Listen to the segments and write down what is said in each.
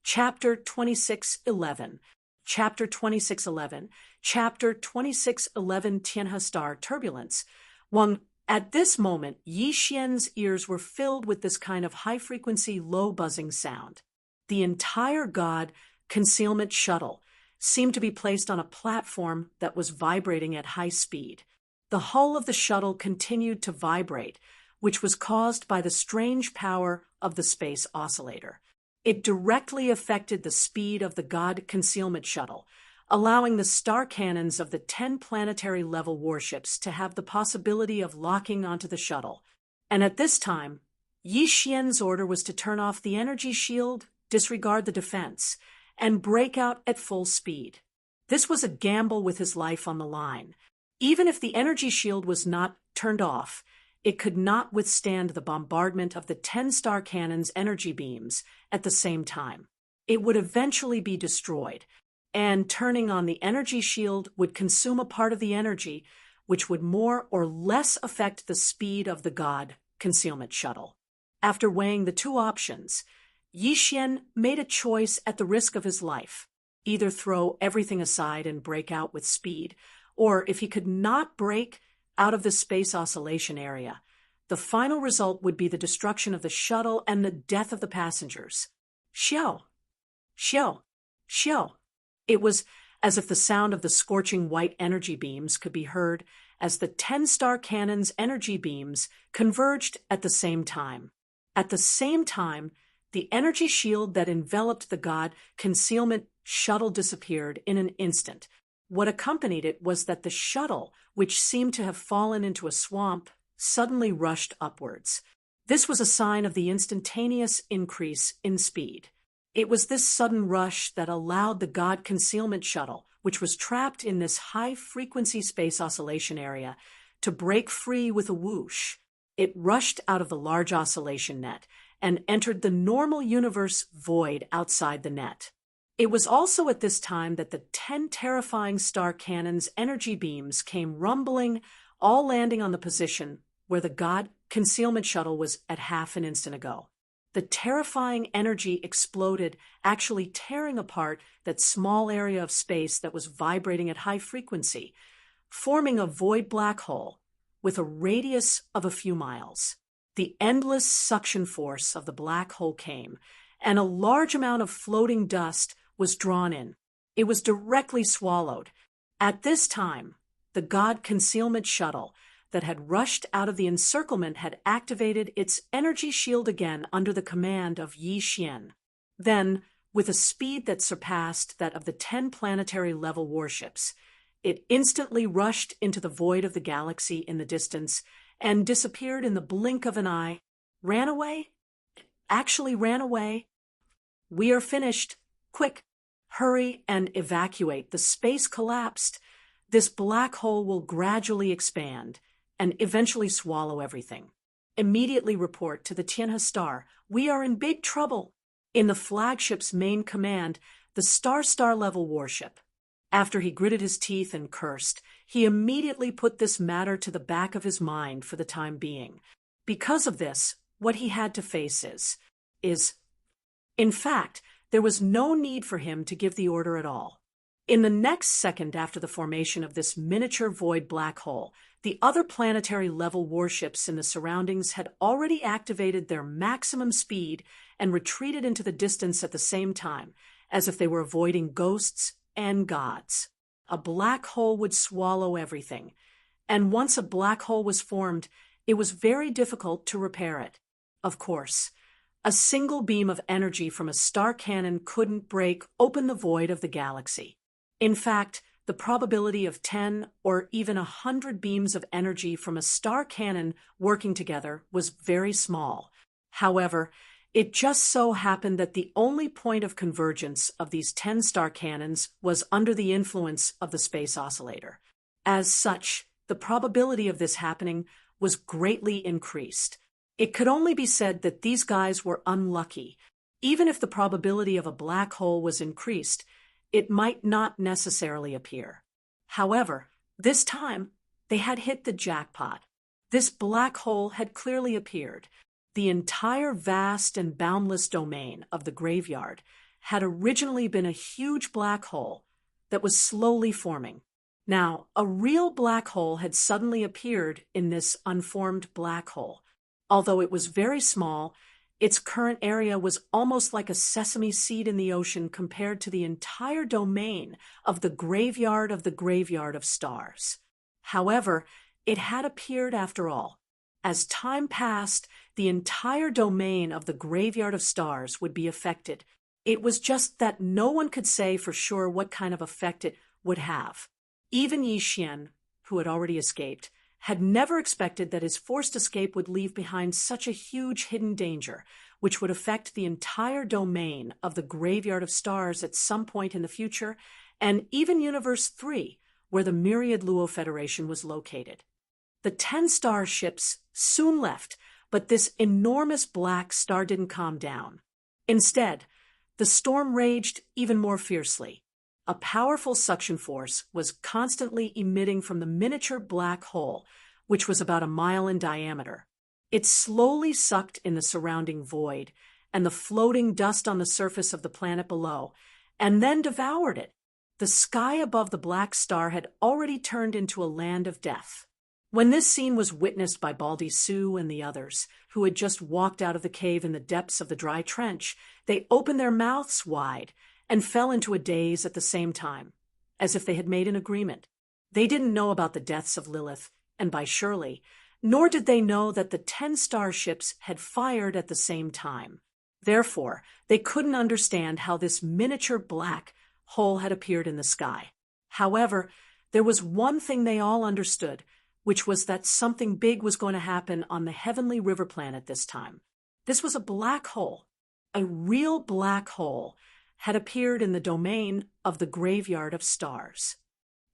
Chapter 2611. Chapter 2611. Chapter 2611 Tianhe Star Turbulence. At this moment, Yi Xian's ears were filled with this kind of high-frequency, low-buzzing sound. The entire god concealment shuttle seemed to be placed on a platform that was vibrating at high speed. The hull of the shuttle continued to vibrate, which was caused by the strange power of the space oscillator. It directly affected the speed of the god concealment shuttle, allowing the star cannons of the 10 planetary-level warships to have the possibility of locking onto the shuttle. And at this time, Yi Xian's order was to turn off the energy shield, disregard the defense, and break out at full speed. This was a gamble with his life on the line. Even if the energy shield was not turned off, it could not withstand the bombardment of the 10 star cannon's energy beams at the same time. It would eventually be destroyed, and turning on the energy shield would consume a part of the energy, which would more or less affect the speed of the god concealment shuttle. After weighing the two options, Yi Xian made a choice at the risk of his life: either throw everything aside and break out with speed, or if he could not break out of the space oscillation area, the final result would be the destruction of the shuttle and the death of the passengers. Xiao! Xiao! Xiao! It was as if the sound of the scorching white energy beams could be heard as the 10 star cannon's energy beams converged at the same time. At the same time, the energy shield that enveloped the god concealment shuttle disappeared in an instant. What accompanied it was that the shuttle, which seemed to have fallen into a swamp, suddenly rushed upwards. This was a sign of the instantaneous increase in speed. It was this sudden rush that allowed the god concealment shuttle, which was trapped in this high-frequency space oscillation area, to break free with a whoosh. It rushed out of the large oscillation net and entered the normal universe void outside the net. It was also at this time that the 10 terrifying star cannon's energy beams came rumbling, all landing on the position where the god concealment shuttle was at half an instant ago. The terrifying energy exploded, actually tearing apart that small area of space that was vibrating at high frequency, forming a void black hole with a radius of a few miles. The endless suction force of the black hole came, and a large amount of floating dust was drawn in. It was directly swallowed. At this time, the god concealment shuttle that had rushed out of the encirclement had activated its energy shield again under the command of Yi Xian. Then, with a speed that surpassed that of the 10 planetary-level warships, it instantly rushed into the void of the galaxy in the distance and disappeared in the blink of an eye. Ran away? Actually ran away? We are finished. Quick, hurry and evacuate. The space collapsed. This black hole will gradually expand and eventually swallow everything. Immediately report to the Tianhe Star. We are in big trouble. In the flagship's main command, the star-level warship. After he gritted his teeth and cursed, he immediately put this matter to the back of his mind for the time being. Because of this, what he had to face is... In fact, there was no need for him to give the order at all. In the next second after the formation of this miniature void black hole, the other planetary-level warships in the surroundings had already activated their maximum speed and retreated into the distance at the same time, as if they were avoiding ghosts and gods. A black hole would swallow everything, and once a black hole was formed, it was very difficult to repair it. Of course, a single beam of energy from a star cannon couldn't break open the void of the galaxy. In fact, the probability of 10 or even 100 beams of energy from a star cannon working together was very small. However, it just so happened that the only point of convergence of these 10 star cannons was under the influence of the space oscillator. As such, the probability of this happening was greatly increased. It could only be said that these guys were unlucky. Even if the probability of a black hole was increased, it might not necessarily appear. However, this time, they had hit the jackpot. This black hole had clearly appeared. The entire vast and boundless domain of the graveyard had originally been a huge black hole that was slowly forming. Now, a real black hole had suddenly appeared in this unformed black hole. Although it was very small, its current area was almost like a sesame seed in the ocean compared to the entire domain of the graveyard of stars. However, it had appeared after all. As time passed, the entire domain of the graveyard of stars would be affected. It was just that no one could say for sure what kind of effect it would have. Even Yi Xian, who had already escaped, had never expected that his forced escape would leave behind such a huge hidden danger, which would affect the entire domain of the graveyard of stars at some point in the future, and even Universe 3, where the Myriad Luo Federation was located. The 10-star ships soon left, but this enormous black star didn't calm down. Instead, the storm raged even more fiercely. A powerful suction force was constantly emitting from the miniature black hole, which was about a mile in diameter. It slowly sucked in the surrounding void and the floating dust on the surface of the planet below, and then devoured it. The sky above the black star had already turned into a land of death. When this scene was witnessed by Baldy Sue and the others, who had just walked out of the cave in the depths of the dry trench, they opened their mouths wide and fell into a daze at the same time, as if they had made an agreement. They didn't know about the deaths of Lilith and by Shirley, nor did they know that the 10 starships had fired at the same time. Therefore, they couldn't understand how this miniature black hole had appeared in the sky. However, there was one thing they all understood, which was that something big was going to happen on the heavenly river planet this time. This was a black hole. A real black hole had appeared in the domain of the graveyard of stars.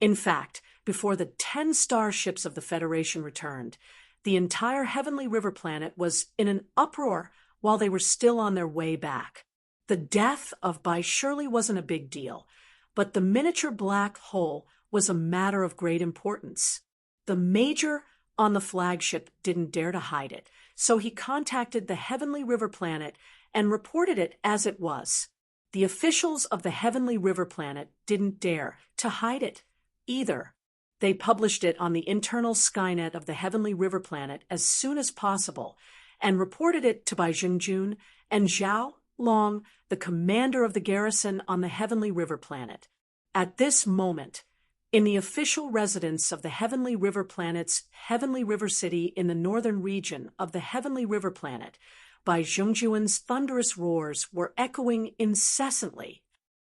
In fact, before the 10 starships of the Federation returned, the entire heavenly river planet was in an uproar while they were still on their way back. The death of Bai Shirley wasn't a big deal, but the miniature black hole was a matter of great importance. The major on the flagship didn't dare to hide it, so he contacted the heavenly river planet and reported it as it was. The officials of the heavenly river planet didn't dare to hide it either. They published it on the internal Skynet of the heavenly river planet as soon as possible and reported it to Bai Zhengjun and Zhao Long, the commander of the garrison on the heavenly river planet. At this moment, in the official residence of the heavenly river planet's heavenly river city in the northern region of the heavenly river planet, Bai Zhongjuan's thunderous roars were echoing incessantly.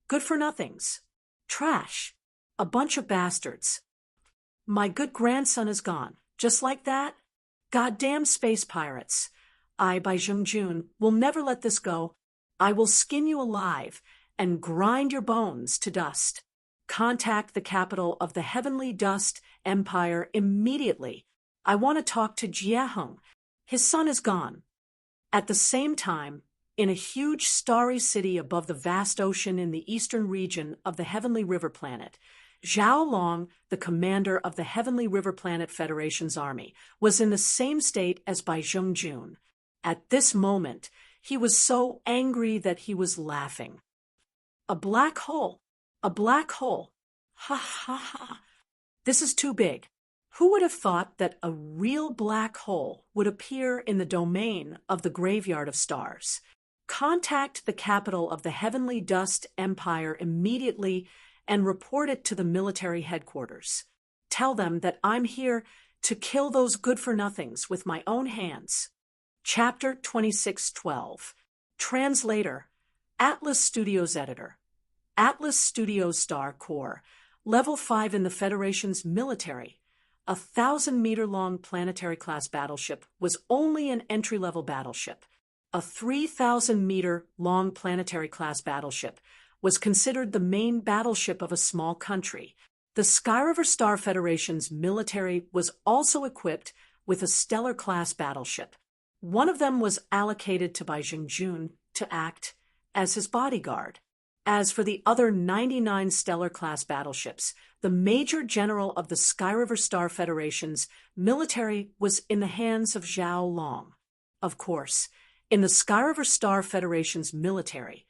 Good-for-nothings. Trash. A bunch of bastards. My good grandson is gone. Just like that? Goddamn space pirates. I, Bai Zhengjun, will never let this go. I will skin you alive and grind your bones to dust. Contact the capital of the Heavenly Dust Empire immediately. I want to talk to Jieheng. His son is gone. At the same time, in a huge starry city above the vast ocean in the eastern region of the Heavenly River Planet, Zhao Long, the commander of the Heavenly River Planet Federation's army, was in the same state as Bai Zhengjun. At this moment, he was so angry that he was laughing. A black hole. A black hole. Ha ha ha. This is too big. Who would have thought that a real black hole would appear in the domain of the graveyard of stars? Contact the capital of the Heavenly Dust Empire immediately and report it to the military headquarters. Tell them that I'm here to kill those good-for-nothings with my own hands. Chapter 2612. Translator. Atlas Studios Editor. Atlas Studios Star Corps, Level 5 in the Federation's military. A 1,000-meter-long planetary-class battleship was only an entry-level battleship. A 3,000-meter-long planetary-class battleship was considered the main battleship of a small country. The Skyriver Star Federation's military was also equipped with a stellar-class battleship. One of them was allocated to Bai Zhengjun to act as his bodyguard. As for the other 99 stellar-class battleships, the Major General of the Skyriver Star Federation's military was in the hands of Zhao Long. Of course, in the Skyriver Star Federation's military,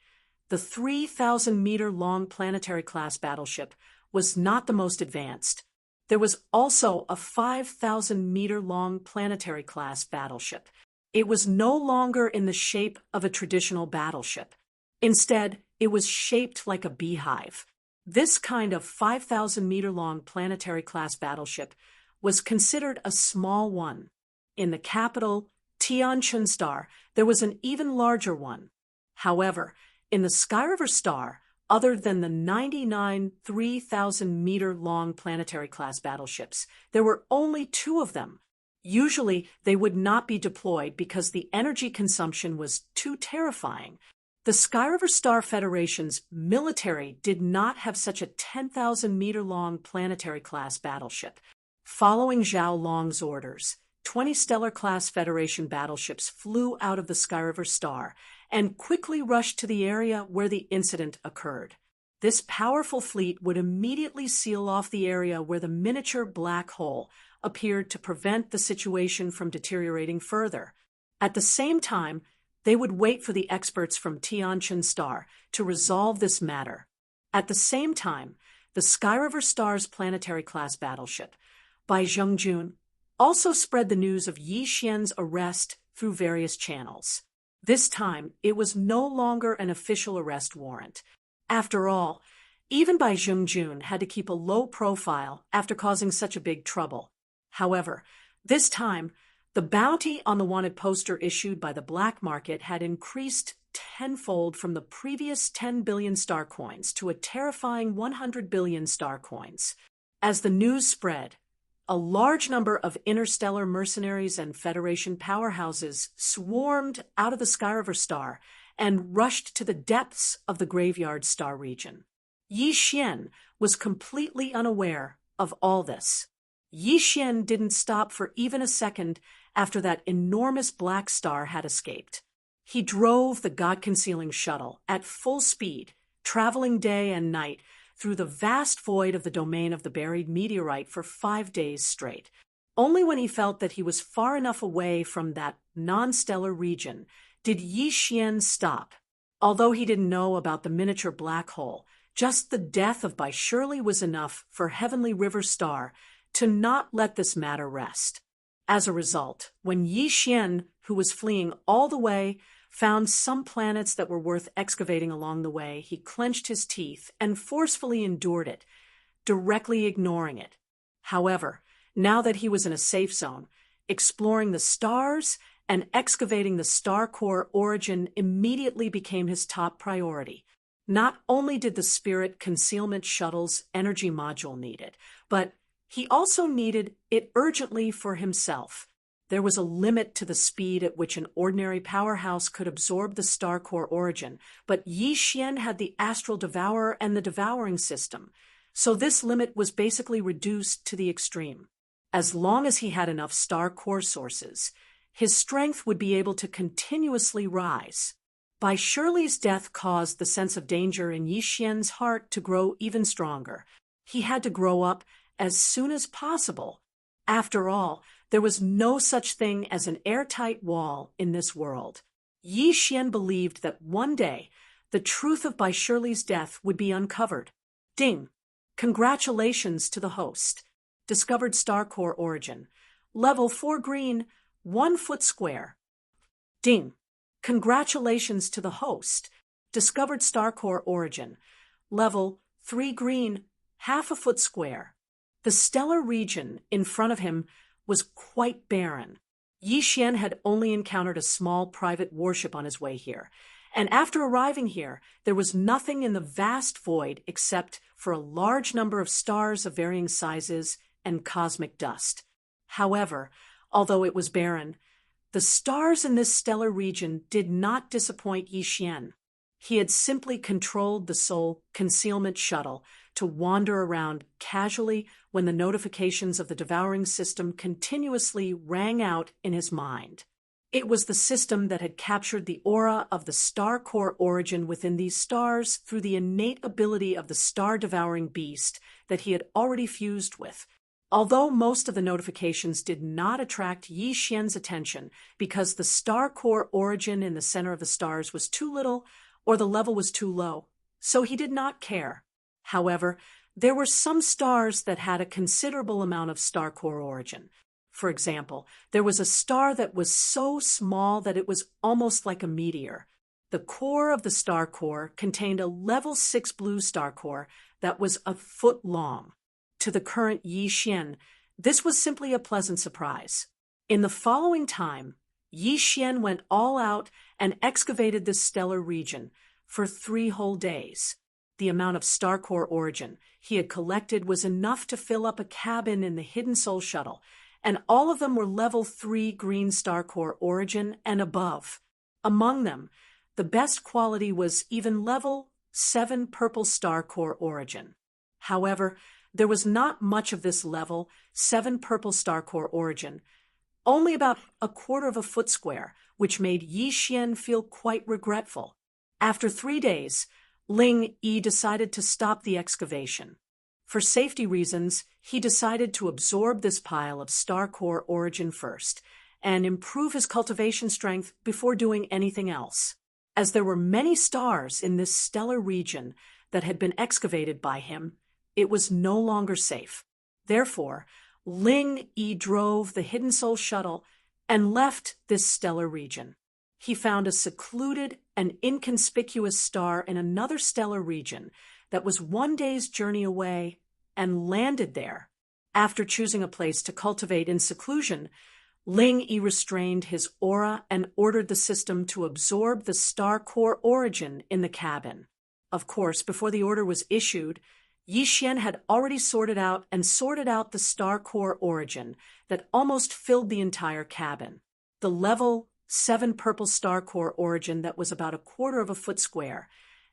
the 3,000-meter-long planetary-class battleship was not the most advanced. There was also a 5,000-meter-long planetary-class battleship. It was no longer in the shape of a traditional battleship. Instead, it was shaped like a beehive. This kind of 5,000-meter-long planetary-class battleship was considered a small one. In the capital, Tianjin Star, there was an even larger one. However, in the Sky River Star, other than the 99 3,000-meter-long planetary-class battleships, there were only 2 of them. Usually, they would not be deployed because the energy consumption was too terrifying. The Sky River Star Federation's military did not have such a 10,000-meter-long planetary-class battleship. Following Zhao Long's orders, 20 Stellar-class Federation battleships flew out of the Sky River Star and quickly rushed to the area where the incident occurred. This powerful fleet would immediately seal off the area where the miniature black hole appeared to prevent the situation from deteriorating further. At the same time, they would wait for the experts from Tianjin Star to resolve this matter. At the same time, the Sky River Star's planetary-class battleship, by Zhengjun, also spread the news of Yi Xian's arrest through various channels. This time, it was no longer an official arrest warrant. After all, even Bai Zhengjun had to keep a low profile after causing such a big trouble. However, this time, the bounty on the wanted poster issued by the black market had increased tenfold from the previous 10 billion star coins to a terrifying 100 billion star coins. As the news spread, a large number of interstellar mercenaries and Federation powerhouses swarmed out of the Sky River Star and rushed to the depths of the Graveyard Star region. Yi Xian was completely unaware of all this. Yi Xian didn't stop for even a second after that enormous black star had escaped. He drove the God-concealing shuttle at full speed, traveling day and night through the vast void of the domain of the buried meteorite for 5 days straight. Only when he felt that he was far enough away from that non-stellar region did Yi Xian stop. Although he didn't know about the miniature black hole, just the death of Bai Shirley was enough for Heavenly River Star to not let this matter rest. As a result, when Yi Xian, who was fleeing all the way, found some planets that were worth excavating along the way, he clenched his teeth and forcefully endured it, directly ignoring it. However, now that he was in a safe zone, exploring the stars and excavating the star core origin immediately became his top priority. Not only did the Spirit Concealment Shuttle's energy module need it, but he also needed it urgently for himself. There was a limit to the speed at which an ordinary powerhouse could absorb the star core origin, but Yi Xian had the Astral Devourer and the Devouring system, so this limit was basically reduced to the extreme. As long as he had enough star core sources, his strength would be able to continuously rise. Bai Shirley's death caused the sense of danger in Yi Xian's heart to grow even stronger. He had to grow up as soon as possible. After all, there was no such thing as an airtight wall in this world. Yi Xian believed that one day the truth of Bai Shirley's death would be uncovered. Ding! Congratulations to the host. Discovered star core origin. Level 4 green, 1 foot square. Ding! Congratulations to the host. Discovered star core origin. Level 3 green, half a foot square. The stellar region in front of him was quite barren. Yi Xian had only encountered a small private warship on his way here, and after arriving here, there was nothing in the vast void except for a large number of stars of varying sizes and cosmic dust. However, although it was barren, the stars in this stellar region did not disappoint Yi Xian. He had simply controlled the Soul Concealment Shuttle to wander around casually when the notifications of the devouring system continuously rang out in his mind. It was the system that had captured the aura of the star core origin within these stars through the innate ability of the star-devouring beast that he had already fused with. Although most of the notifications did not attract Yi Xian's attention because the star core origin in the center of the stars was too little or the level was too low, so he did not care. However, there were some stars that had a considerable amount of star core origin. For example, there was a star that was so small that it was almost like a meteor. The core of the star core contained a level 6 blue star core that was a foot long. To the current Yi Xian, this was simply a pleasant surprise. In the following time, Yi Xian went all out and excavated this stellar region for 3 whole days. The amount of star core origin he had collected was enough to fill up a cabin in the Hidden Soul Shuttle, and all of them were level 3 green star core origin and above. Among them, the best quality was even level 7 purple star core origin. However, there was not much of this level 7 purple star core origin, only about a quarter of a foot square, which made Yi Xian feel quite regretful. After 3 days, Ling Yi decided to stop the excavation. For safety reasons, he decided to absorb this pile of star core origin first and improve his cultivation strength before doing anything else. As there were many stars in this stellar region that had been excavated by him, it was no longer safe. Therefore, Ling Yi drove the Hidden Soul Shuttle and left this stellar region. He found a secluded and inconspicuous star in another stellar region that was 1 day's journey away and landed there. After choosing a place to cultivate in seclusion, Ling Yi restrained his aura and ordered the system to absorb the star core origin in the cabin. Of course, before the order was issued, Yi Xian had already sorted out the star core origin that almost filled the entire cabin. The level 7 purple star core origin that was about a quarter of a foot square,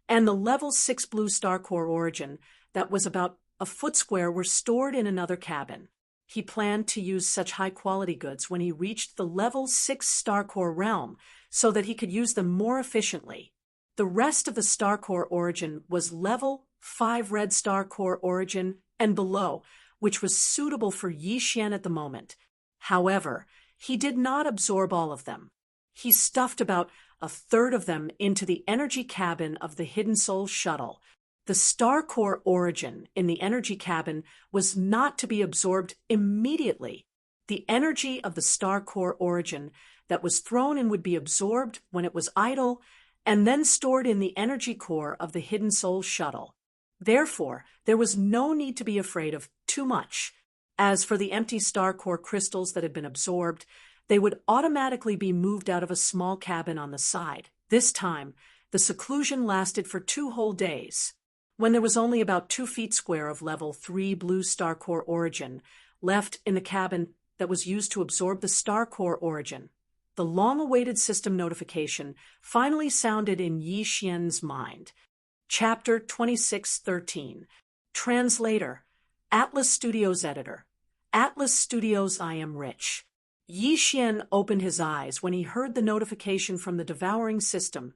and the level 6 blue star core origin that was about a foot square were stored in another cabin. He planned to use such high-quality goods when he reached the level 6 star core realm so that he could use them more efficiently. The rest of the star core origin was level 5 red star core origin and below, which was suitable for Yi Xian at the moment. However, he did not absorb all of them. He stuffed about a third of them into the energy cabin of the Hidden Soul Shuttle. The star core origin in the energy cabin was not to be absorbed immediately. The energy of the star core origin that was thrown in would be absorbed when it was idle and then stored in the energy core of the Hidden Soul Shuttle. Therefore, there was no need to be afraid of too much. As for the empty star core crystals that had been absorbed, they would automatically be moved out of a small cabin on the side. This time, the seclusion lasted for 2 whole days. When there was only about 2 feet square of level 3 blue star core origin left in the cabin that was used to absorb the star core origin, the long-awaited system notification finally sounded in Yi Xian's mind. Chapter 26:13. Translator, Atlas Studios Editor. Atlas Studios, I am rich. Yi Xian opened his eyes when he heard the notification from the devouring system,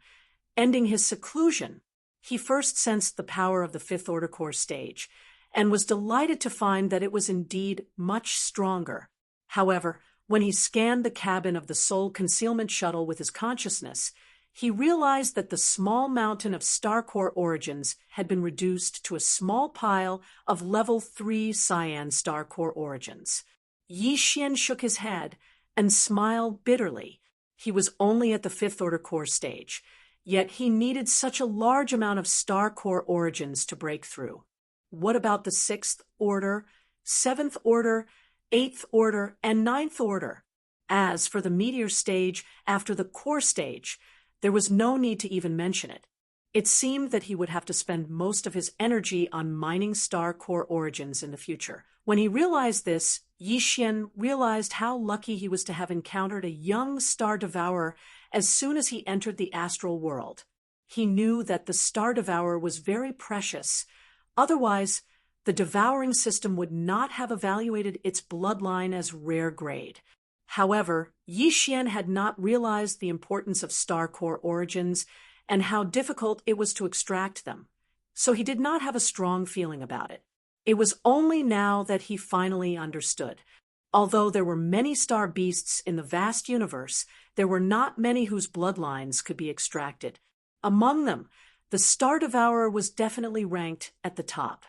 ending his seclusion. He first sensed the power of the 5th Order Core stage, and was delighted to find that it was indeed much stronger. However, when he scanned the cabin of the Soul Concealment Shuttle with his consciousness, he realized that the small mountain of star core origins had been reduced to a small pile of level 3 cyan star core origins. Yi Xian shook his head and smiled bitterly. He was only at the 5th Order Core stage, yet he needed such a large amount of star core origins to break through. What about the 6th Order, 7th Order, 8th Order, and 9th Order? As for the meteor stage after the core stage, there was no need to even mention it. It seemed that he would have to spend most of his energy on mining star core origins in the future. When he realized this, Yi Xian realized how lucky he was to have encountered a young star devourer as soon as he entered the astral world. He knew that the star devourer was very precious. Otherwise, the devouring system would not have evaluated its bloodline as rare grade. However, Yi Xian had not realized the importance of star core origins and how difficult it was to extract them, so he did not have a strong feeling about it. It was only now that he finally understood. Although there were many star beasts in the vast universe, there were not many whose bloodlines could be extracted. Among them, the Star Devourer was definitely ranked at the top.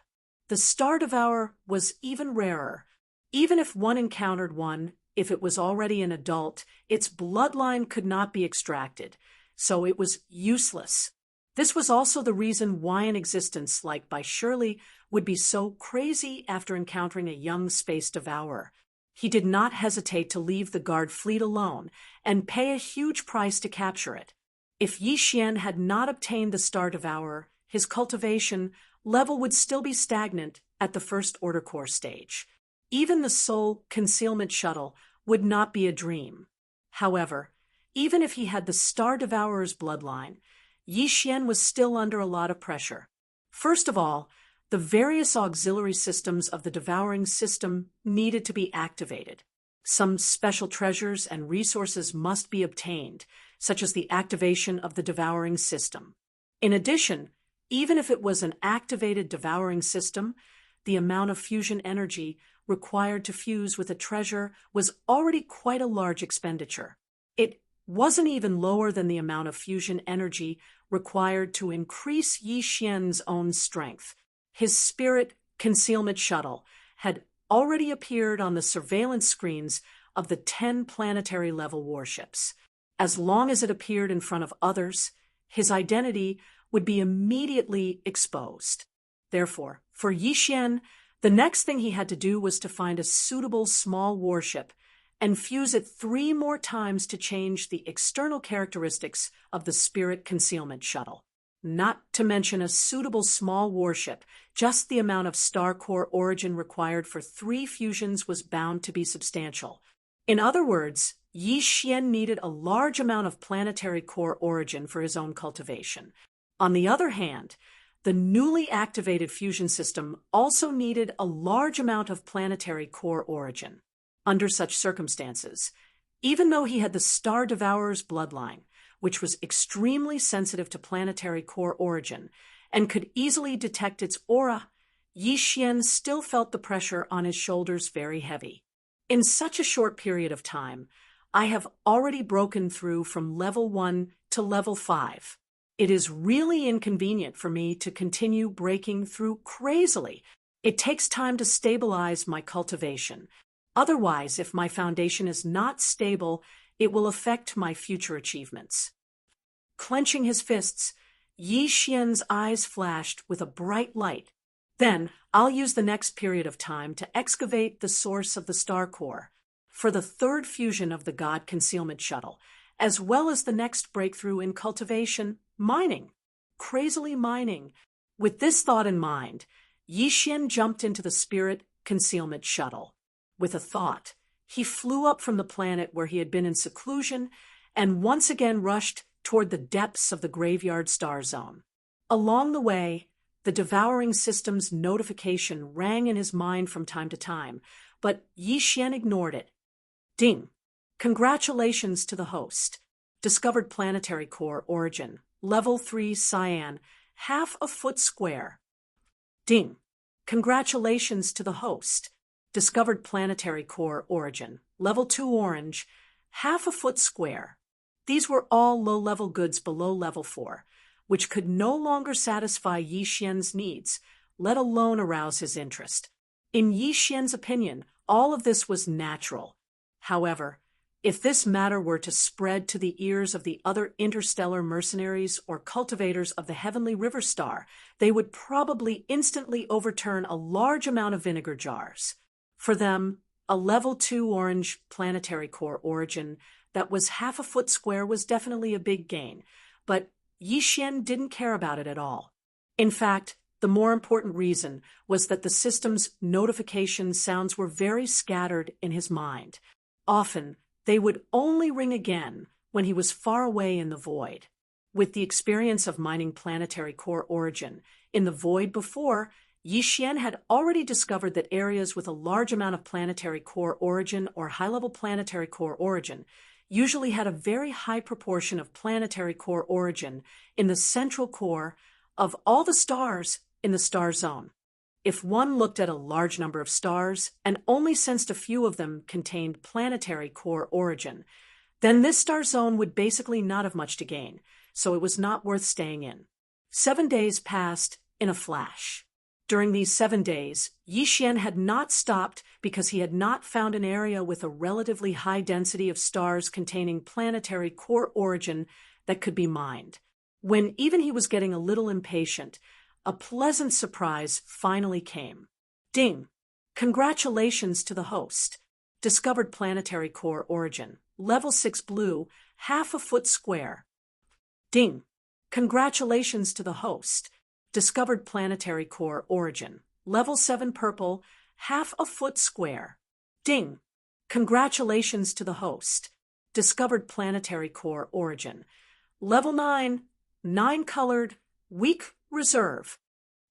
The Star Devourer was even rarer. Even if one encountered one, if it was already an adult, its bloodline could not be extracted, so it was useless. This was also the reason why an existence like by Shirley would be so crazy after encountering a young space devourer. He did not hesitate to leave the guard fleet alone and pay a huge price to capture it. If Yi Xian had not obtained the Star Devourer, his cultivation level would still be stagnant at the First Order Core stage. Even the Soul Concealment Shuttle would not be a dream. However, even if he had the Star Devourer's bloodline, Yi Xian was still under a lot of pressure. First of all, the various auxiliary systems of the devouring system needed to be activated. Some special treasures and resources must be obtained, such as the activation of the devouring system. In addition, even if it was an activated devouring system, the amount of fusion energy required to fuse with a treasure was already quite a large expenditure. It wasn't even lower than the amount of fusion energy required to increase Yi Xian's own strength. His spirit concealment shuttle had already appeared on the surveillance screens of the 10 planetary-level warships. As long as it appeared in front of others, his identity would be immediately exposed. Therefore, for Yi Xian, the next thing he had to do was to find a suitable small warship and fuse it 3 more times to change the external characteristics of the spirit concealment shuttle. Not to mention a suitable small warship, just the amount of star core origin required for 3 fusions was bound to be substantial. In other words, Yi Xian needed a large amount of planetary core origin for his own cultivation. On the other hand, the newly activated fusion system also needed a large amount of planetary core origin. Under such circumstances, even though he had the Star Devourer's bloodline, which was extremely sensitive to planetary core origin and could easily detect its aura, Yi Xian still felt the pressure on his shoulders very heavy. In such a short period of time, I have already broken through from level 1 to level 5. It is really inconvenient for me to continue breaking through crazily. It takes time to stabilize my cultivation. Otherwise, if my foundation is not stable, it will affect my future achievements. Clenching his fists, Yi Xian's eyes flashed with a bright light. Then, I'll use the next period of time to excavate the source of the star core for the 3rd fusion of the God Concealment Shuttle, as well as the next breakthrough in cultivation, mining. Crazily mining. With this thought in mind, Yi Xian jumped into the Spirit Concealment Shuttle. With a thought, he flew up from the planet where he had been in seclusion and once again rushed toward the depths of the graveyard star zone. Along the way, the devouring system's notification rang in his mind from time to time, but Yi Xian ignored it. Ding! Congratulations to the host. Discovered planetary core origin. Level 3 cyan, half a foot square. Ding! Congratulations to the host. Discovered planetary core origin. Level 2 orange, half a foot square. These were all low-level goods below level 4, which could no longer satisfy Yi Xian's needs, let alone arouse his interest. In Yi Xian's opinion, all of this was natural. However, if this matter were to spread to the ears of the other interstellar mercenaries or cultivators of the heavenly river star, they would probably instantly overturn a large amount of vinegar jars. For them, a level 2 orange planetary core origin that was half a foot square was definitely a big gain, but Yi Xian didn't care about it at all. In fact, the more important reason was that the system's notification sounds were very scattered in his mind. Often, they would only ring again when he was far away in the void. With the experience of mining planetary core origin in the void before, Yi Xian had already discovered that areas with a large amount of planetary core origin or high-level planetary core origin usually had a very high proportion of planetary core origin in the central core of all the stars in the star zone. If one looked at a large number of stars and only sensed a few of them contained planetary core origin, then this star zone would basically not have much to gain, so it was not worth staying in. 7 days passed in a flash. During these 7 days, Yixian had not stopped because he had not found an area with a relatively high density of stars containing planetary core origin that could be mined. When even he was getting a little impatient, a pleasant surprise finally came. Ding! Congratulations to the host. Discovered planetary core origin. Level 6 blue, half a foot square. Ding! Congratulations to the host. Discovered planetary core origin. Level 7 purple, half a foot square. Ding! Congratulations to the host. Discovered planetary core origin. Level 9, 9-colored, weak reserve.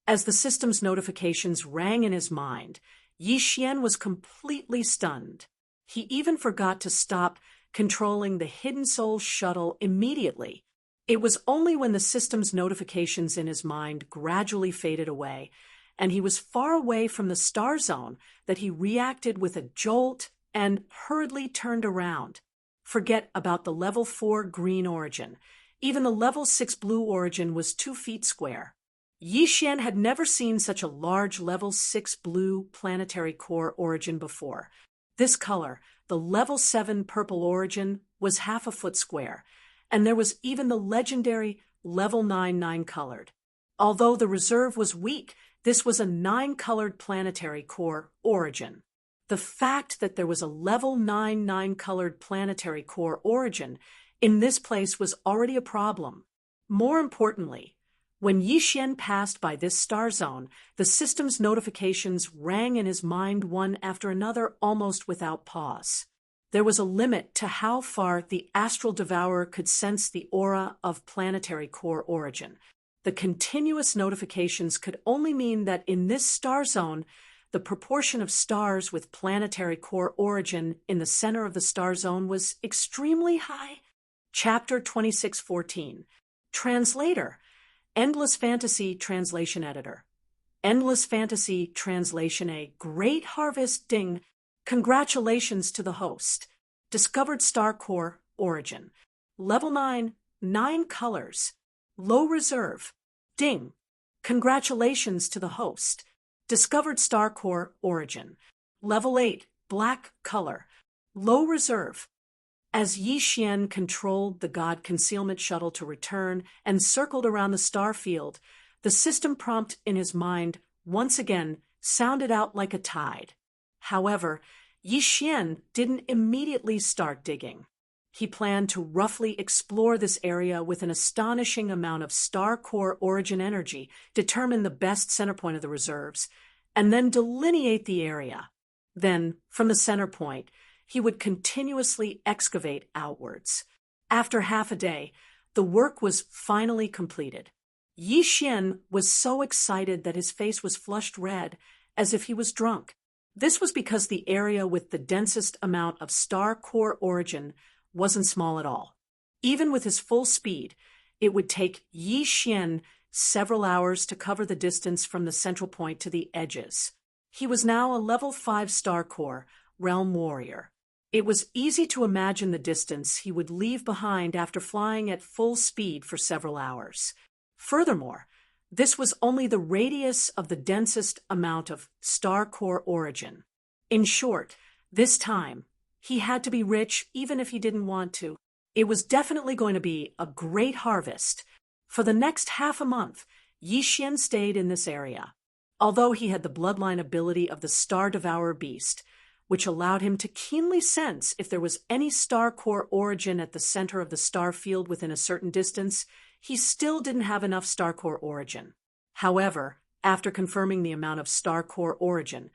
As the system's notifications rang in his mind, Yixian was completely stunned. He even forgot to stop controlling the Hidden Soul shuttle immediately. It was only when the system's notifications in his mind gradually faded away, and he was far away from the star zone, that he reacted with a jolt and hurriedly turned around. Forget about the level 4 green origin. Even the level 6 blue origin was 2 feet square. Yixian had never seen such a large level 6 blue planetary core origin before. This color, the level 7 purple origin, was half a foot square, and there was even the legendary level 9 9-colored. Although the reserve was weak, this was a 9-colored planetary core origin. The fact that there was a level 9 9-colored planetary core origin in this place was already a problem. More importantly, when Yixian passed by this star zone, the system's notifications rang in his mind one after another almost without pause. There was a limit to how far the astral devourer could sense the aura of planetary core origin. The continuous notifications could only mean that in this star zone, the proportion of stars with planetary core origin in the center of the star zone was extremely high. Chapter 2614. Translator. Endless Fantasy Translation Editor. Endless Fantasy Translation. A great harvest. Ding! Congratulations to the host. Discovered star core origin. Level 9, 9 colors. Low reserve. Ding! Congratulations to the host. Discovered star core origin. Level 8, black color. Low reserve. As Yixian controlled the God Concealment Shuttle to return and circled around the star field, the system prompt in his mind once again sounded out like a tide. However, Yixian didn't immediately start digging. He planned to roughly explore this area with an astonishing amount of star core origin energy, determine the best center point of the reserves, and then delineate the area. Then, from the center point, he would continuously excavate outwards. After half a day, the work was finally completed. Yixian was so excited that his face was flushed red, as if he was drunk. This was because the area with the densest amount of star core origin wasn't small at all. Even with his full speed, it would take Yixian several hours to cover the distance from the central point to the edges. He was now a level 5 star core, realm warrior. It was easy to imagine the distance he would leave behind after flying at full speed for several hours. Furthermore, this was only the radius of the densest amount of star core origin. In short, this time, he had to be rich even if he didn't want to. It was definitely going to be a great harvest. For the next half a month, Yixian stayed in this area. Although he had the bloodline ability of the Star Devourer beast, which allowed him to keenly sense if there was any star core origin at the center of the star field within a certain distance, he still didn't have enough star core origin. However, after confirming the amount of star core origin,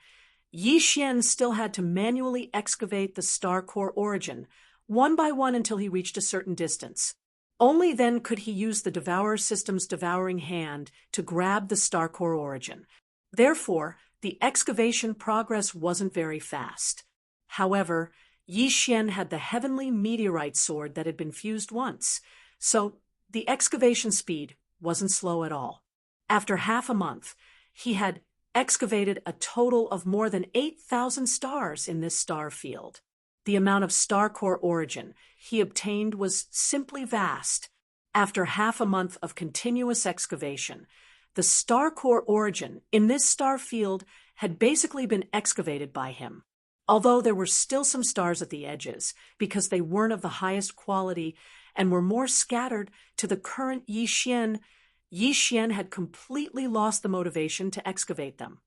Yixian still had to manually excavate the star core origin, one by one until he reached a certain distance. Only then could he use the Devourer system's devouring hand to grab the star core origin. Therefore, the excavation progress wasn't very fast. However, Yixian had the heavenly meteorite sword that had been fused once, so the excavation speed wasn't slow at all. After half a month, he had excavated a total of more than 8,000 stars in this star field. The amount of star core origin he obtained was simply vast. After half a month of continuous excavation, the star core origin in this star field had basically been excavated by him. Although there were still some stars at the edges, because they weren't of the highest quality and were more scattered to the current Yi Xian had completely lost the motivation to excavate them.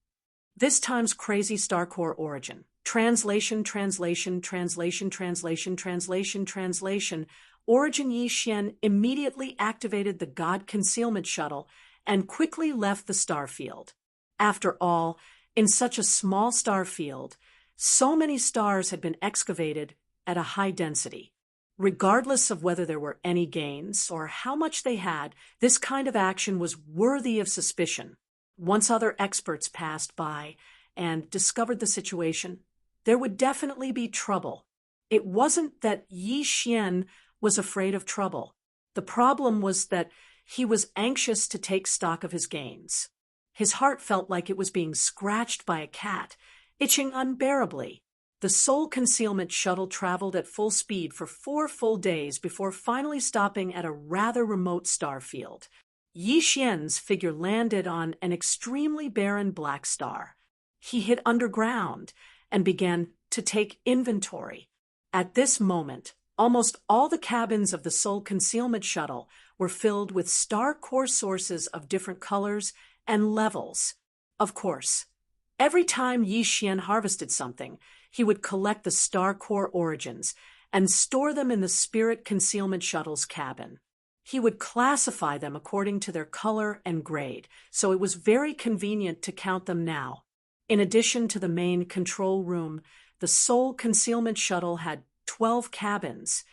This time's crazy star core origin. Translation. Origin Yi Xian immediately activated the God Concealment Shuttle and quickly left the star field. After all, in such a small star field, so many stars had been excavated at a high density. Regardless of whether there were any gains or how much they had, this kind of action was worthy of suspicion. Once other experts passed by and discovered the situation, there would definitely be trouble. It wasn't that Yi Xian was afraid of trouble. The problem was that he was anxious to take stock of his gains. His heart felt like it was being scratched by a cat, itching unbearably. The Soul Concealment Shuttle traveled at full speed for 4 full days before finally stopping at a rather remote star field. Yi Xian's figure landed on an extremely barren black star. He hid underground and began to take inventory. At this moment, almost all the cabins of the Soul Concealment Shuttle were filled with star core sources of different colors and levels. Of course, every time Yi Xian harvested something, he would collect the star core origins and store them in the Spirit Concealment Shuttle's cabin. He would classify them according to their color and grade, so it was very convenient to count them now. In addition to the main control room, the Soul Concealment Shuttle had 12 cabins,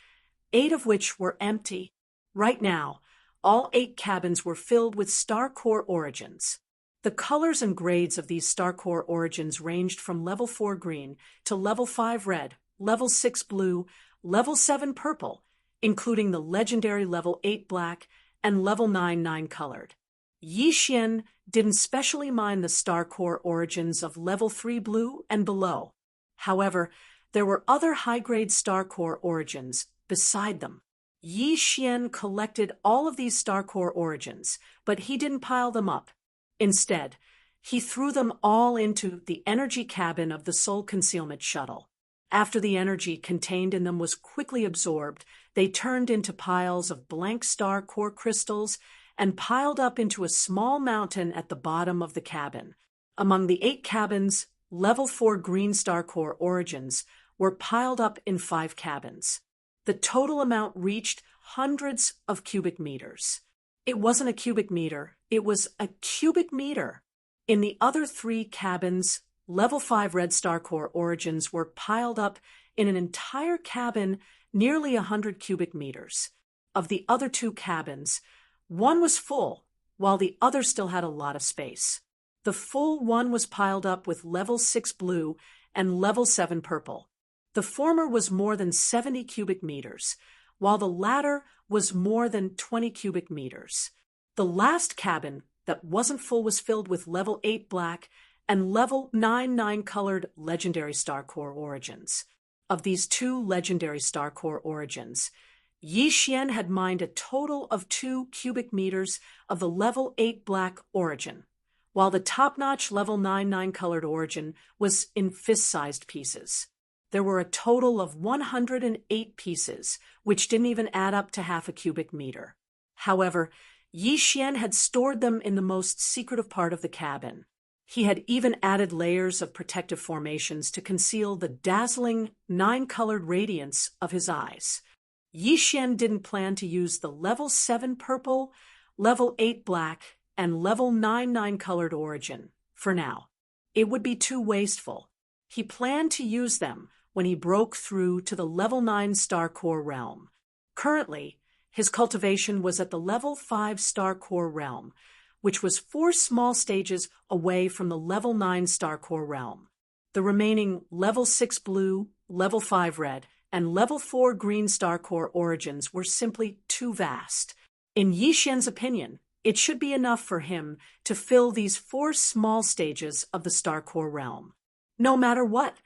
8 of which were empty. Right now, all 8 cabins were filled with star core origins. The colors and grades of these star core origins ranged from level 4 green to level 5 red, level 6 blue, level 7 purple, including the legendary level 8 black and level 9 colored. Yi Xian didn't specially mind the star core origins of level 3 blue and below. However, there were other high-grade star core origins beside them. Yi Xian collected all of these star core origins, but he didn't pile them up. Instead, he threw them all into the energy cabin of the Soul Concealment Shuttle. After the energy contained in them was quickly absorbed, they turned into piles of blank star core crystals and piled up into a small mountain at the bottom of the cabin. Among the 8 cabins, level 4 green star core origins were piled up in 5 cabins. The total amount reached hundreds of cubic meters. It wasn't a cubic meter, it was a cubic meter. In the other 3 cabins, level 5 red star core origins were piled up in an entire cabin nearly 100 cubic meters. Of the other 2 cabins, one was full, while the other still had a lot of space. The full one was piled up with level 6 blue and level 7 purple. The former was more than 70 cubic meters, while the latter was more than 20 cubic meters. The last cabin that wasn't full was filled with level 8 black and level 9 colored legendary star core origins. Of these 2 legendary star core origins, Yi Xian had mined a total of 2 cubic meters of the level 8 black origin, while the top-notch level 9 colored origin was in fist-sized pieces. There were a total of 108 pieces, which didn't even add up to half a cubic meter. However, Yi Xian had stored them in the most secretive part of the cabin. He had even added layers of protective formations to conceal the dazzling 9-colored radiance of his eyes. Yi Xian didn't plan to use the level 7 purple, level 8 black, and level 9 colored origin for now. It would be too wasteful. He planned to use them when he broke through to the level 9 star core realm. Currently, his cultivation was at the level 5 star core realm, which was 4 small stages away from the level 9 star core realm. The remaining level 6 blue, level 5 red, and level 4 green star core origins were simply too vast. In Yi Xian's opinion, it should be enough for him to fill these 4 small stages of the star core realm. No matter what,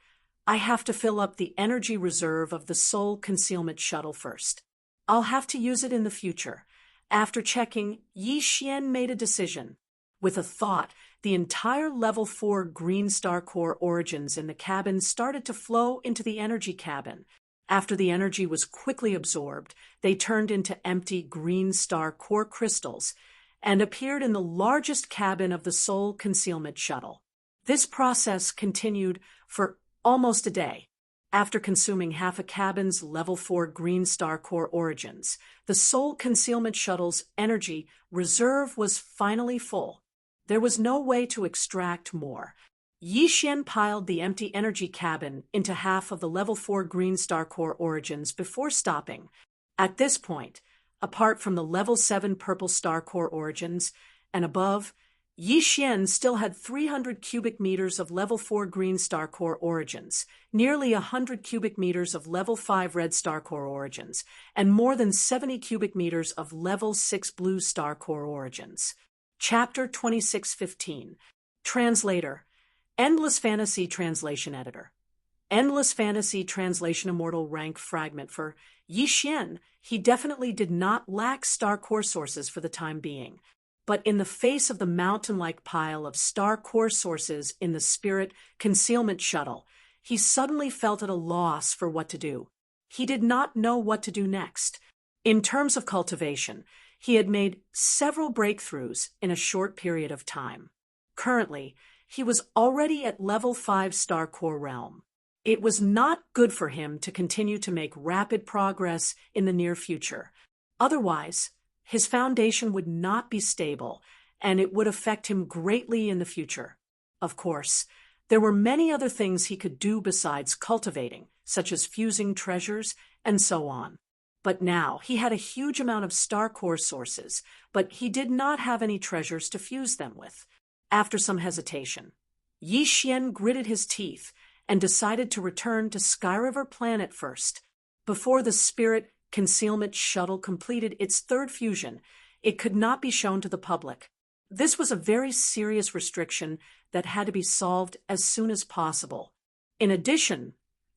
I have to fill up the energy reserve of the Soul Concealment Shuttle first. I'll have to use it in the future, After checking, Yi Xian made a decision. With a thought, the entire Level 4 Green Star Core origins in the cabin started to flow into the energy cabin. After the energy was quickly absorbed, they turned into empty Green Star Core crystals and appeared in the largest cabin of the Soul Concealment Shuttle. This process continued for almost a day. After consuming half a cabin's Level 4 Green Star Core origins, the Soul Concealment Shuttle's energy reserve was finally full. There was no way to extract more. Yi Xian piled the empty energy cabin into half of the Level 4 Green Star Core origins before stopping. At this point, apart from the Level 7 Purple Star Core origins and above, Yi Xian still had 300 cubic meters of Level 4 Green Star Core origins, nearly 100 cubic meters of Level 5 Red Star Core origins, and more than 70 cubic meters of Level 6 Blue Star Core origins. Chapter 2615. Translator. Endless Fantasy Translation Editor. Endless Fantasy Translation Immortal Rank Fragment. For Yi Xian, he definitely did not lack Star Core sources for the time being. But in the face of the mountain-like pile of Star Core sources in the Spirit Concealment Shuttle, he suddenly felt at a loss for what to do. He did not know what to do next. In terms of cultivation, he had made several breakthroughs in a short period of time. Currently, he was already at Level 5 Star Core Realm. It was not good for him to continue to make rapid progress in the near future. Otherwise, his foundation would not be stable, and it would affect him greatly in the future. Of course, there were many other things he could do besides cultivating, such as fusing treasures and so on. But now he had a huge amount of Star Core sources, but he did not have any treasures to fuse them with. After some hesitation, Yi Xian gritted his teeth and decided to return to Skyriver Planet first. Before the Spirit Concealment Shuttle completed its third fusion, it could not be shown to the public. This was a very serious restriction that had to be solved as soon as possible. In addition,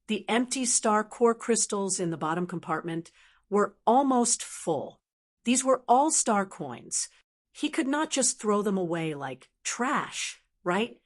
the empty Star Core crystals in the bottom compartment were almost full. These were all star coins. He could not just throw them away like trash, right?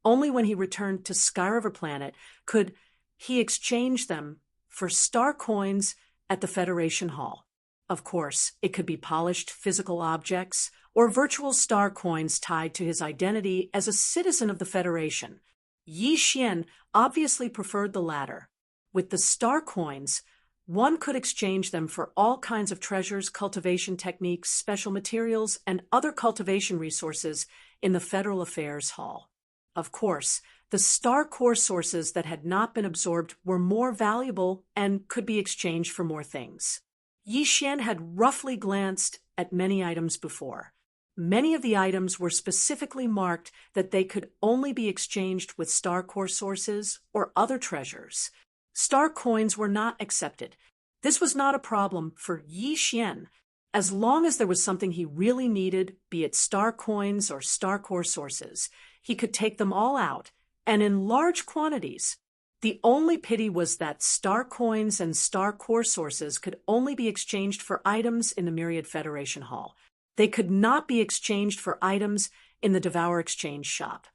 Only when he returned to Skyriver Planet could he exchange them for star coins at the Federation Hall. Of course, it could be polished physical objects or virtual star coins tied to his identity as a citizen of the Federation. Yi Xian obviously preferred the latter. With the star coins, one could exchange them for all kinds of treasures, cultivation techniques, special materials, and other cultivation resources in the Federal Affairs Hall. Of course, the Star Core sources that had not been absorbed were more valuable and could be exchanged for more things. Yi Xian had roughly glanced at many items before. Many of the items were specifically marked that they could only be exchanged with Star Core sources or other treasures. Star coins were not accepted. This was not a problem for Yi Xian. As long as there was something he really needed, be it Star coins or Star Core sources, he could take them all out, and in large quantities. The only pity was that Star coins and Star Core sources could only be exchanged for items in the Myriad Federation Hall. They could not be exchanged for items in the Devourer exchange shop.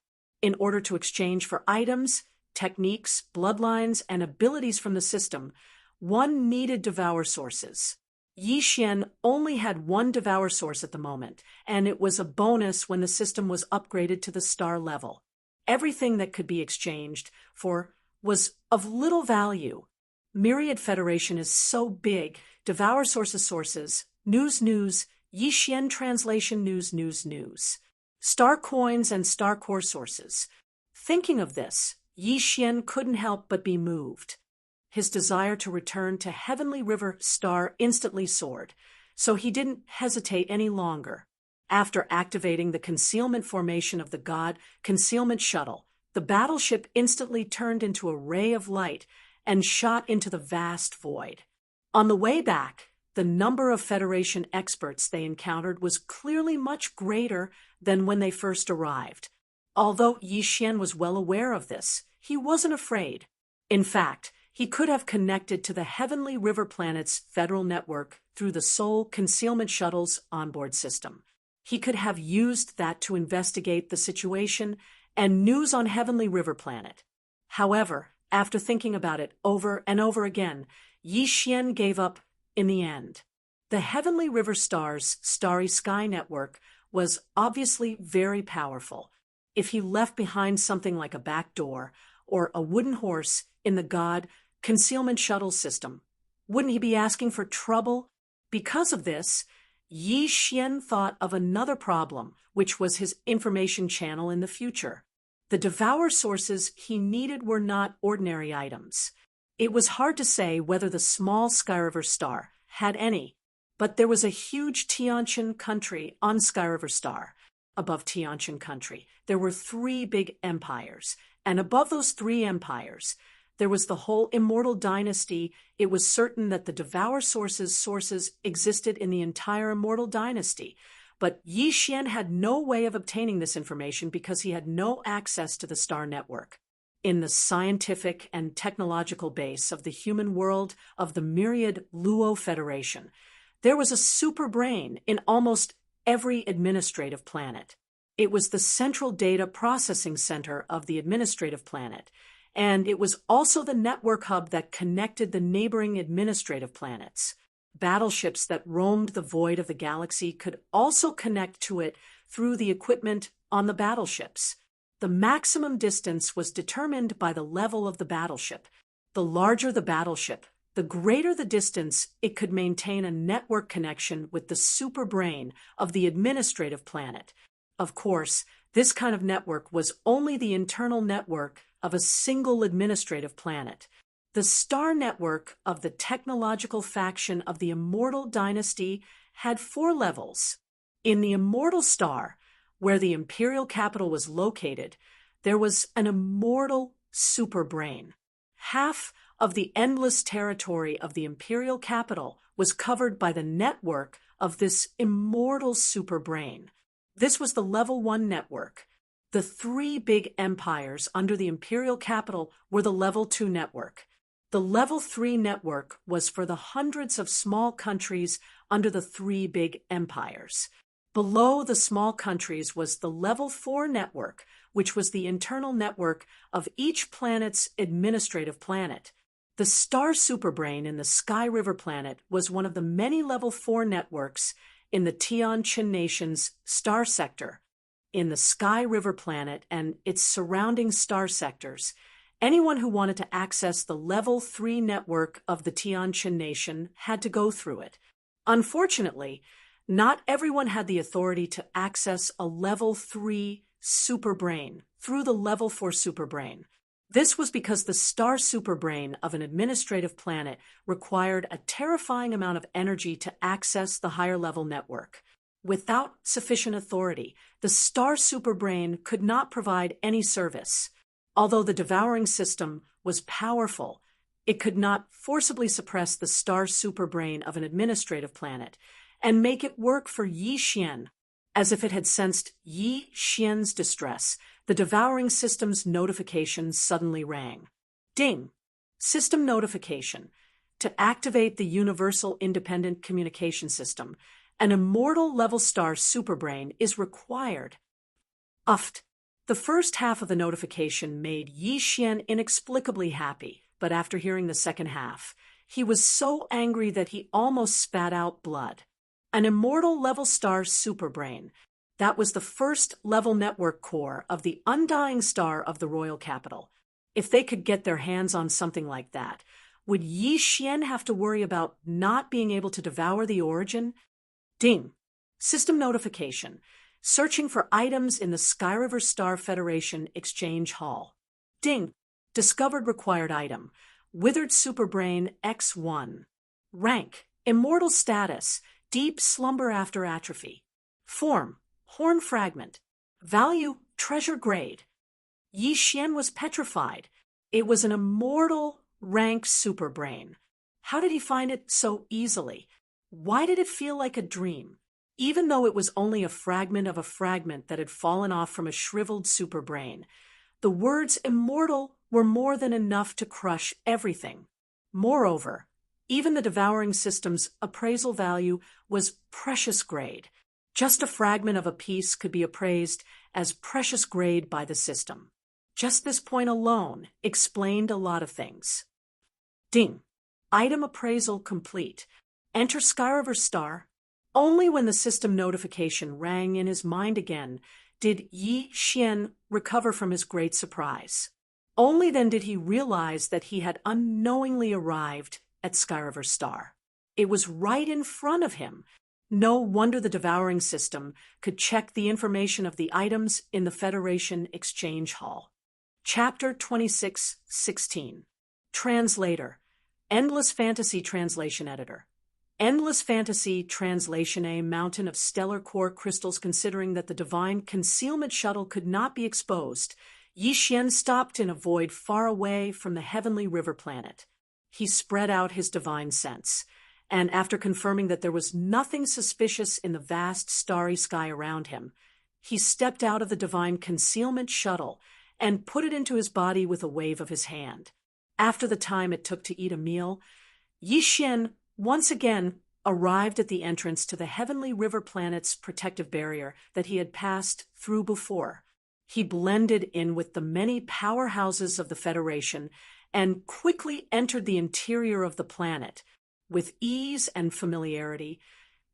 In order to exchange for items, techniques, bloodlines, and abilities from the system, one needed Devourer sources. Yi Xian only had one Devourer source at the moment, and it was a bonus when the system was upgraded to the star level. Everything that could be exchanged for was of little value. Myriad Federation is so big. Devourer sources, news, Yi Xian translation news. Star coins and Star Core sources. Thinking of this, Yi Xian couldn't help but be moved. His desire to return to Heavenly River Star instantly soared, so he didn't hesitate any longer. After activating the concealment formation of the God Concealment Shuttle, the battleship instantly turned into a ray of light and shot into the vast void. On the way back, the number of Federation experts they encountered was clearly much greater than when they first arrived. Although Yi Xian was well aware of this, he wasn't afraid. In fact, He could have connected to the Heavenly River Planet's federal network through the Soul Concealment Shuttle's onboard system. He could have used that to investigate the situation and news on Heavenly River Planet. However, after thinking about it over and over again, Yi Xian gave up in the end. The Heavenly River Star's Starry Sky Network was obviously very powerful. If he left behind something like a back door or a wooden horse in the God Concealment Shuttle system, wouldn't he be asking for trouble? Because of this, Yi Xian thought of another problem, which was his information channel in the future. The Devourer sources he needed were not ordinary items. It was hard to say whether the small Skyriver Star had any, but there was a huge Tianqian country on Skyriver Star. Above Tianqian country, there were 3 big empires, and above those 3 empires, there was the whole Immortal Dynasty. It was certain that the Devourer sources existed in the entire Immortal Dynasty. But Yi Xian had no way of obtaining this information because he had no access to the star network. In the scientific and technological base of the human world of the myriad Luo Federation, there was a super brain in almost every administrative planet. It was the central data processing center of the administrative planet, and it was also the network hub that connected the neighboring administrative planets. Battleships that roamed the void of the galaxy could also connect to it through the equipment on the battleships. The maximum distance was determined by the level of the battleship. The larger the battleship, the greater the distance it could maintain a network connection with the super brain of the administrative planet. Of course, this kind of network was only the internal network of a single administrative planet. The star network of the technological faction of the Immortal Dynasty had 4 levels. In the Immortal Star, where the imperial capital was located, there was an immortal superbrain. Half of the endless territory of the imperial capital was covered by the network of this immortal superbrain. This was the level 1 network. The 3 big empires under the imperial capital were the level 2 network. The level 3 network was for the hundreds of small countries under the 3 big empires. Below the small countries was the level 4 network, which was the internal network of each planet's administrative planet. The star superbrain in the Sky River planet was one of the many level 4 networks in the Tianqian nation's star sector. In the Sky River planet and its surrounding star sectors, anyone who wanted to access the level 3 network of the Tianqian nation had to go through it. Unfortunately, not everyone had the authority to access a level 3 superbrain through the level 4 superbrain. This was because the star superbrain of an administrative planet required a terrifying amount of energy to access the higher level network. Without sufficient authority, the star superbrain could not provide any service. Although the devouring system was powerful, it could not forcibly suppress the star superbrain of an administrative planet and make it work for Yi Xian. As if it had sensed Yi Xian's distress, the devouring system's notification suddenly rang. Ding! System notification. To activate the Universal Independent Communication System, an immortal level star superbrain is required. Uft! The first half of the notification made Yi Xian inexplicably happy, but after hearing the second half, he was so angry that he almost spat out blood. An immortal level star superbrain. That was the first level network core of the undying star of the royal capital. If they could get their hands on something like that, would Yi Xian have to worry about not being able to devour the origin? Ding! System notification. Searching for items in the Skyriver Star Federation Exchange Hall. Ding! Discovered required item. Withered Superbrain X1. Rank. Immortal status. Deep slumber after atrophy. Form. Horn fragment. Value. Treasure grade. Yi Xian was petrified. It was an immortal rank superbrain. How did he find it so easily? Why did it feel like a dream? Even though it was only a fragment of a fragment that had fallen off from a shriveled superbrain, the words immortal were more than enough to crush everything. Moreover, even the devouring system's appraisal value was precious grade. Just a fragment of a piece could be appraised as precious grade by the system. Just this point alone explained a lot of things. Ding. Item appraisal complete. Enter Skyriver star. Only when the system notification rang in his mind again did Yi Xian recover from his great surprise. Only then did he realize that he had unknowingly arrived at Skyriver star. It was right in front of him. No wonder the devouring system could check the information of the items in the Federation Exchange Hall. Chapter 26:16. Translator. Endless Fantasy Translation Editor. Endless Fantasy Translation. A mountain of stellar core crystals. Considering that the divine concealment shuttle could not be exposed, Yi Xian stopped in a void far away from the heavenly river planet. He spread out his divine sense, and after confirming that there was nothing suspicious in the vast starry sky around him, he stepped out of the divine concealment shuttle and put it into his body with a wave of his hand. After the time it took to eat a meal, Yi Xian once again arrived at the entrance to the heavenly river planet's protective barrier that he had passed through before. He blended in with the many powerhouses of the Federation and quickly entered the interior of the planet. With ease and familiarity,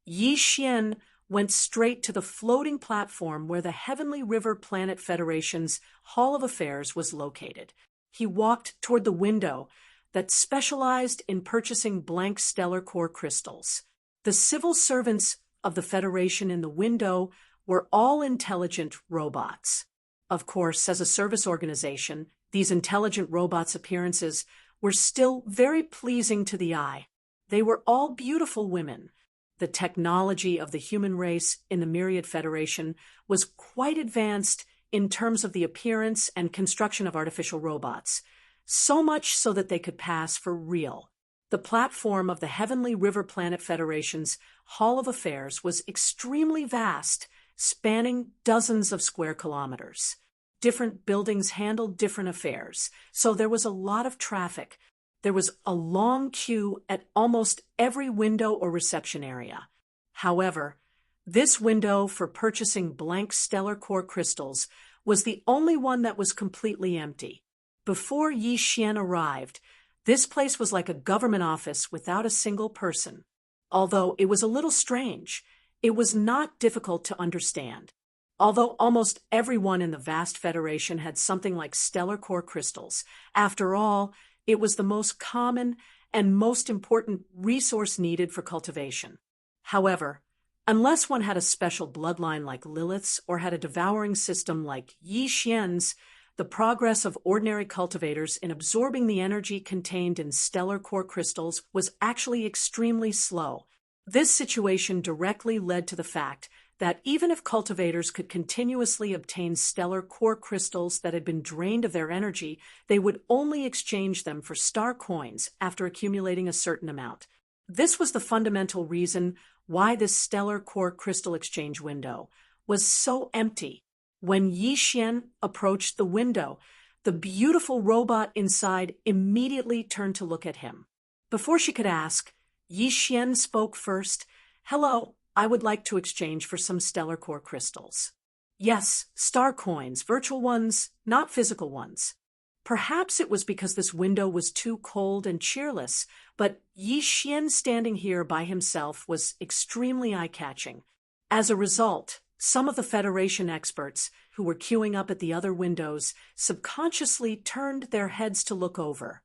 Yi Xian went straight to the floating platform where the Heavenly River Planet Federation's Hall of Affairs was located. He walked toward the window that specialized in purchasing blank stellar core crystals. The civil servants of the Federation in the window were all intelligent robots. Of course, as a service organization, these intelligent robots' appearances were still very pleasing to the eye. They were all beautiful women. The technology of the human race in the Myriad Federation was quite advanced in terms of the appearance and construction of artificial robots, so much so that they could pass for real. The platform of the Heavenly River Planet Federation's Hall of Affairs was extremely vast, spanning dozens of square kilometers. Different buildings handled different affairs, so there was a lot of traffic. There was a long queue at almost every window or reception area. However, this window for purchasing blank stellar core crystals was the only one that was completely empty. Before Yi Xian arrived, this place was like a government office without a single person. Although it was a little strange, it was not difficult to understand. Although almost everyone in the vast Federation had something like stellar core crystals, after all, it was the most common and most important resource needed for cultivation. However, unless one had a special bloodline like Lilith's or had a devouring system like Yi Xian's, the progress of ordinary cultivators in absorbing the energy contained in stellar core crystals was actually extremely slow. This situation directly led to the fact that even if cultivators could continuously obtain stellar core crystals that had been drained of their energy, they would only exchange them for star coins after accumulating a certain amount. This was the fundamental reason why this stellar core crystal exchange window was so empty. When Yi Xian approached the window, the beautiful robot inside immediately turned to look at him. Before she could ask, Yi Xian spoke first. "Hello, I would like to exchange for some stellar core crystals." "Yes, star coins, virtual ones, not physical ones." Perhaps it was because this window was too cold and cheerless, but Yi Xian standing here by himself was extremely eye-catching. As a result, some of the Federation experts who were queuing up at the other windows subconsciously turned their heads to look over.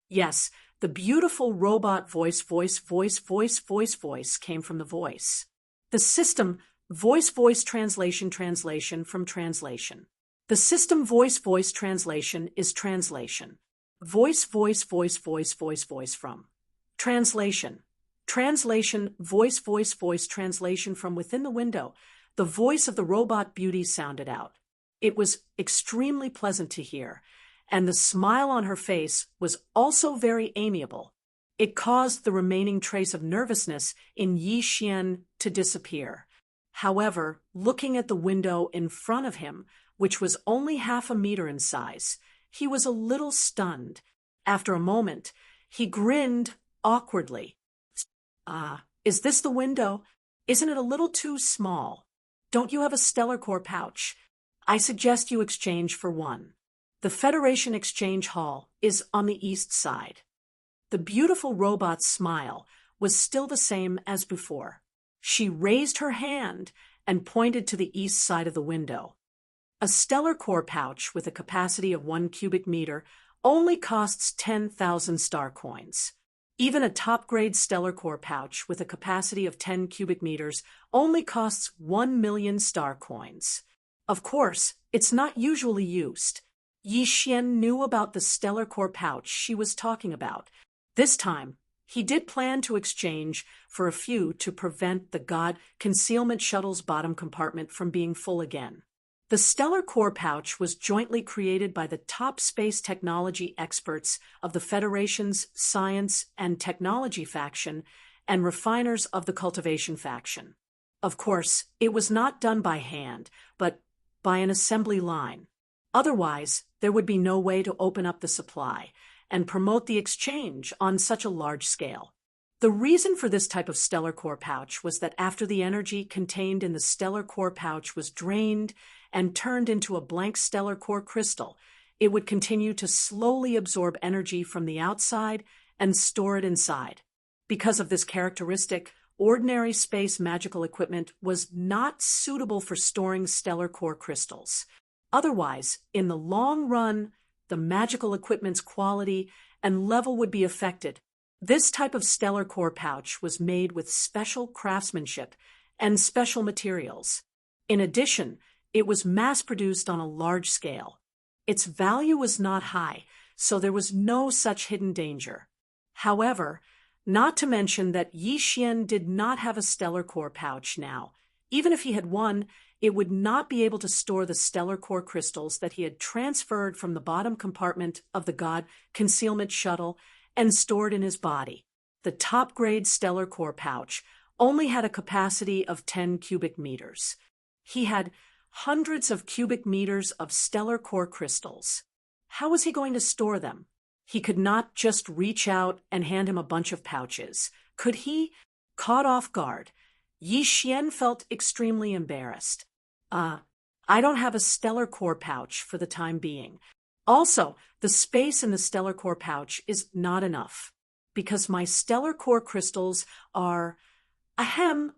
Yes, the beautiful robot voice came from the voice. The system voice translation from translation. The system voice translation is translation. Voice from. Translation. Translation voice translation from within the window. The voice of the robot beauty sounded out. It was extremely pleasant to hear, and the smile on her face was also very amiable. It caused the remaining trace of nervousness in Yi Xian to disappear. However, looking at the window in front of him, which was only half a meter in size, He was a little stunned. After a moment, he grinned awkwardly. Is this the window? Isn't it a little too small? Don't you have a stellar core pouch? I suggest you exchange for one. The Federation Exchange Hall is on the east side. The beautiful robot's smile was still the same as before. She raised her hand and pointed to the east side of the window. A stellar core pouch with a capacity of 1 cubic meter only costs 10,000 star coins. Even a top-grade stellar core pouch with a capacity of 10 cubic meters only costs 1 million star coins. Of course, it's not usually used. Yi Xian knew about the stellar core pouch she was talking about. This time, he did plan to exchange for a few to prevent the God concealment shuttle's bottom compartment from being full again. The stellar core pouch was jointly created by the top space technology experts of the Federation's Science and Technology faction and refiners of the Cultivation faction. Of course, it was not done by hand, but by an assembly line. Otherwise, there would be no way to open up the supply and promote the exchange on such a large scale. The reason for this type of stellar core pouch was that after the energy contained in the stellar core pouch was drained and turned into a blank stellar core crystal, it would continue to slowly absorb energy from the outside and store it inside. Because of this characteristic, ordinary space magical equipment was not suitable for storing stellar core crystals. Otherwise, in the long run, the magical equipment's quality and level would be affected. This type of stellar core pouch was made with special craftsmanship and special materials. In addition, it was mass-produced on a large scale. Its value was not high, so there was no such hidden danger. However, not to mention that Yi Xian did not have a stellar core pouch now. Even if he had one, it would not be able to store the stellar core crystals that he had transferred from the bottom compartment of the God concealment shuttle and stored in his body. The top-grade stellar core pouch only had a capacity of 10 cubic meters. He had hundreds of cubic meters of stellar core crystals. How was he going to store them? He could not just reach out and hand him a bunch of pouches. Could he? Caught off guard, Yi Xian felt extremely embarrassed. I don't have a stellar core pouch for the time being. Also, the space in the stellar core pouch is not enough, because my stellar core crystals are,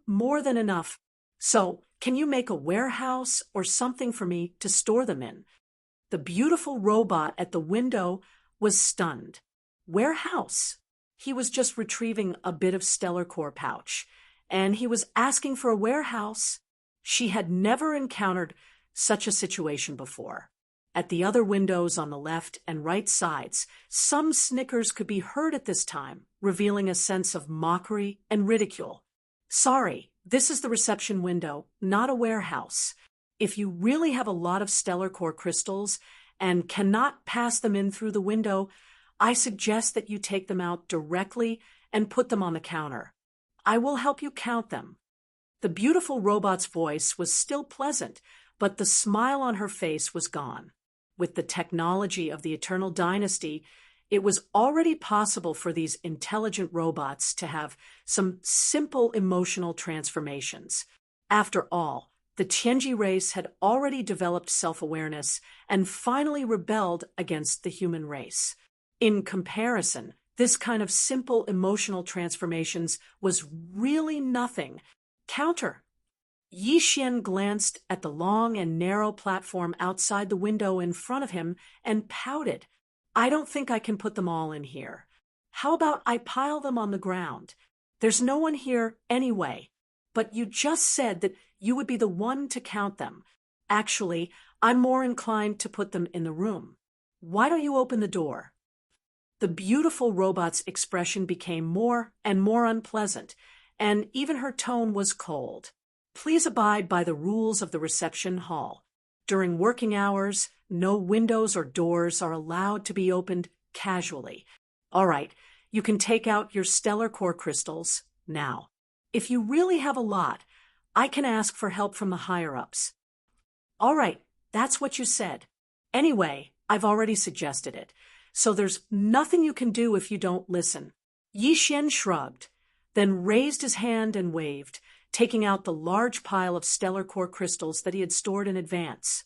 more than enough. So, can you make a warehouse or something for me to store them in? The beautiful robot at the window was stunned. Warehouse? He was just retrieving a bit of stellar core pouch, and he was asking for a warehouse. She had never encountered such a situation before. At the other windows on the left and right sides, some snickers could be heard at this time, revealing a sense of mockery and ridicule. Sorry, this is the reception window, not a warehouse. If you really have a lot of stellar core crystals and cannot pass them in through the window, I suggest that you take them out directly and put them on the counter. I will help you count them. The beautiful robot's voice was still pleasant, but the smile on her face was gone. With the technology of the Eternal Dynasty, it was already possible for these intelligent robots to have some simple emotional transformations. After all, the Tianji race had already developed self-awareness and finally rebelled against the human race. In comparison, this kind of simple emotional transformations was really nothing. Counter. Yi Xian glanced at the long and narrow platform outside the window in front of him and pouted. I don't think I can put them all in here. How about I pile them on the ground? There's no one here anyway. But you just said that you would be the one to count them. Actually, I'm more inclined to put them in the room. Why don't you open the door? The beautiful robot's expression became more and more unpleasant, and even her tone was cold. Please abide by the rules of the reception hall. During working hours, no windows or doors are allowed to be opened casually. All right, you can take out your stellar core crystals now. If you really have a lot, I can ask for help from the higher-ups. All right, that's what you said. Anyway, I've already suggested it, so there's nothing you can do if you don't listen." Yi Xian shrugged, then raised his hand and waved, taking out the large pile of stellar core crystals that he had stored in advance.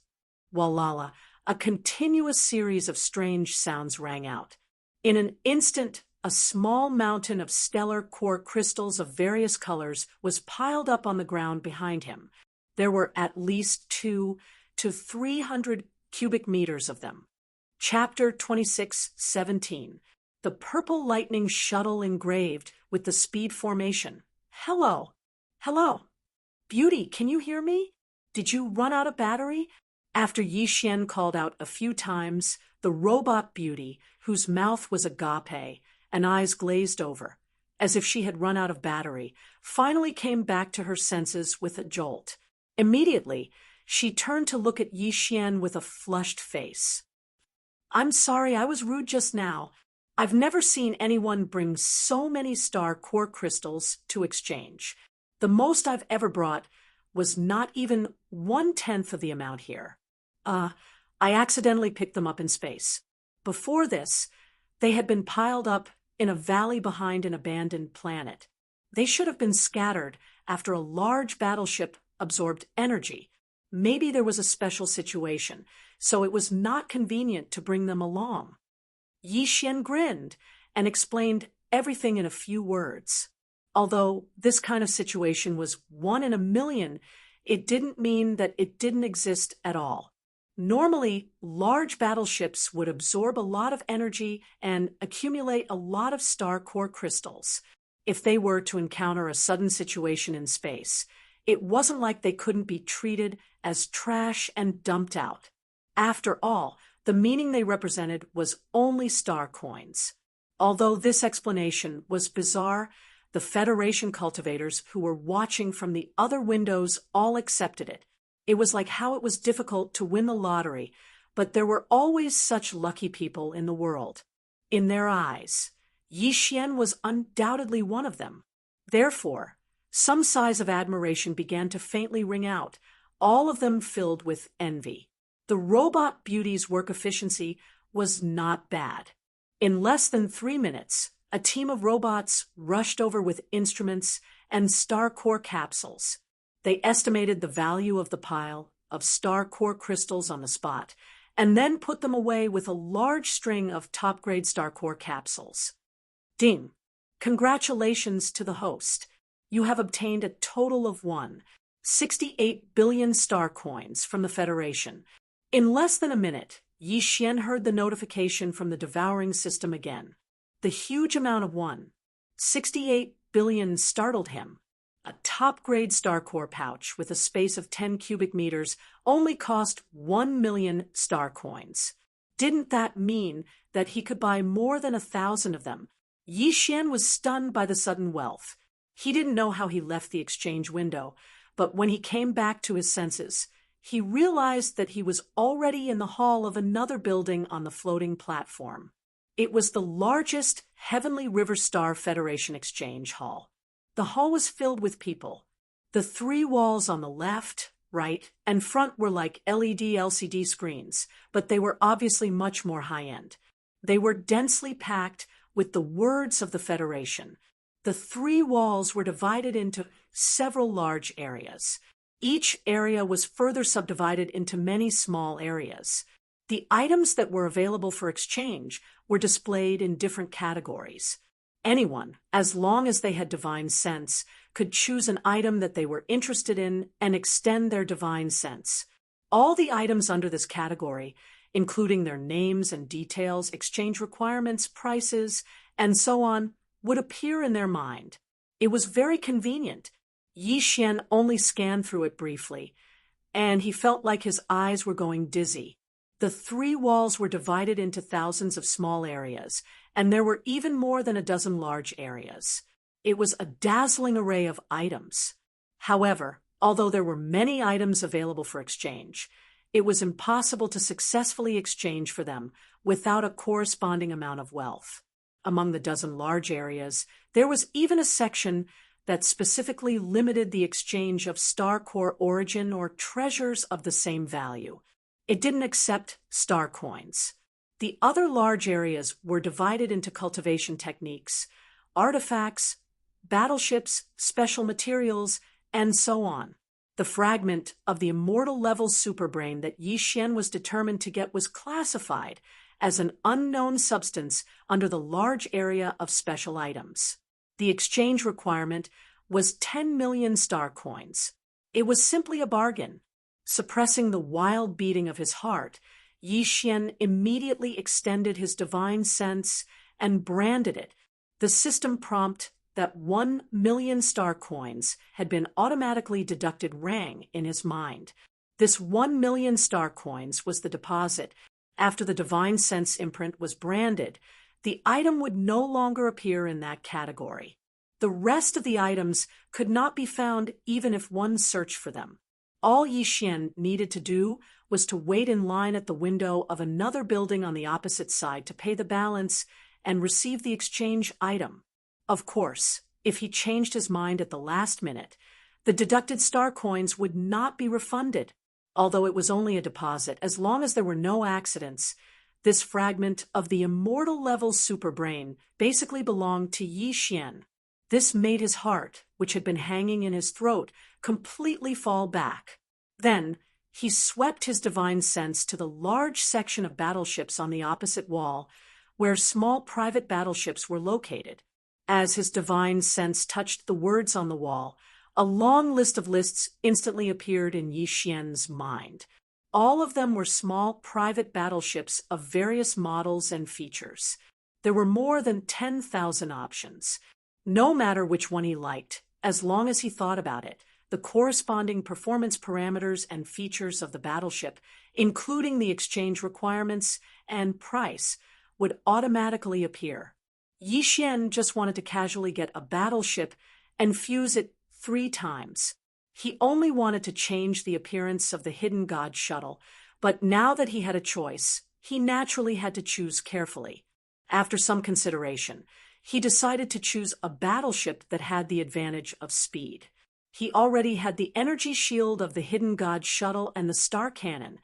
Walala, a continuous series of strange sounds rang out. In an instant, a small mountain of stellar core crystals of various colors was piled up on the ground behind him. There were at least 200 to 300 cubic meters of them. Chapter 26:17. The purple lightning shuttle engraved with the speed formation. "Hello. Hello. Beauty, can you hear me? Did you run out of battery?" After Yi Xian called out a few times, the robot Beauty, whose mouth was agape and eyes glazed over, as if she had run out of battery, finally came back to her senses with a jolt. Immediately, she turned to look at Yi Xian with a flushed face. "I'm sorry, I was rude just now. I've never seen anyone bring so many star core crystals to exchange. The most I've ever brought was not even 1/10 of the amount here. I accidentally picked them up in space. Before this, they had been piled up in a valley behind an abandoned planet. They should have been scattered after a large battleship absorbed energy. Maybe there was a special situation, so it was not convenient to bring them along." Yi Xian grinned and explained everything in a few words. Although this kind of situation was 1 in a million, it didn't mean that it didn't exist at all. Normally, large battleships would absorb a lot of energy and accumulate a lot of star core crystals. If they were to encounter a sudden situation in space, it wasn't like they couldn't be treated as trash and dumped out. After all, the meaning they represented was only star coins. Although this explanation was bizarre, the Federation cultivators who were watching from the other windows all accepted it. It was like how it was difficult to win the lottery, but there were always such lucky people in the world. In their eyes, Yi Xian was undoubtedly one of them. Therefore, some sighs of admiration began to faintly ring out, all of them filled with envy. The robot Beauty's work efficiency was not bad. In less than 3 minutes, a team of robots rushed over with instruments and star core capsules. They estimated the value of the pile of star core crystals on the spot, and then put them away with a large string of top-grade star core capsules. Ding! Congratulations to the host. You have obtained a total of 68 billion star coins from the Federation. In less than a minute, Yi Xian heard the notification from the devouring system again. The huge amount of 68 billion startled him. A top-grade star core pouch with a space of 10 cubic meters only cost 1 million star coins. Didn't that mean that he could buy more than 1,000 of them? Yi Xian was stunned by the sudden wealth. He didn't know how he left the exchange window, but when he came back to his senses, he realized that he was already in the hall of another building on the floating platform. It was the largest Heavenly River Star Federation exchange hall. The hall was filled with people. The 3 walls on the left, right, and front were like LED LCD screens, but they were obviously much more high-end. They were densely packed with the words of the Federation. The 3 walls were divided into several large areas. Each area was further subdivided into many small areas. The items that were available for exchange were displayed in different categories. Anyone, as long as they had divine sense, could choose an item that they were interested in and extend their divine sense. All the items under this category, including their names and details, exchange requirements, prices, and so on, would appear in their mind. It was very convenient. Yi Xian only scanned through it briefly, and he felt like his eyes were going dizzy. The 3 walls were divided into thousands of small areas, and there were even more than a dozen large areas. It was a dazzling array of items. However, although there were many items available for exchange, it was impossible to successfully exchange for them without a corresponding amount of wealth. Among the dozen large areas, there was even a section that specifically limited the exchange of star core origin or treasures of the same value. It didn't accept star coins. The other large areas were divided into cultivation techniques, artifacts, battleships, special materials, and so on. The fragment of the immortal level superbrain that Yi Xian was determined to get was classified as an unknown substance under the large area of special items. The exchange requirement was 10 million star coins. It was simply a bargain. Suppressing the wild beating of his heart, Yi Xian immediately extended his divine sense and branded it. The system prompt that 1 million star coins had been automatically deducted rang in his mind. This 1 million star coins was the deposit. After the divine sense imprint was branded, the item would no longer appear in that category. The rest of the items could not be found even if one searched for them. All Yi Xian needed to do was to wait in line at the window of another building on the opposite side to pay the balance and receive the exchange item. Of course, if he changed his mind at the last minute, the deducted star coins would not be refunded. Although it was only a deposit, as long as there were no accidents, this fragment of the immortal level superbrain basically belonged to Yi Xian. This made his heart, which had been hanging in his throat, completely fall back. Then, he swept his divine sense to the large section of battleships on the opposite wall, where small private battleships were located. As his divine sense touched the words on the wall, a long list of lists instantly appeared in Yi Xian's mind. All of them were small private battleships of various models and features. There were more than 10,000 options. No matter which one he liked, as long as he thought about it, the corresponding performance parameters and features of the battleship, including the exchange requirements and price, would automatically appear. Yi Xian just wanted to casually get a battleship and fuse it 3 times. He only wanted to change the appearance of the Hidden God shuttle, but now that he had a choice, he naturally had to choose carefully. After some consideration, he decided to choose a battleship that had the advantage of speed. He already had the energy shield of the Hidden God shuttle and the star cannon,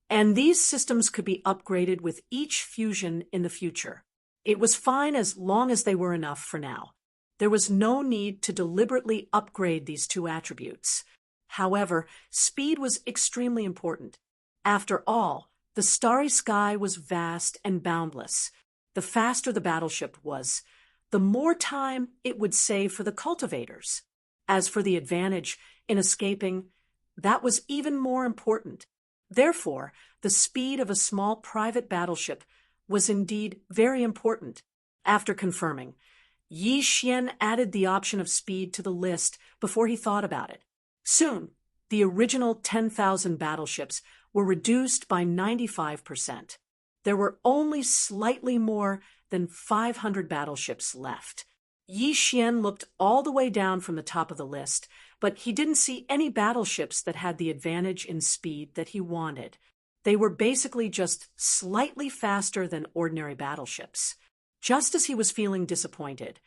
and these systems could be upgraded with each fusion in the future. It was fine as long as they were enough for now. There was no need to deliberately upgrade these 2 attributes. However, speed was extremely important. After all, the starry sky was vast and boundless. The faster the battleship was, the more time it would save for the cultivators. As for the advantage in escaping, that was even more important. Therefore, the speed of a small private battleship was indeed very important. After confirming, Yi Xian added the option of speed to the list before he thought about it. Soon, the original 10,000 battleships were reduced by 95%. There were only slightly more than 500 battleships left. Yi Xian looked all the way down from the top of the list, but he didn't see any battleships that had the advantage in speed that he wanted. They were basically just slightly faster than ordinary battleships. Just as he was feeling disappointed,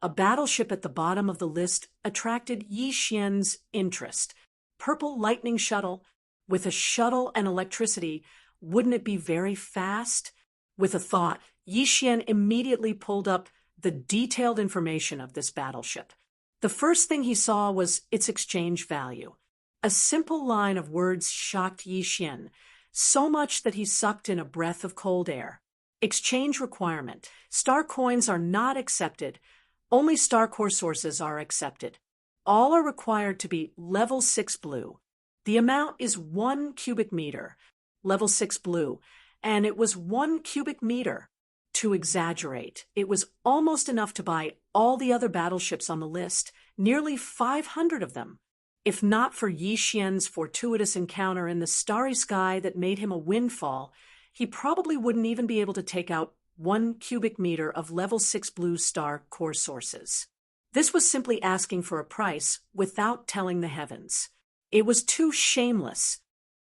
a battleship at the bottom of the list attracted Yi Xian's interest. Purple Lightning Shuttle. With a shuttle and electricity, wouldn't it be very fast? With a thought, Yi Xian immediately pulled up the detailed information of this battleship. The first thing he saw was its exchange value. A simple line of words shocked Yi Xian, so much that he sucked in a breath of cold air. Exchange requirement. Star coins are not accepted. Only star core sources are accepted. All are required to be level 6 blue. The amount is 1 cubic meter, level 6 blue, and it was 1 cubic meter. To exaggerate, it was almost enough to buy all the other battleships on the list, nearly 500 of them. If not for Yi Xian's fortuitous encounter in the starry sky that made him a windfall, he probably wouldn't even be able to take out 1 cubic meter of level 6 blue star core sources. This was simply asking for a price without telling the heavens. It was too shameless.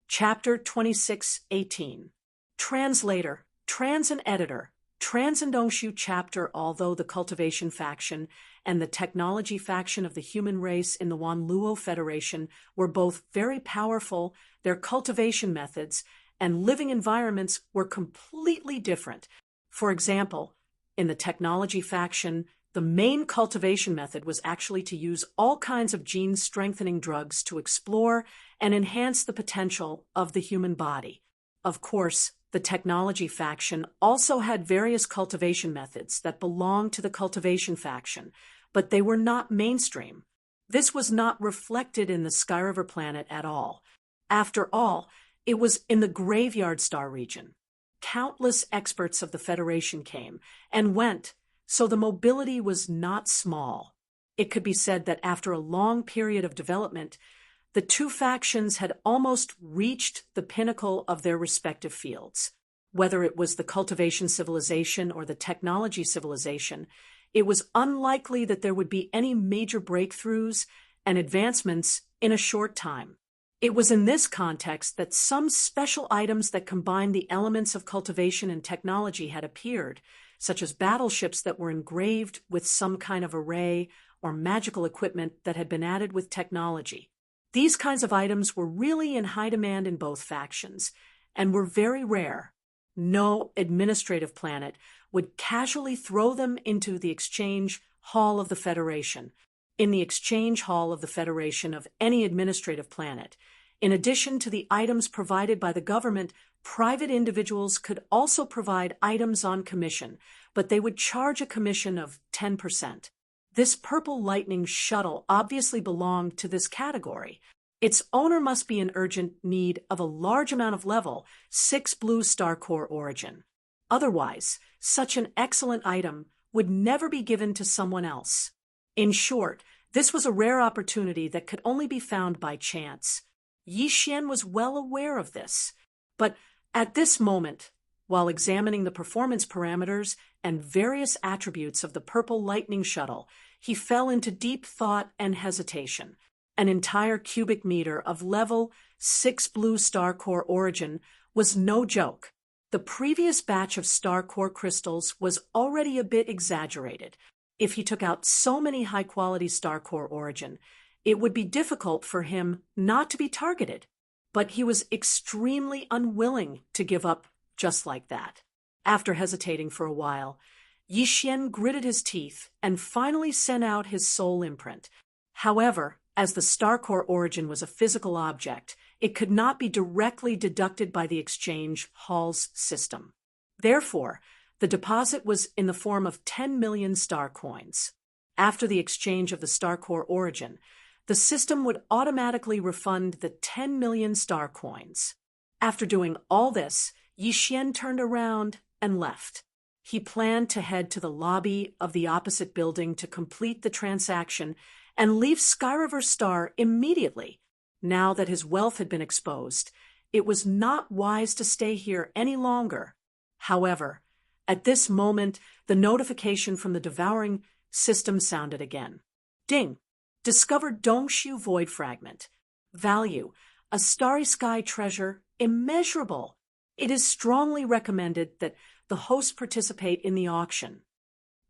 Chapter 26:18. Translator, trans and editor. Trans and Dongshu chapter. Although the cultivation faction and the technology faction of the human race in the Wanluo Federation were both very powerful, their cultivation methods and living environments were completely different. For example, in the technology faction, the main cultivation method was actually to use all kinds of gene-strengthening drugs to explore and enhance the potential of the human body. Of course, the technology faction also had various cultivation methods that belonged to the cultivation faction, but they were not mainstream. This was not reflected in the Skyriver planet at all. After all, it was in the Graveyard Star region. Countless experts of the Federation came and went, so the mobility was not small. It could be said that after a long period of development, the two factions had almost reached the pinnacle of their respective fields. Whether it was the cultivation civilization or the technology civilization, it was unlikely that there would be any major breakthroughs and advancements in a short time. It was in this context that some special items that combined the elements of cultivation and technology had appeared, such as battleships that were engraved with some kind of array or magical equipment that had been added with technology. These kinds of items were really in high demand in both factions and were very rare. No administrative planet would casually throw them into the exchange hall of the Federation. In the exchange hall of the Federation of any administrative planet, in addition to the items provided by the government, private individuals could also provide items on commission, but they would charge a commission of 10%. This purple lightning shuttle obviously belonged to this category. Its owner must be in urgent need of a large amount of level 6 blue star core origin. Otherwise, such an excellent item would never be given to someone else. In short, this was a rare opportunity that could only be found by chance. Yi Xian was well aware of this, but at this moment, while examining the performance parameters and various attributes of the purple lightning shuttle, he fell into deep thought and hesitation. An entire cubic meter of level 6 blue star core origin was no joke. The previous batch of star core crystals was already a bit exaggerated. If he took out so many high-quality star core origin, it would be difficult for him not to be targeted. But he was extremely unwilling to give up just like that. After hesitating for a while, Yi Xian gritted his teeth and finally sent out his soul imprint. However, as the star core origin was a physical object, it could not be directly deducted by the exchange hall's system. Therefore, the deposit was in the form of 10 million star coins. After the exchange of the star core origin, the system would automatically refund the 10 million star coins. After doing all this, Yi Xian turned around and left. He planned to head to the lobby of the opposite building to complete the transaction and leave Skyriver Star immediately. Now that his wealth had been exposed, it was not wise to stay here any longer. However, at this moment, the notification from the devouring system sounded again. Ding! Discovered Dongshu Void Fragment. Value: a starry sky treasure, immeasurable. It is strongly recommended that the host participate in the auction.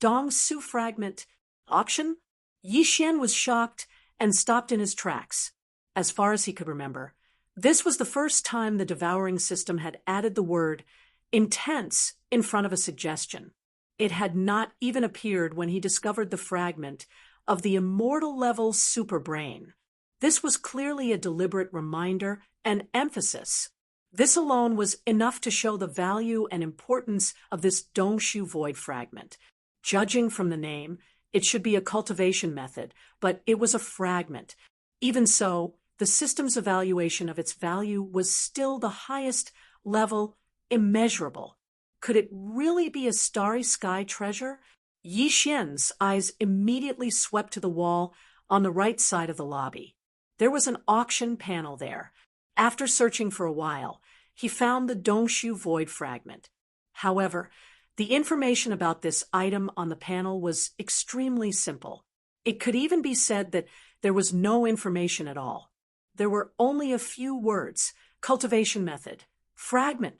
Dongshu Fragment. Auction? Yi Xian was shocked and stopped in his tracks. As far as he could remember, this was the first time the devouring system had added the word intense in front of a suggestion. It had not even appeared when he discovered the fragment of the immortal level superbrain. This was clearly a deliberate reminder and emphasis. This alone was enough to show the value and importance of this Dongshu Void Fragment. Judging from the name, it should be a cultivation method, but it was a fragment. Even so, the system's evaluation of its value was still the highest level, immeasurable. Could it really be a starry sky treasure? Yi Xian's eyes immediately swept to the wall on the right side of the lobby. There was an auction panel there. After searching for a while, he found the Dongshu Void Fragment. However, the information about this item on the panel was extremely simple. It could even be said that there was no information at all. There were only a few words: cultivation method, fragment.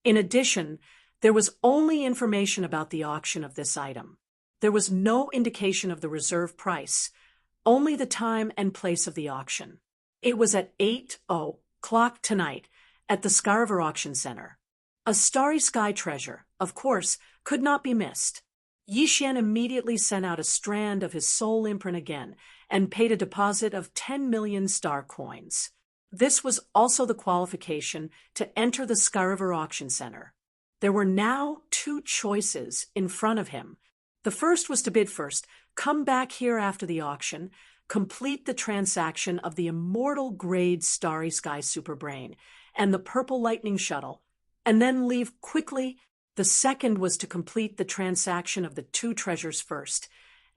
In addition, there was only information about the auction of this item. There was no indication of the reserve price, only the time and place of the auction. It was at 8:00 tonight, at the Skyriver Auction Center. A starry sky treasure, of course, could not be missed. Yixian immediately sent out a strand of his soul imprint again and paid a deposit of 10 million star coins. This was also the qualification to enter the Skyriver Auction Center. There were now two choices in front of him. The first was to bid first, come back here after the auction, complete the transaction of the immortal grade Starry Sky Superbrain and the Purple Lightning Shuttle, and then leave quickly. The second was to complete the transaction of the two treasures first,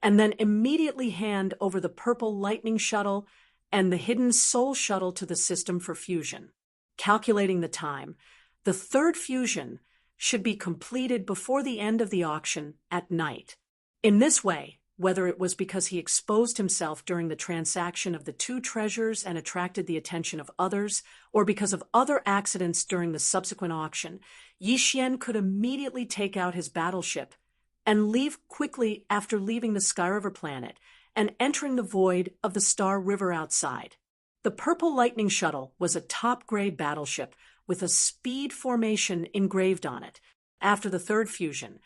and then immediately hand over the Purple Lightning Shuttle and the Hidden Soul Shuttle to the system for fusion. Calculating the time, the third fusion should be completed before the end of the auction at night. In this way, whether it was because he exposed himself during the transaction of the two treasures and attracted the attention of others, or because of other accidents during the subsequent auction, Yixian could immediately take out his battleship and leave quickly after leaving the Skyriver planet and entering the void of the Star River outside. The Purple Lightning Shuttle was a top-grade battleship with a speed formation engraved on it. After the third fusion,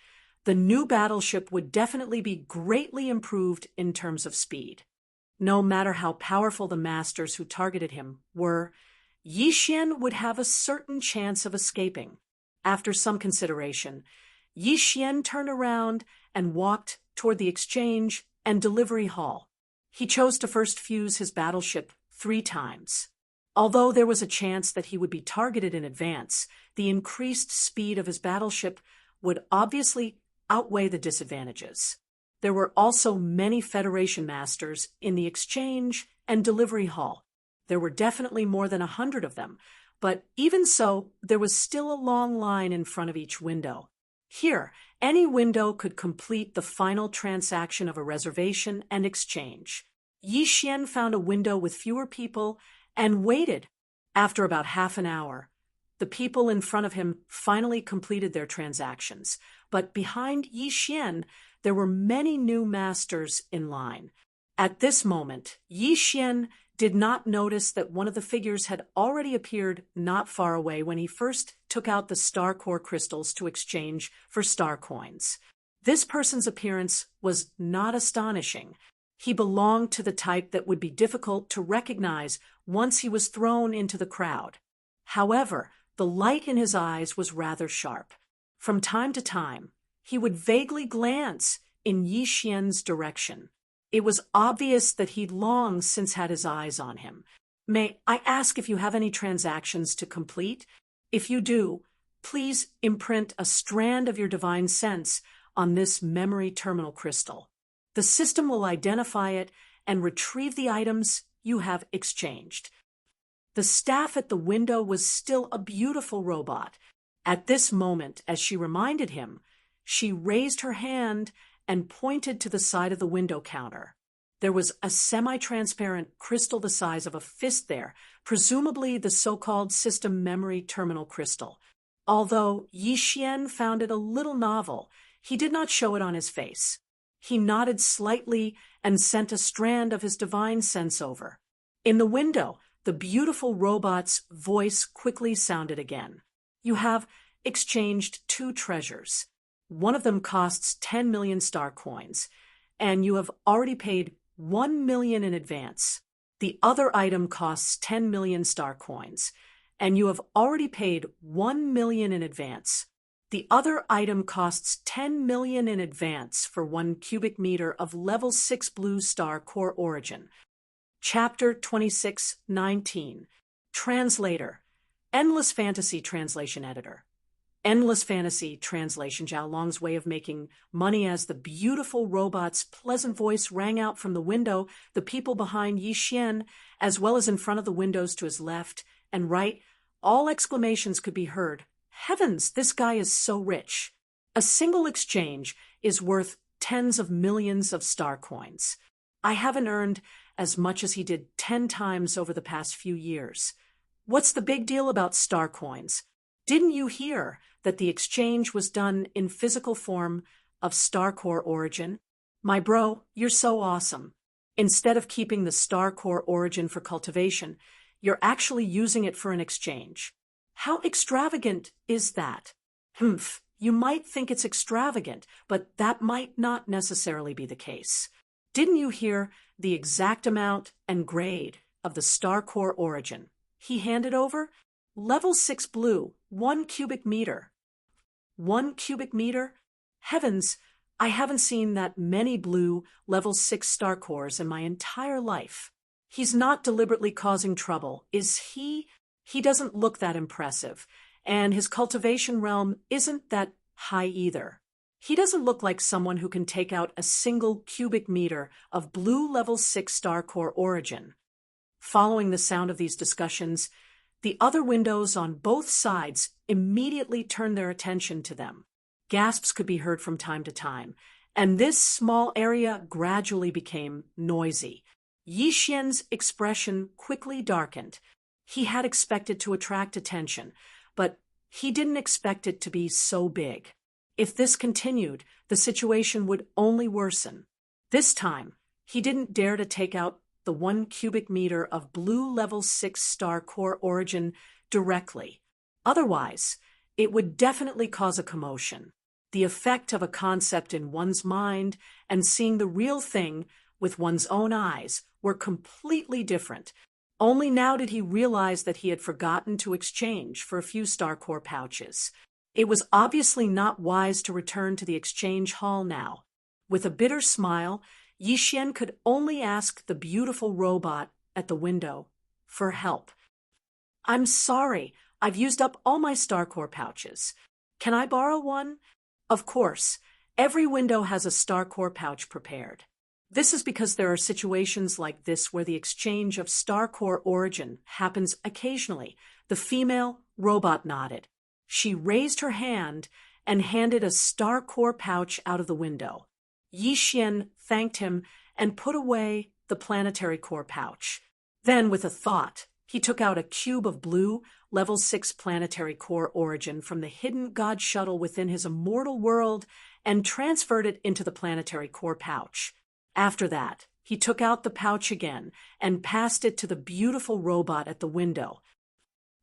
the new battleship would definitely be greatly improved in terms of speed. No matter how powerful the masters who targeted him were, Yixian would have a certain chance of escaping. After some consideration, Yixian turned around and walked toward the exchange and delivery hall. He chose to first fuse his battleship 3 times. Although there was a chance that he would be targeted in advance, the increased speed of his battleship would obviously outweigh the disadvantages. There were also many Federation masters in the exchange and delivery hall. There were definitely more than 100 of them, but even so, there was still a long line in front of each window. Here, any window could complete the final transaction of a reservation and exchange. Yixian found a window with fewer people and waited. After about half an hour, the people in front of him finally completed their transactions, but behind Yixian, there were many new masters in line. At this moment, Yixian did not notice that one of the figures had already appeared not far away when he first took out the star core crystals to exchange for star coins. This person's appearance was not astonishing. He belonged to the type that would be difficult to recognize once he was thrown into the crowd. However, the light in his eyes was rather sharp. From time to time, he would vaguely glance in Yixian's direction. It was obvious that he'd long since had his eyes on him. May I ask if you have any transactions to complete? If you do, please imprint a strand of your divine sense on this memory terminal crystal. The system will identify it and retrieve the items you have exchanged. The staff at the window was still a beautiful robot. At this moment, as she reminded him, she raised her hand and pointed to the side of the window counter. There was a semi-transparent crystal the size of a fist there, presumably the so-called system memory terminal crystal. Although Yixian found it a little novel, he did not show it on his face. He nodded slightly and sent a strand of his divine sense over. In the window, the beautiful robot's voice quickly sounded again. You have exchanged 2 treasures. One of them costs 10 million star coins, and you have already paid 1 million in advance. The other item costs 10 million star coins, and you have already paid 1 million in advance. The other item costs 10 million in advance for 1 cubic meter of level 6 blue star core origin. Chapter 26:19. Translator. Endless Fantasy Translation Editor. Endless Fantasy Translation, Zhao Long's way of making money. As the beautiful robot's pleasant voice rang out from the window, the people behind Yixian, as well as in front of the windows to his left and right, all exclamations could be heard. Heavens, this guy is so rich. A single exchange is worth tens of millions of star coins. I haven't earned as much as he did 10 times over the past few years. What's the big deal about star coins? Didn't you hear that the exchange was done in physical form of star core origin? My bro, you're so awesome. Instead of keeping the star core origin for cultivation, you're actually using it for an exchange. How extravagant is that? Humph, you might think it's extravagant, but that might not necessarily be the case. Didn't you hear the exact amount and grade of the star core origin he handed over? Level 6 blue, 1 cubic meter. 1 cubic meter? Heavens, I haven't seen that many blue level 6 star cores in my entire life. He's not deliberately causing trouble, is he? He doesn't look that impressive, and his cultivation realm isn't that high either. He doesn't look like someone who can take out a single cubic meter of blue level 6 star core origin. Following the sound of these discussions, the other windows on both sides immediately turned their attention to them. Gasps could be heard from time to time, and this small area gradually became noisy. Yixian's expression quickly darkened. He had expected to attract attention, but he didn't expect it to be so big. If this continued, the situation would only worsen. This time, he didn't dare to take out the 1 cubic meter of blue level 6 star core origin directly. Otherwise, it would definitely cause a commotion. The effect of a concept in one's mind and seeing the real thing with one's own eyes were completely different. Only now did he realize that he had forgotten to exchange for a few star core pouches. It was obviously not wise to return to the exchange hall now. With a bitter smile, Yixian could only ask the beautiful robot at the window for help. "I'm sorry, I've used up all my star core pouches. Can I borrow one?" Of course, every window has a star core pouch prepared. This is because there are situations like this where the exchange of star core origin happens occasionally. The female robot nodded. She raised her hand and handed a star core pouch out of the window. Yixian thanked him and put away the planetary core pouch. Then, with a thought, he took out a cube of blue, level 6 planetary core origin from the hidden god shuttle within his immortal world and transferred it into the planetary core pouch. After that, he took out the pouch again and passed it to the beautiful robot at the window.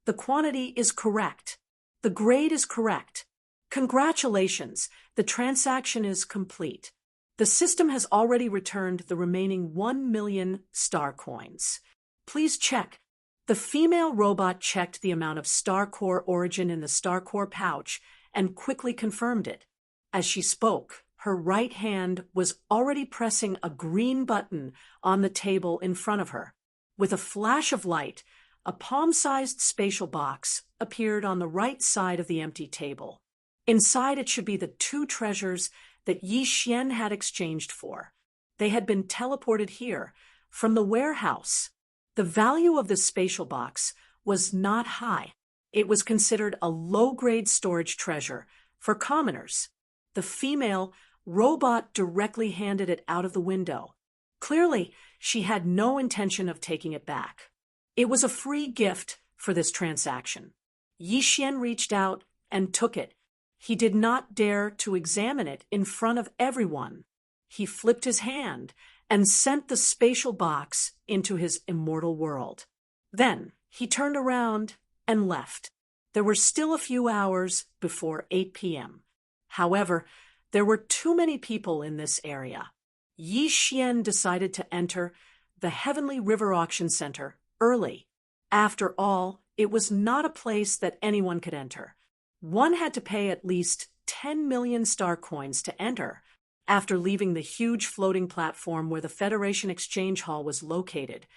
"The quantity is correct. The grade is correct. Congratulations, the transaction is complete. The system has already returned the remaining 1 million star coins. Please check." The female robot checked the amount of star core origin in the star core pouch and quickly confirmed it. As she spoke, her right hand was already pressing a green button on the table in front of her. With a flash of light, a palm-sized spatial box appeared on the right side of the empty table. Inside it should be the 2 treasures that Yixian had exchanged for. They had been teleported here from the warehouse. The value of the spatial box was not high. It was considered a low-grade storage treasure for commoners. The female robot directly handed it out of the window. Clearly, she had no intention of taking it back. It was a free gift for this transaction. Yixian reached out and took it. He did not dare to examine it in front of everyone. He flipped his hand and sent the spatial box into his immortal world. Then he turned around and left. There were still a few hours before 8 p.m. However, there were too many people in this area. Yixian decided to enter the Heavenly River Auction Center early. After all, it was not a place that anyone could enter. One had to pay at least 10 million star coins to enter. After leaving the huge floating platform where the Federation Exchange Hall was located,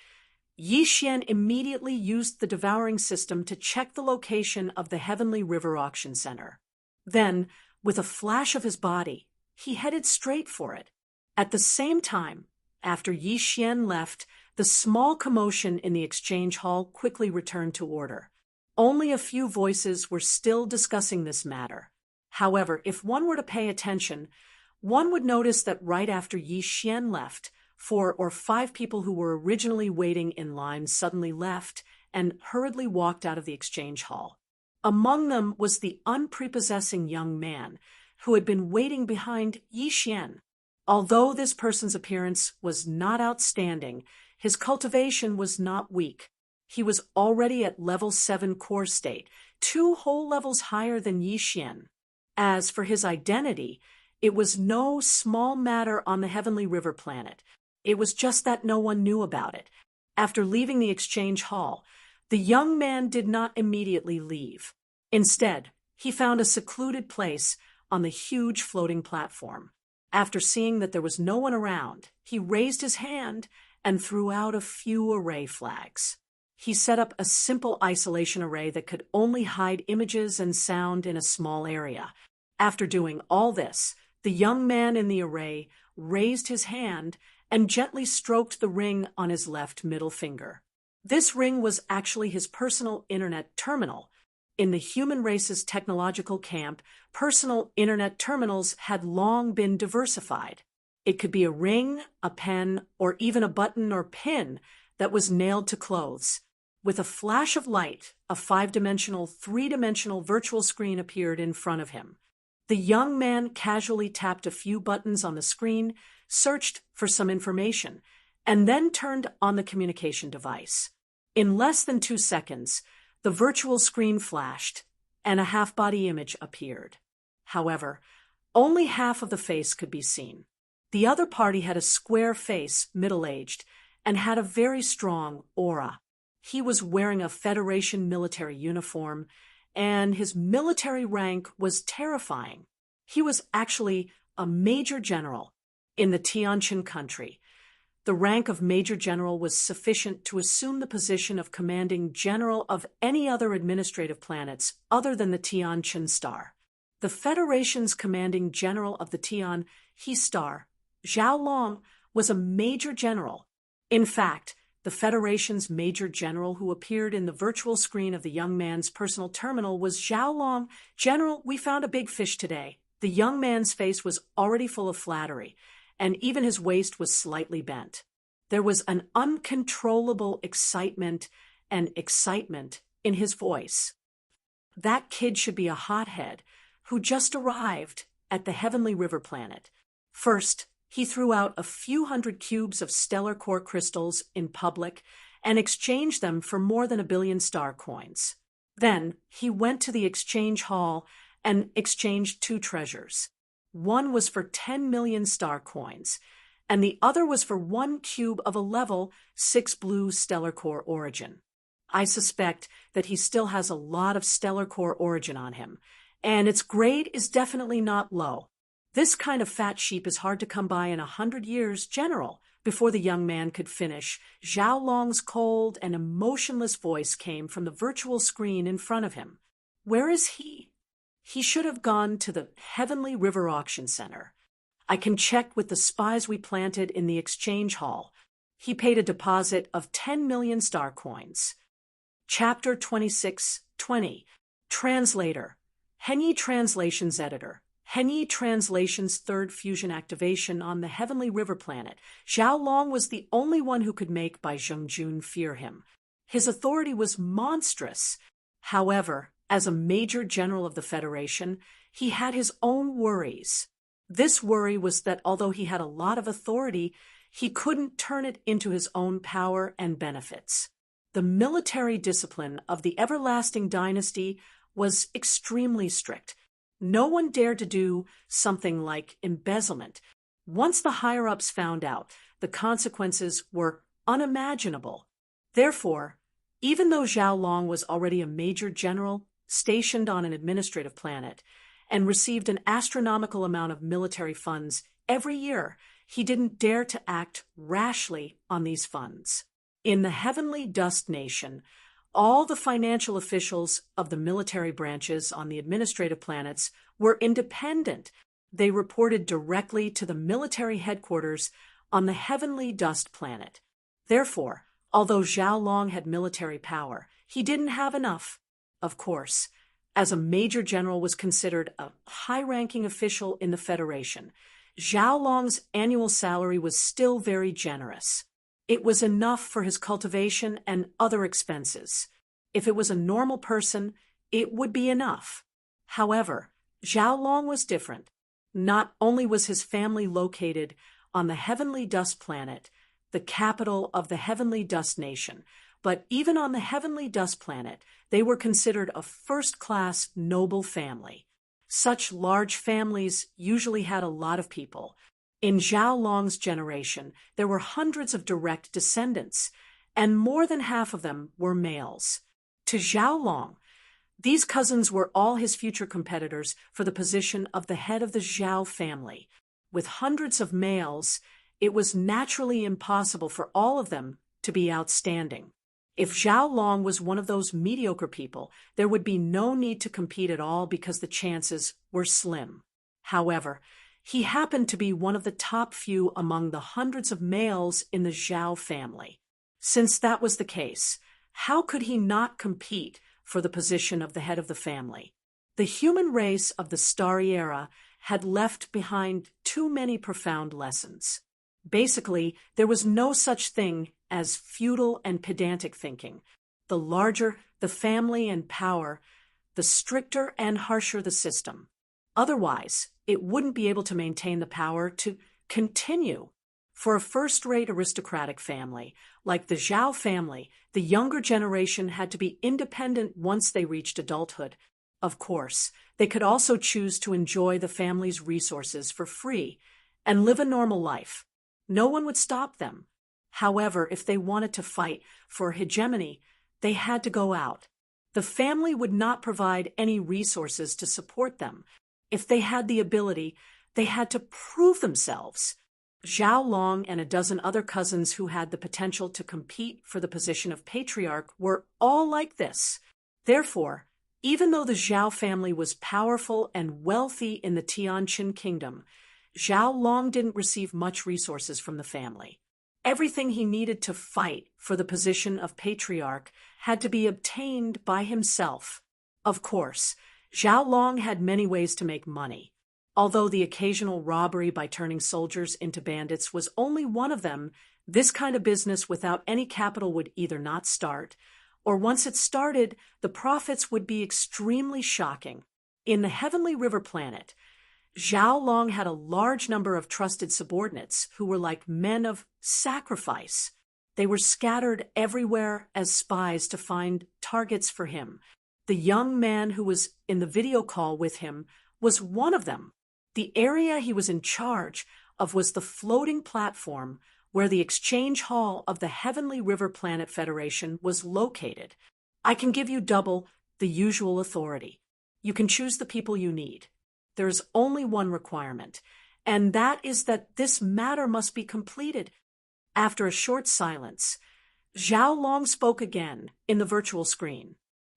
Yixian immediately used the devouring system to check the location of the Heavenly River Auction Center. Then, with a flash of his body, he headed straight for it. At the same time, after Yixian left, the small commotion in the exchange hall quickly returned to order. Only a few voices were still discussing this matter. However, if one were to pay attention, one would notice that right after Yixian left, 4 or 5 people who were originally waiting in line suddenly left and hurriedly walked out of the exchange hall. Among them was the unprepossessing young man who had been waiting behind Yixian. Although this person's appearance was not outstanding, his cultivation was not weak. He was already at level 7 core state, 2 whole levels higher than Yixian. As for his identity, it was no small matter on the Heavenly River planet. It was just that no one knew about it. After leaving the exchange hall, the young man did not immediately leave. Instead, he found a secluded place on the huge floating platform. After seeing that there was no one around, he raised his hand and threw out a few array flags. He set up a simple isolation array that could only hide images and sound in a small area. After doing all this, the young man in the array raised his hand and gently stroked the ring on his left middle finger. This ring was actually his personal internet terminal. In the human race's technological camp, personal internet terminals had long been diversified. It could be a ring, a pen, or even a button or pin that was nailed to clothes. With a flash of light, a 5-dimensional, 3-dimensional virtual screen appeared in front of him. The young man casually tapped a few buttons on the screen, searched for some information, and then turned on the communication device. In less than 2 seconds, the virtual screen flashed, and a half-body image appeared. However, only half of the face could be seen. The other party had a square face, middle-aged, and had a very strong aura. He was wearing a Federation military uniform, and his military rank was terrifying. He was actually a major general in the Tianqin country. The rank of major general was sufficient to assume the position of commanding general of any other administrative planets other than the Tianqin star. The Federation's commanding general of the Tianqin star, Zhao Long, was a major general. In fact, the Federation's major general who appeared in the virtual screen of the young man's personal terminal was Zhao Long. "General, we found a big fish today." The young man's face was already full of flattery, and even his waist was slightly bent. There was an uncontrollable excitement in his voice. That kid should be a hothead who just arrived at the Heavenly River planet. First, he threw out a few hundred cubes of stellar core crystals in public and exchanged them for more than 1 billion star coins. Then he went to the exchange hall and exchanged 2 treasures. One was for 10 million star coins, and the other was for 1 cube of a level 6 blue stellar core origin. I suspect that he still has a lot of stellar core origin on him, and its grade is definitely not low. This kind of fat sheep is hard to come by in 100 years, General. Before the young man could finish, Zhao Long's cold and emotionless voice came from the virtual screen in front of him. Where is he? He should have gone to the Heavenly River Auction Center. I can check with the spies we planted in the exchange hall. He paid a deposit of 10 million star coins. Chapter 26:20. Translator. Henyi Translations Editor. Henyi Translations' third fusion activation on the Heavenly River planet. Zhao Long was the only one who could make Bai Zhengjun fear him. His authority was monstrous. However, as a major general of the Federation, he had his own worries. This worry was that although he had a lot of authority, he couldn't turn it into his own power and benefits. The military discipline of the Everlasting Dynasty was extremely strict. No one dared to do something like embezzlement. Once the higher-ups found out, the consequences were unimaginable. Therefore, even though Zhao Long was already a major general stationed on an administrative planet and received an astronomical amount of military funds every year, he didn't dare to act rashly on these funds. In the Heavenly Dust Nation, all the financial officials of the military branches on the administrative planets were independent. They reported directly to the military headquarters on the Heavenly Dust planet. Therefore, although Zhao Long had military power, he didn't have enough. Of course, as a major general was considered a high-ranking official in the Federation, Zhao Long's annual salary was still very generous. It was enough for his cultivation and other expenses. If it was a normal person, it would be enough. However, Zhao Long was different. Not only was his family located on the Heavenly Dust planet, the capital of the Heavenly Dust Nation, but even on the heavenly dust planet, they were considered a first-class noble family. Such large families usually had a lot of people. In Zhao Long's generation, there were hundreds of direct descendants, and more than half of them were males. To Zhao Long, these cousins were all his future competitors for the position of the head of the Zhao family. With hundreds of males, it was naturally impossible for all of them to be outstanding. If Zhao Long was one of those mediocre people, there would be no need to compete at all because the chances were slim. However, he happened to be one of the top few among the hundreds of males in the Zhao family. Since that was the case, how could he not compete for the position of the head of the family? The human race of the Starry Era had left behind too many profound lessons. Basically, there was no such thing as feudal and pedantic thinking. The larger the family and power, the stricter and harsher the system. Otherwise, it wouldn't be able to maintain the power to continue. For a first-rate aristocratic family, like the Zhao family, the younger generation had to be independent once they reached adulthood. Of course, they could also choose to enjoy the family's resources for free and live a normal life. No one would stop them. However, if they wanted to fight for hegemony, they had to go out. The family would not provide any resources to support them. If they had the ability, they had to prove themselves. Zhao Long and a dozen other cousins who had the potential to compete for the position of patriarch were all like this. Therefore, even though the Zhao family was powerful and wealthy in the Tianqin kingdom, Zhao Long didn't receive much resources from the family. Everything he needed to fight for the position of patriarch had to be obtained by himself. Of course, Zhao Long had many ways to make money. Although the occasional robbery by turning soldiers into bandits was only one of them, this kind of business without any capital would either not start, or once it started, the profits would be extremely shocking. In the Heavenly River planet, Zhao Long had a large number of trusted subordinates who were like men of sacrifice. They were scattered everywhere as spies to find targets for him. The young man who was in the video call with him was one of them. The area he was in charge of was the floating platform where the exchange hall of the Heavenly River Planet Federation was located. I can give you double the usual authority. You can choose the people you need. There is only one requirement, and that is that this matter must be completed. After a short silence, Zhao Long spoke again in the virtual screen.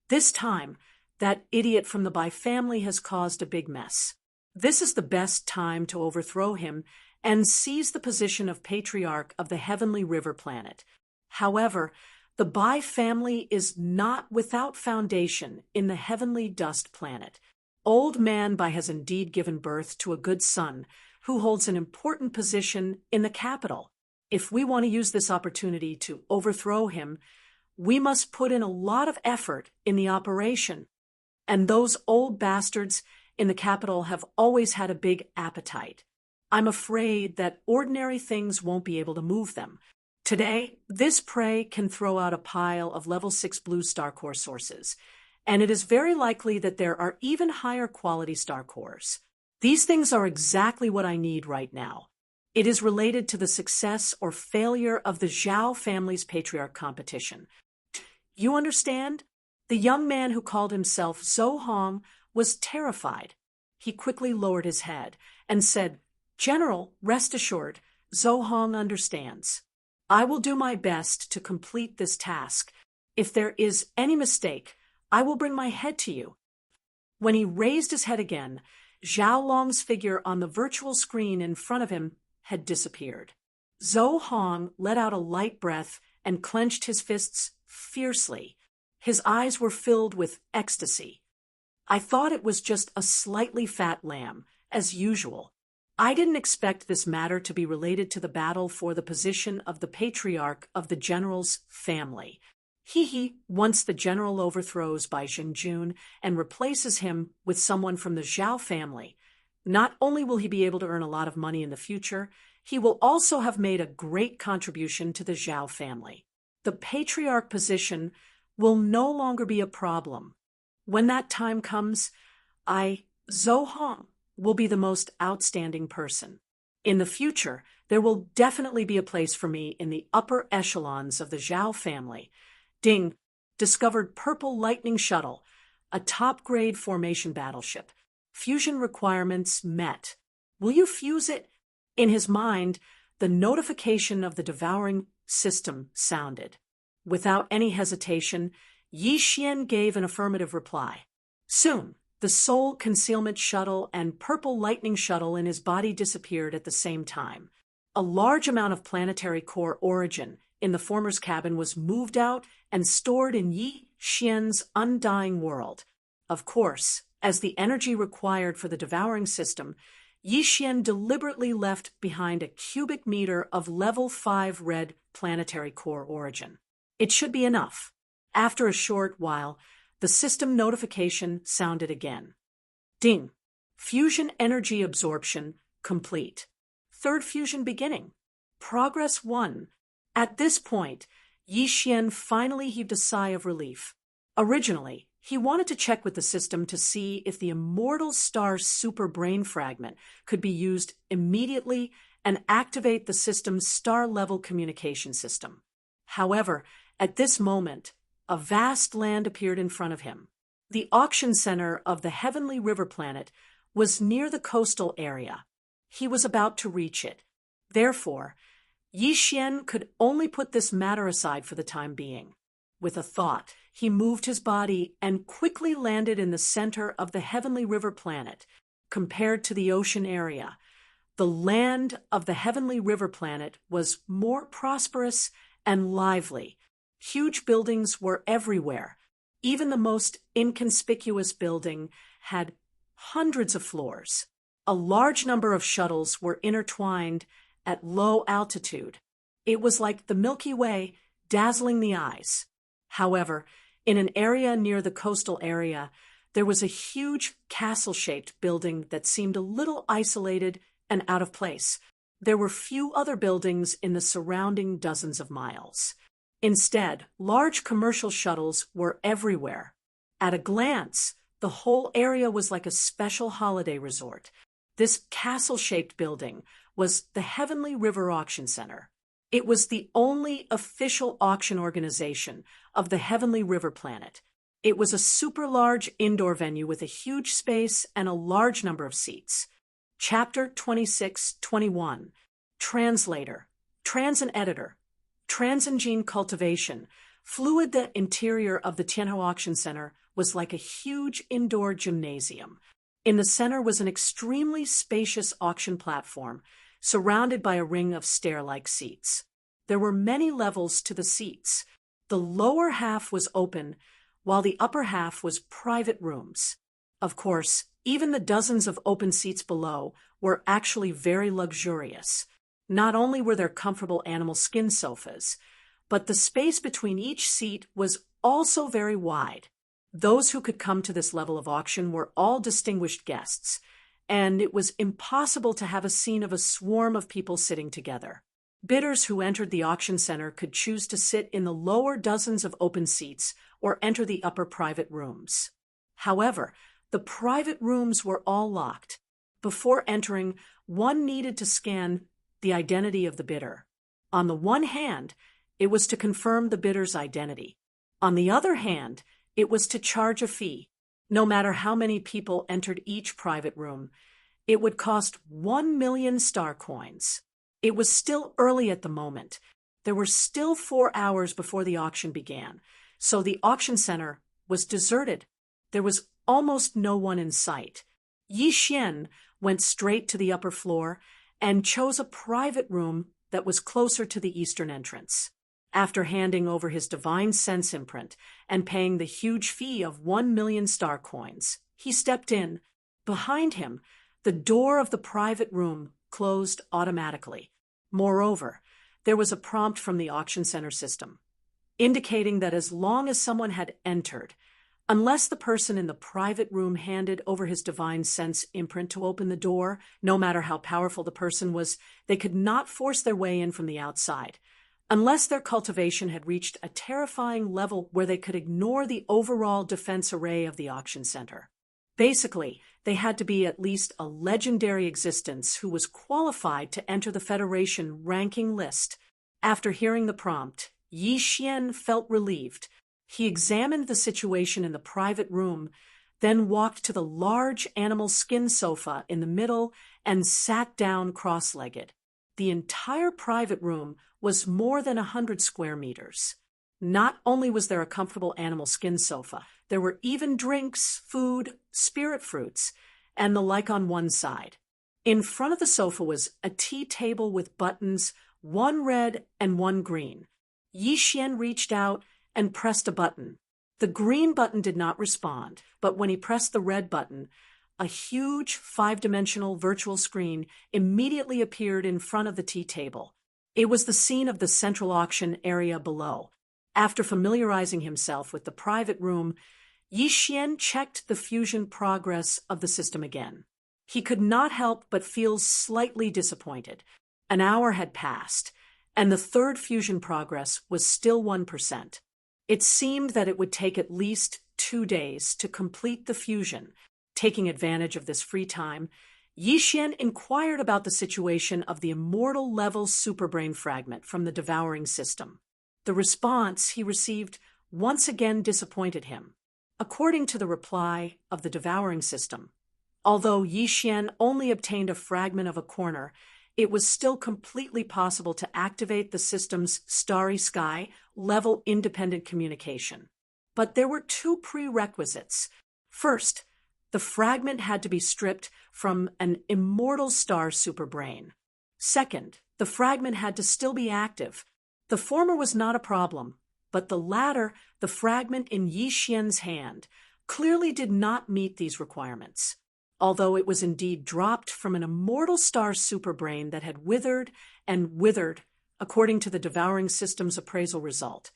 This time, that idiot from the Bai family has caused a big mess. This is the best time to overthrow him and seize the position of patriarch of the Heavenly River planet. However, the Bai family is not without foundation in the Heavenly Dust planet. Old Man Bai has indeed given birth to a good son who holds an important position in the capital. If we want to use this opportunity to overthrow him, we must put in a lot of effort in the operation. And those old bastards in the capital have always had a big appetite. I'm afraid that ordinary things won't be able to move them. Today, this prey can throw out a pile of level 6 blue star core sources, and it is very likely that there are even higher quality star cores. These things are exactly what I need right now. It is related to the success or failure of the Zhao family's patriarch competition. You understand? The young man who called himself Zhou Hong was terrified. He quickly lowered his head and said, "General, rest assured, Zhou Hong understands. I will do my best to complete this task. If there is any mistake, I will bring my head to you." When he raised his head again, Zhao Long's figure on the virtual screen in front of him had disappeared. Zhou Hong let out a light breath and clenched his fists fiercely. His eyes were filled with ecstasy. "I thought it was just a slightly fat lamb, as usual. I didn't expect this matter to be related to the battle for the position of the patriarch of the general's family. Once the general overthrows Bai Xingjun and replaces him with someone from the Zhao family, not only will he be able to earn a lot of money in the future, he will also have made a great contribution to the Zhao family. The patriarch position will no longer be a problem. When that time comes, Zhou Hong, will be the most outstanding person. In the future, there will definitely be a place for me in the upper echelons of the Zhao family. Ding, discovered Purple Lightning Shuttle, a top-grade formation battleship. Fusion requirements met. Will you fuse it? In his mind, the notification of the devouring system sounded. Without any hesitation, Yi Xian gave an affirmative reply. Soon, the Soul Concealment Shuttle and Purple Lightning Shuttle in his body disappeared at the same time. A large amount of planetary core origin in the former's cabin was moved out and stored in Yi Xian's undying world. Of course, as the energy required for the devouring system, Yi Xian deliberately left behind a cubic meter of level 5 red planetary core origin. It should be enough. After a short while, the system notification sounded again. Ding! Fusion energy absorption complete. Third fusion beginning. Progress 1. At this point, Yi Xian finally heaved a sigh of relief. Originally, he wanted to check with the system to see if the immortal star super brain fragment could be used immediately and activate the system's star-level communication system. However, at this moment, a vast land appeared in front of him. The auction center of the heavenly river planet was near the coastal area. He was about to reach it. Therefore, Yi Xian could only put this matter aside for the time being. With a thought, he moved his body and quickly landed in the center of the heavenly river planet. Compared to the ocean area, the land of the heavenly river planet was more prosperous and lively. Huge buildings were everywhere. Even the most inconspicuous building had hundreds of floors. A large number of shuttles were intertwined at low altitude. It was like the Milky Way, dazzling the eyes. However, in an area near the coastal area, there was a huge castle-shaped building that seemed a little isolated and out of place. There were few other buildings in the surrounding dozens of miles. Instead, large commercial shuttles were everywhere. At a glance, the whole area was like a special holiday resort. This castle-shaped building was the Heavenly River Auction Center. It was the only official auction organization of the Heavenly River planet. It was a super-large indoor venue with a huge space and a large number of seats. Chapter 26-21. Translator, Trans and Editor. Transengene cultivation. Fluid. The interior of the Tianhou Auction Center was like a huge indoor gymnasium. In the center was an extremely spacious auction platform, surrounded by a ring of stair-like seats. There were many levels to the seats. The lower half was open, while the upper half was private rooms. Of course, even the dozens of open seats below were actually very luxurious. Not only were there comfortable animal skin sofas, but the space between each seat was also very wide. Those who could come to this level of auction were all distinguished guests, and it was impossible to have a scene of a swarm of people sitting together. Bidders who entered the auction center could choose to sit in the lower dozens of open seats or enter the upper private rooms. However, the private rooms were all locked. Before entering, one needed to scan the identity of the bidder. On the one hand, it was to confirm the bidder's identity. On the other hand, it was to charge a fee. No matter how many people entered each private room, it would cost 1 million star coins. It was still early at the moment. There were still 4 hours before the auction began, so the auction center was deserted. There was almost no one in sight. Yi Xian went straight to the upper floor and chose a private room that was closer to the eastern entrance. After handing over his divine sense imprint and paying the huge fee of 1 million star coins, he stepped in. Behind him, the door of the private room closed automatically. Moreover, there was a prompt from the auction center system, indicating that as long as someone had entered, unless the person in the private room handed over his divine sense imprint to open the door, no matter how powerful the person was, they could not force their way in from the outside. unless their cultivation had reached a terrifying level where they could ignore the overall defense array of the auction center. Basically, they had to be at least a legendary existence who was qualified to enter the Federation ranking list. After hearing the prompt, Yi Xian felt relieved. He examined the situation in the private room, then walked to the large animal skin sofa in the middle and sat down cross-legged. The entire private room was more than 100 square meters. Not only was there a comfortable animal skin sofa, there were even drinks, food, spirit fruits, and the like on one side. In front of the sofa was a tea table with buttons, one red and one green. Yi Xian reached out and pressed a button. The green button did not respond, but when he pressed the red button, a huge 5-dimensional virtual screen immediately appeared in front of the tea table. It was the scene of the central auction area below. After familiarizing himself with the private room, Yi Xian checked the fusion progress of the system again. He could not help but feel slightly disappointed. An hour had passed, and the third fusion progress was still 1%. It seemed that it would take at least 2 days to complete the fusion. Taking advantage of this free time, Yi Xian inquired about the situation of the immortal-level superbrain fragment from the devouring system. The response he received once again disappointed him. According to the reply of the devouring system, although Yi Xian only obtained a fragment of a corner, it was still completely possible to activate the system's starry sky level independent communication. But there were 2 prerequisites. First, the fragment had to be stripped from an immortal star superbrain. Second, the fragment had to still be active. The former was not a problem, but the latter, the fragment in Yi Xian's hand, clearly did not meet these requirements. Although it was indeed dropped from an immortal star superbrain that had withered and withered, according to the devouring system's appraisal result.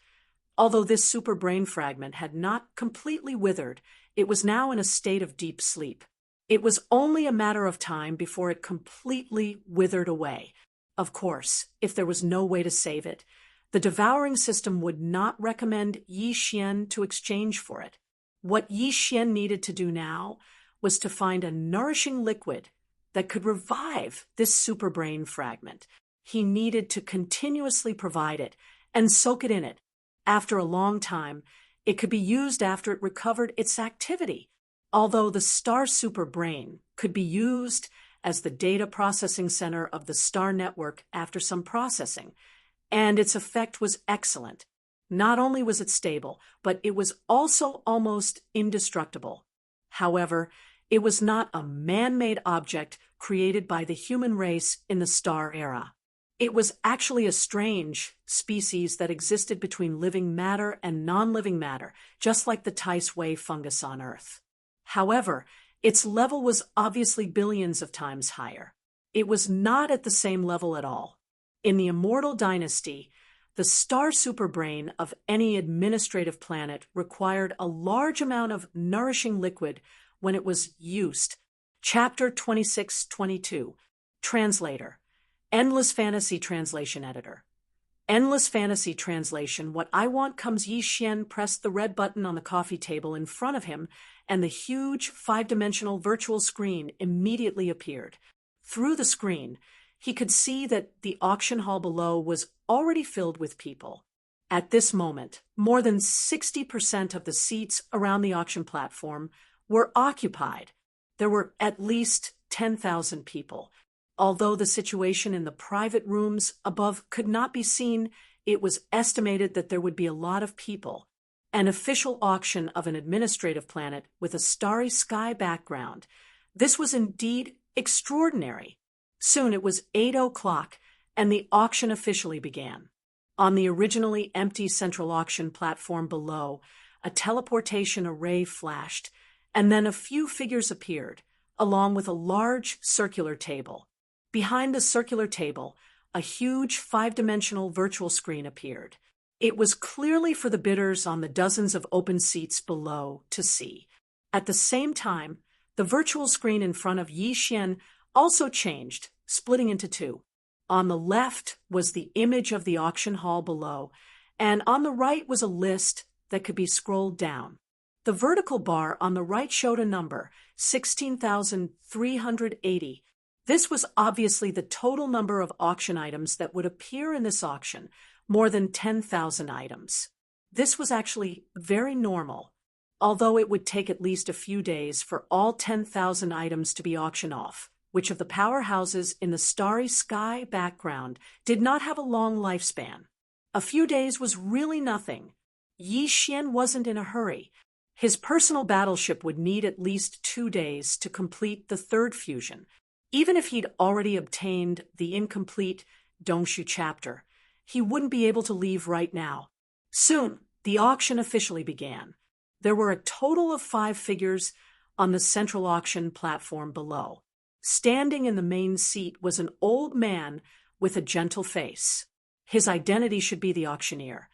Although this superbrain fragment had not completely withered, it was now in a state of deep sleep. It was only a matter of time before it completely withered away. Of course, if there was no way to save it, the devouring system would not recommend Yi Xian to exchange for it. What Yi Xian needed to do now was to find a nourishing liquid that could revive this superbrain fragment. He needed to continuously provide it and soak it in it. After a long time, it could be used after it recovered its activity. Although the star superbrain could be used as the data processing center of the star network after some processing, and its effect was excellent. Not only was it stable, but it was also almost indestructible. However, it was not a man-made object created by the human race in the star era. It was actually a strange species that existed between living matter and non-living matter, just like the Tice Wei fungus on Earth. However, its level was obviously billions of times higher. It was not at the same level at all. In the Immortal Dynasty, the star superbrain of any administrative planet required a large amount of nourishing liquid when it was used. Chapter 2622. Translator. Endless Fantasy Translation Editor. Endless Fantasy Translation. What I want comes. Yi Xian pressed the red button on the coffee table in front of him, and the huge 5-dimensional virtual screen immediately appeared. Through the screen, he could see that the auction hall below was already filled with people. At this moment, more than 60% of the seats around the auction platform were occupied. There were at least 10,000 people. Although the situation in the private rooms above could not be seen, it was estimated that there would be a lot of people. An official auction of an administrative planet with a starry sky background. This was indeed extraordinary. Soon it was 8 o'clock, and the auction officially began. On the originally empty central auction platform below, a teleportation array flashed, and then a few figures appeared, along with a large circular table. Behind the circular table, a huge 5-dimensional virtual screen appeared. It was clearly for the bidders on the dozens of open seats below to see. At the same time, the virtual screen in front of Yi Xian also changed, splitting into 2. On the left was the image of the auction hall below, and on the right was a list that could be scrolled down. The vertical bar on the right showed a number, 16,380. This was obviously the total number of auction items that would appear in this auction, more than 10,000 items. This was actually very normal, although it would take at least a few days for all 10,000 items to be auctioned off, which of the powerhouses in the starry sky background did not have a long lifespan. A few days was really nothing. Yi Xian wasn't in a hurry. His personal battleship would need at least 2 days to complete the third fusion. Even if he'd already obtained the incomplete Dongshu chapter, he wouldn't be able to leave right now. Soon, the auction officially began. There were a total of 5 figures on the central auction platform below. Standing in the main seat was an old man with a gentle face. His identity should be the auctioneer,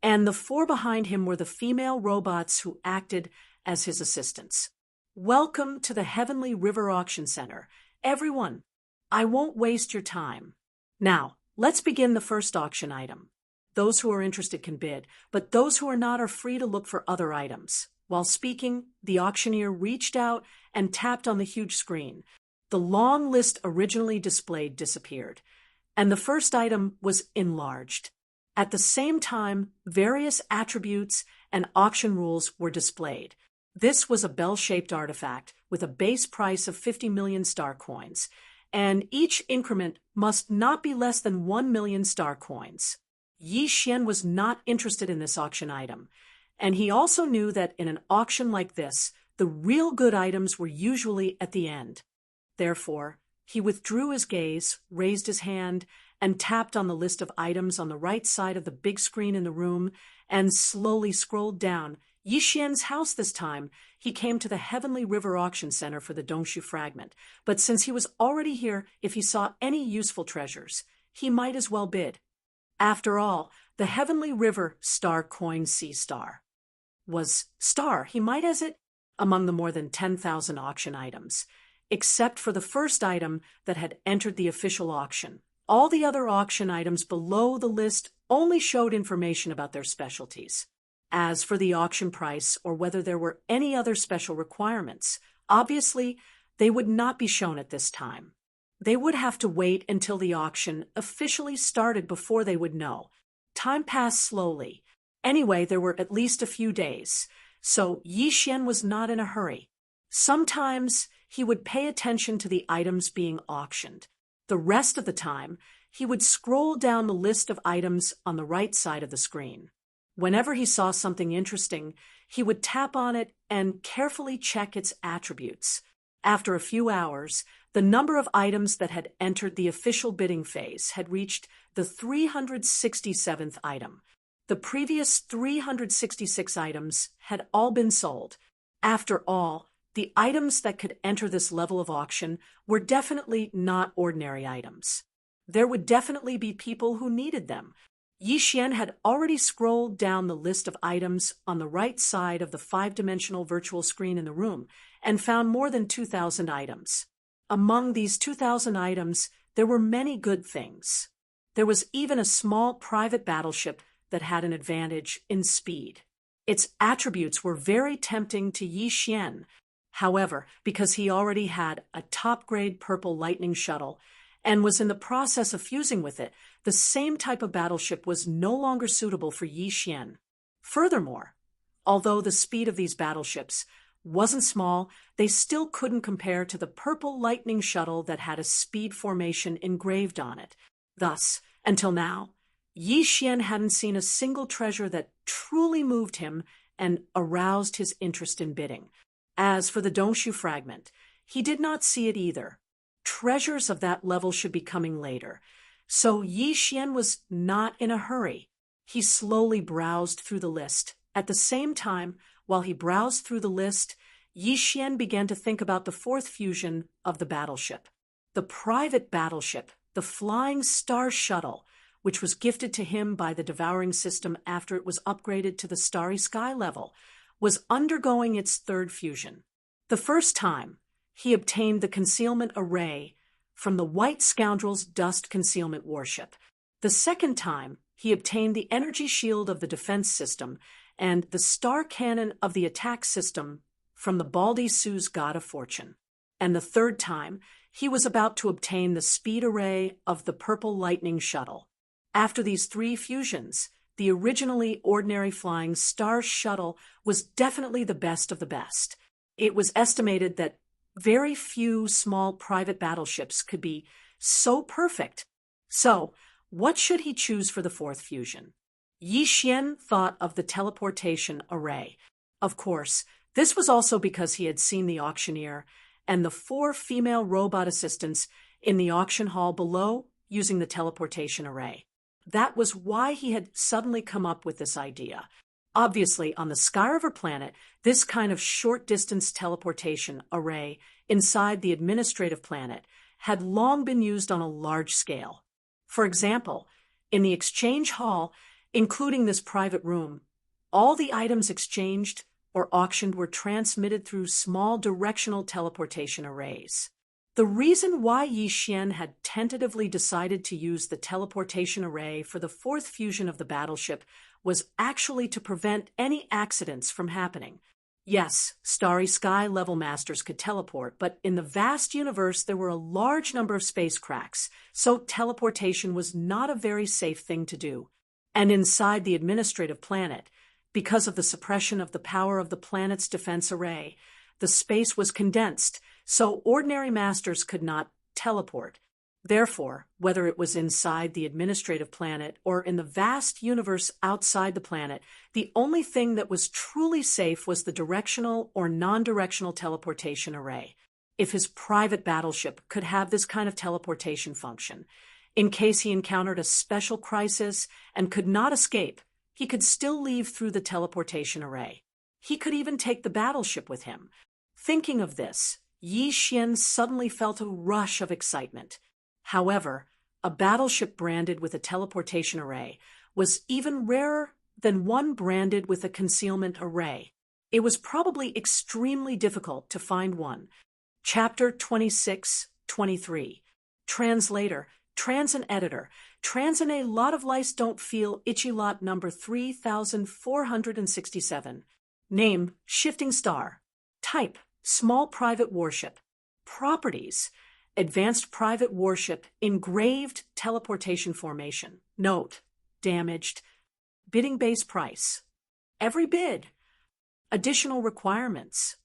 and the 4 behind him were the female robots who acted as his assistants. Welcome to the Heavenly River Auction Center, everyone. I won't waste your time. Now, let's begin the first auction item. Those who are interested can bid, but those who are not are free to look for other items. While speaking, the auctioneer reached out and tapped on the huge screen. The long list originally displayed disappeared, and the first item was enlarged. At the same time, various attributes and auction rules were displayed. This was a bell-shaped artifact with a base price of 50 million star coins, and each increment must not be less than 1 million star coins. Yi Xian was not interested in this auction item, and he also knew that in an auction like this, the real good items were usually at the end. Therefore, he withdrew his gaze, raised his hand, and tapped on the list of items on the right side of the big screen in the room, and slowly scrolled down. Yi Xian's house this time. He came to the Heavenly River Auction Center for the Dongshu fragment, but since he was already here, if he saw any useful treasures, he might as well bid. After all, the Heavenly River Star Coin Sea Star was star. He might as it among the more than 10,000 auction items, except for the first item that had entered the official auction. All the other auction items below the list only showed information about their specialties. As for the auction price or whether there were any other special requirements, obviously they would not be shown at this time. They would have to wait until the auction officially started before they would know. Time passed slowly. Anyway, there were at least a few days, so Yi Xian was not in a hurry. Sometimes he would pay attention to the items being auctioned. The rest of the time, he would scroll down the list of items on the right side of the screen. Whenever he saw something interesting, he would tap on it and carefully check its attributes. After a few hours, the number of items that had entered the official bidding phase had reached the 367th item. The previous 366 items had all been sold. After all, the items that could enter this level of auction were definitely not ordinary items. There would definitely be people who needed them. Yi Xian had already scrolled down the list of items on the right side of the 5-dimensional virtual screen in the room and found more than 2,000 items. Among these 2,000 items, there were many good things. There was even a small private battleship that had an advantage in speed. Its attributes were very tempting to Yi Xian. However, because he already had a top-grade purple lightning shuttle and was in the process of fusing with it, the same type of battleship was no longer suitable for Yi Xian. Furthermore, although the speed of these battleships wasn't small, they still couldn't compare to the purple lightning shuttle that had a speed formation engraved on it. Thus, until now, Yi Xian hadn't seen a single treasure that truly moved him and aroused his interest in bidding. As for the Dongshu fragment, he did not see it either. Treasures of that level should be coming later. So Yi Xian was not in a hurry. He slowly browsed through the list. At the same time, while he browsed through the list, Yi Xian began to think about the fourth fusion of the battleship. The private battleship, the Flying Star Shuttle, which was gifted to him by the Devouring system after it was upgraded to the Starry Sky level, was undergoing its third fusion. The first time, he obtained the concealment array from the White Scoundrel's dust concealment warship. The second time, he obtained the energy shield of the defense system and the star cannon of the attack system from the Baldy Sue's God of Fortune. And the third time, he was about to obtain the speed array of the Purple Lightning shuttle. After these 3 fusions, the originally ordinary flying Star Shuttle was definitely the best of the best. It was estimated that very few small private battleships could be so perfect. So, what should he choose for the 4th fusion? Yi Xian thought of the teleportation array. Of course, this was also because he had seen the auctioneer and the 4 female robot assistants in the auction hall below using the teleportation array. That was why he had suddenly come up with this idea. Obviously, on the Skyriver planet, this kind of short-distance teleportation array inside the administrative planet had long been used on a large scale. For example, in the exchange hall, including this private room, all the items exchanged or auctioned were transmitted through small directional teleportation arrays. The reason why Yi Xian had tentatively decided to use the teleportation array for the 4th fusion of the battleship was actually to prevent any accidents from happening. Yes, Starry Sky level masters could teleport, but in the vast universe there were a large number of space cracks, so teleportation was not a very safe thing to do. And inside the administrative planet, because of the suppression of the power of the planet's defense array, the space was condensed, so ordinary masters could not teleport. Therefore, whether it was inside the administrative planet or in the vast universe outside the planet, the only thing that was truly safe was the directional or non-directional teleportation array. If his private battleship could have this kind of teleportation function, in case he encountered a special crisis and could not escape, he could still leave through the teleportation array. He could even take the battleship with him. Thinking of this, Yi Xian suddenly felt a rush of excitement. However, a battleship branded with a teleportation array was even rarer than one branded with a concealment array. It was probably extremely difficult to find one. Chapter 26-23. Translator, Trans and Editor. Trans and a lot of lice don't feel itchy lot number 3467. Name, Shifting Star. Type, Small Private Warship. Properties, Advanced Private Warship, Engraved Teleportation Formation. Note, Damaged. Bidding base price. Every bid. Additional requirements.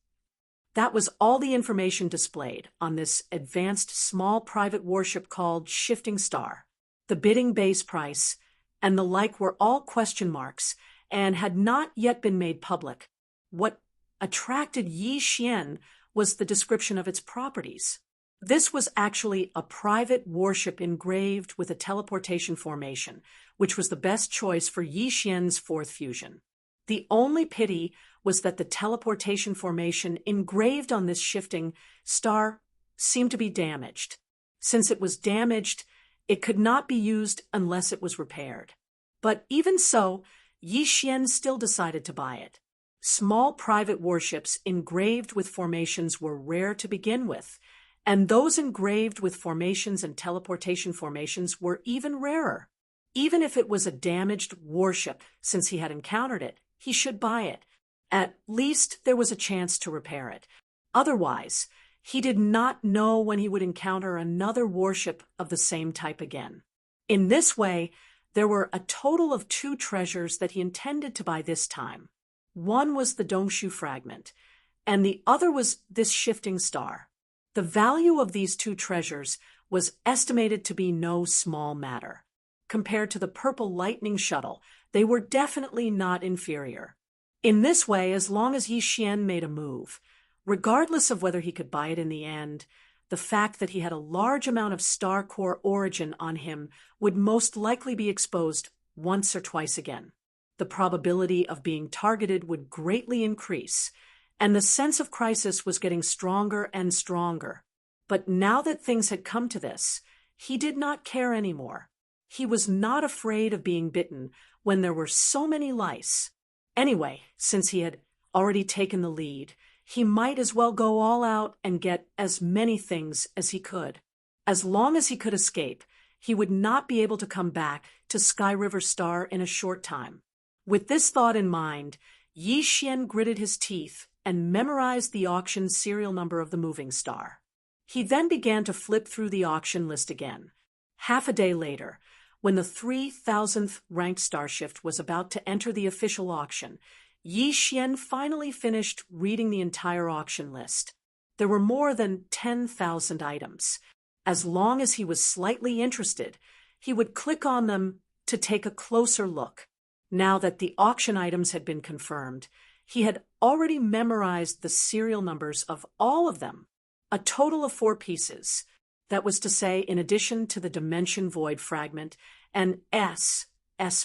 That was all the information displayed on this advanced small private warship called Shifting Star. The bidding base price and the like were all question marks and had not yet been made public. What attracted Yi Xian was the description of its properties. This was actually a private warship engraved with a teleportation formation, which was the best choice for Yi Xian's 4th fusion. The only pity was that the teleportation formation engraved on this shifting star seemed to be damaged. Since it was damaged, it could not be used unless it was repaired. But even so, Yi Xian still decided to buy it. Small private warships engraved with formations were rare to begin with, and those engraved with formations and teleportation formations were even rarer. Even if it was a damaged warship, since he had encountered it, he should buy it. At least there was a chance to repair it. Otherwise, he did not know when he would encounter another warship of the same type again. In this way, there were a total of 2 treasures that he intended to buy this time. One was the Dongshu fragment, and the other was this shifting star. The value of these 2 treasures was estimated to be no small matter. Compared to the Purple Lightning shuttle, they were definitely not inferior. In this way, as long as Yi Xian made a move, regardless of whether he could buy it in the end, the fact that he had a large amount of star core origin on him would most likely be exposed once or twice again. The probability of being targeted would greatly increase, and the sense of crisis was getting stronger and stronger. But now that things had come to this, he did not care anymore. He was not afraid of being bitten when there were so many lice. Anyway, since he had already taken the lead, he might as well go all out and get as many things as he could. As long as he could escape, he would not be able to come back to Sky River Star in a short time. With this thought in mind, Yi Xian gritted his teeth and memorized the auction serial number of the moving star. He then began to flip through the auction list again. Half a day later, when the 3,000th ranked starshift was about to enter the official auction, Yi Xian finally finished reading the entire auction list. There were more than 10,000 items. As long as he was slightly interested, he would click on them to take a closer look. Now that the auction items had been confirmed, he had already memorized the serial numbers of all of them, a total of 4 pieces. That was to say, in addition to the Dimension Void fragment and S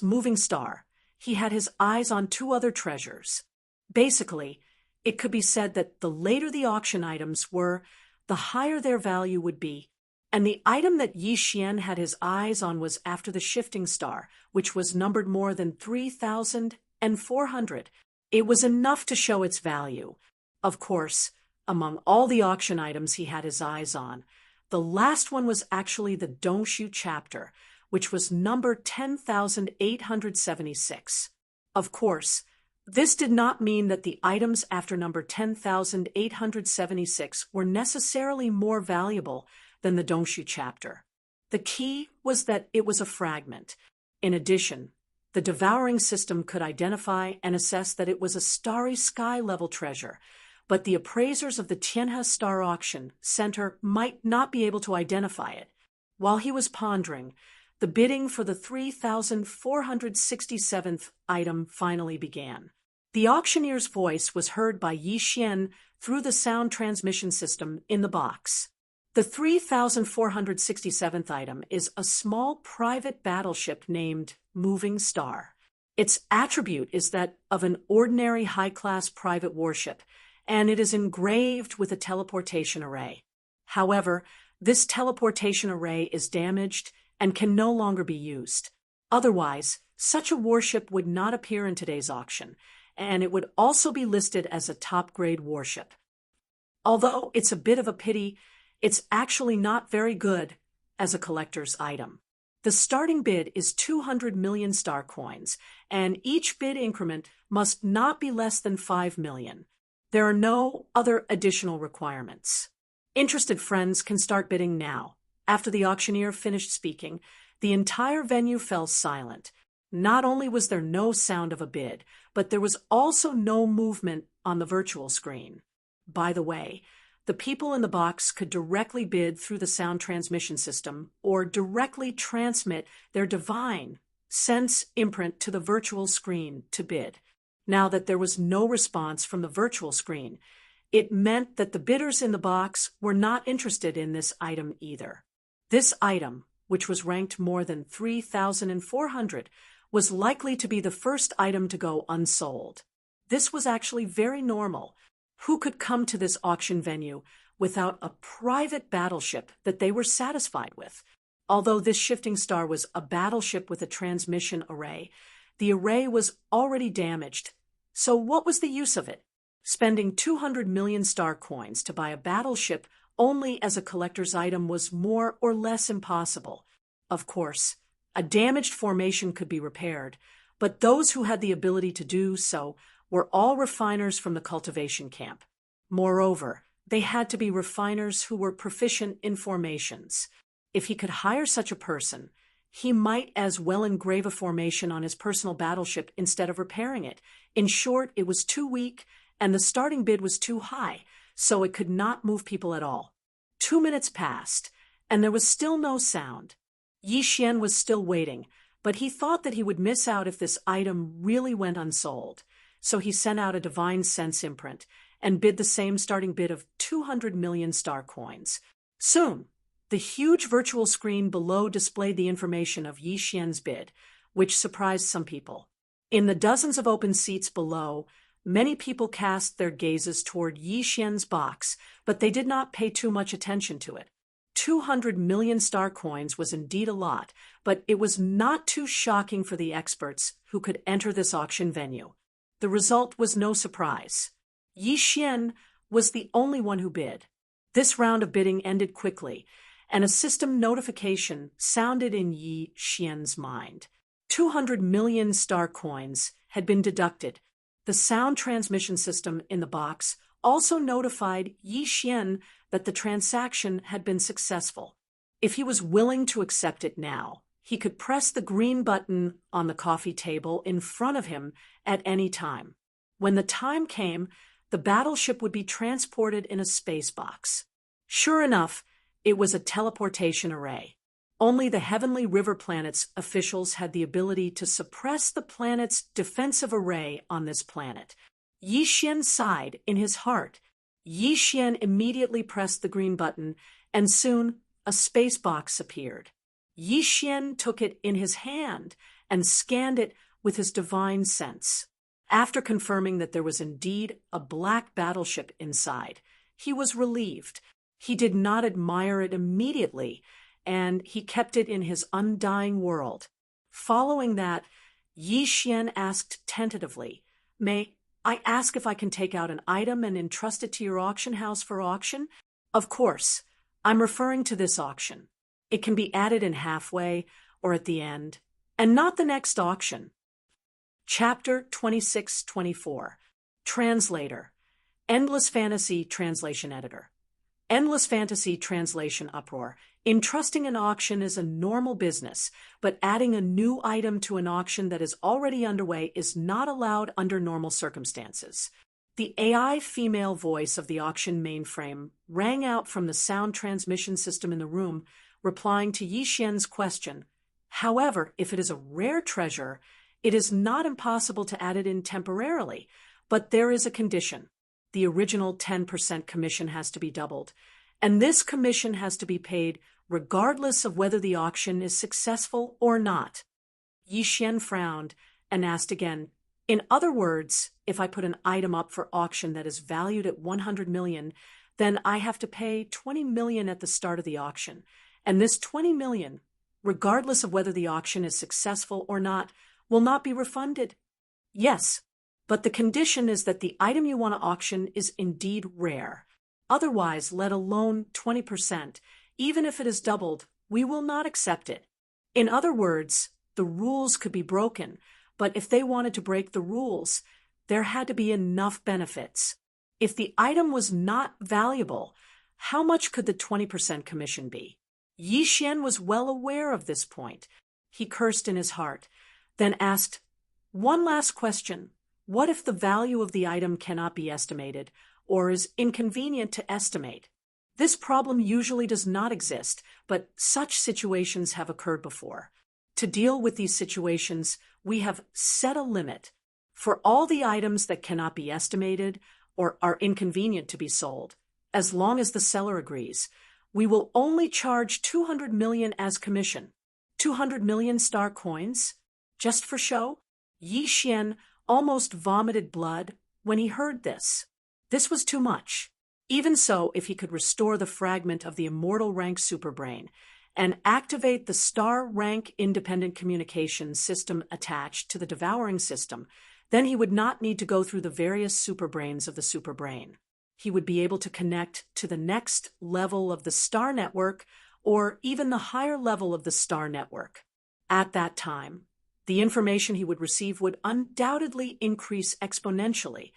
moving star, he had his eyes on 2 other treasures. Basically, it could be said that the later the auction items were, the higher their value would be, and the item that Yi Xian had his eyes on was after the shifting star, which was numbered more than 3,400. It was enough to show its value. Of course, among all the auction items he had his eyes on, the last one was actually the Dongshu chapter, which was number 10,876. Of course, this did not mean that the items after number 10,876 were necessarily more valuable than the Dongshu chapter. The key was that it was a fragment. In addition, the devouring system could identify and assess that it was a starry sky-level treasure, but the appraisers of the Tianhe Star Auction Center might not be able to identify it. While he was pondering, the bidding for the 3,467th item finally began. The auctioneer's voice was heard by Yi Xian through the sound transmission system in the box. The 3,467th item is a small private battleship named Moving Star. Its attribute is that of an ordinary high-class private warship, and it is engraved with a teleportation array. However, this teleportation array is damaged and can no longer be used. Otherwise, such a warship would not appear in today's auction, and it would also be listed as a top-grade warship. Although it's a bit of a pity, it's actually not very good as a collector's item. The starting bid is 200 million star coins, and each bid increment must not be less than 5 million. There are no other additional requirements. Interested friends can start bidding now. After the auctioneer finished speaking, the entire venue fell silent. Not only was there no sound of a bid, but there was also no movement on the virtual screen. By the way, the people in the box could directly bid through the sound transmission system or directly transmit their divine sense imprint to the virtual screen to bid. Now that there was no response from the virtual screen, it meant that the bidders in the box were not interested in this item either. This item, which was ranked more than 3,400, was likely to be the first item to go unsold. This was actually very normal. Who could come to this auction venue without a private battleship that they were satisfied with? Although this shifting star was a battleship with a transmission array, the array was already damaged. So what was the use of it? Spending 200 million star coins to buy a battleship only as a collector's item was more or less impossible. Of course, a damaged formation could be repaired, but those who had the ability to do so were all refiners from the cultivation camp. Moreover, they had to be refiners who were proficient in formations. If he could hire such a person, he might as well engrave a formation on his personal battleship instead of repairing it. In short, it was too weak, and the starting bid was too high, so it could not move people at all. 2 minutes passed, and there was still no sound. Yi Xian was still waiting, but he thought that he would miss out if this item really went unsold. So he sent out a divine sense imprint and bid the same starting bid of 200 million star coins. Soon, the huge virtual screen below displayed the information of Yi Xian's bid, which surprised some people. In the dozens of open seats below, many people cast their gazes toward Yi Xian's box, but they did not pay too much attention to it. 200 million star coins was indeed a lot, but it was not too shocking for the experts who could enter this auction venue. The result was no surprise. Yi Xian was the only one who bid. This round of bidding ended quickly, and a system notification sounded in Yi Xian's mind. 200 million star coins had been deducted. The sound transmission system in the box also notified Yi Xian that the transaction had been successful. If he was willing to accept it now, he could press the green button on the coffee table in front of him at any time. When the time came, the battleship would be transported in a space box. Sure enough, it was a teleportation array. Only the Heavenly River Planet's officials had the ability to suppress the planet's defensive array on this planet. Yi Xian sighed in his heart. Yi Xian immediately pressed the green button, and soon a space box appeared. Yi Xian took it in his hand and scanned it with his divine sense. After confirming that there was indeed a black battleship inside, he was relieved. He did not admire it immediately, and he kept it in his undying world. Following that, Yi Xian asked tentatively, "May I ask if I can take out an item and entrust it to your auction house for auction?" "Of course. I'm referring to this auction. It can be added in halfway or at the end, and not the next auction." Chapter 26-24. Translator. Endless Fantasy Translation Editor. Endless Fantasy Translation Uproar. Entrusting an auction is a normal business, but adding a new item to an auction that is already underway is not allowed under normal circumstances. The AI female voice of the auction mainframe rang out from the sound transmission system in the room, replying to Yi Xian's question. However, if it is a rare treasure, it is not impossible to add it in temporarily, but there is a condition. The original 10% commission has to be doubled, and this commission has to be paid regardless of whether the auction is successful or not. Yi Xian frowned and asked again, "In other words, if I put an item up for auction that is valued at 100 million, then I have to pay 20 million at the start of the auction, and this 20 million, regardless of whether the auction is successful or not, will not be refunded?" "Yes, but the condition is that the item you want to auction is indeed rare. Otherwise, let alone 20%, even if it is doubled, we will not accept it." In other words, the rules could be broken, but if they wanted to break the rules, there had to be enough benefits. If the item was not valuable, how much could the 20% commission be? Yi Xian was well aware of this point. He cursed in his heart, then asked, "One last question. What if the value of the item cannot be estimated, or is inconvenient to estimate?" This problem usually does not exist, but such situations have occurred before. To deal with these situations, we have set a limit. For all the items that cannot be estimated or are inconvenient to be sold, as long as the seller agrees, we will only charge 200 million as commission. 200 million star coins? Just for show? Yi Xian almost vomited blood when he heard this. This was too much. Even so, if he could restore the fragment of the immortal rank superbrain and activate the star rank independent communications system attached to the devouring system, then he would not need to go through the various superbrains of the superbrain. He would be able to connect to the next level of the star network or even the higher level of the star network. At that time, the information he would receive would undoubtedly increase exponentially,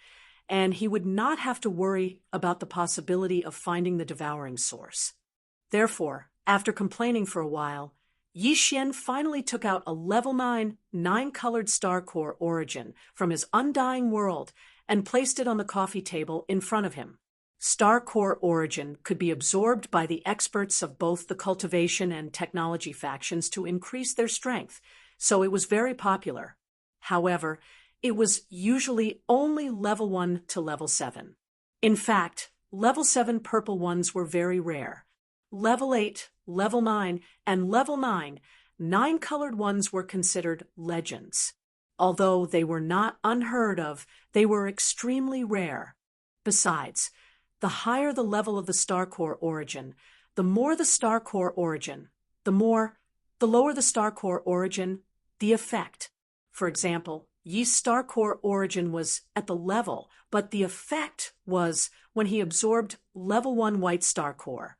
and he would not have to worry about the possibility of finding the devouring source. Therefore, after complaining for a while, Yi Xian finally took out a level 9, 9-colored star core origin from his undying world and placed it on the coffee table in front of him. Star core origin could be absorbed by the experts of both the cultivation and technology factions to increase their strength, so it was very popular. However, it was usually only level 1 to level 7. In fact, level 7 purple ones were very rare. Level 8, level 9, and level 9, 9-colored ones were considered legends. Although they were not unheard of, they were extremely rare. Besides, the higher the level of the star core origin, the more the star core origin, the lower the star core origin, the effect. For example, Yi's star core origin was at the level, but the effect was when he absorbed level 1 white star core.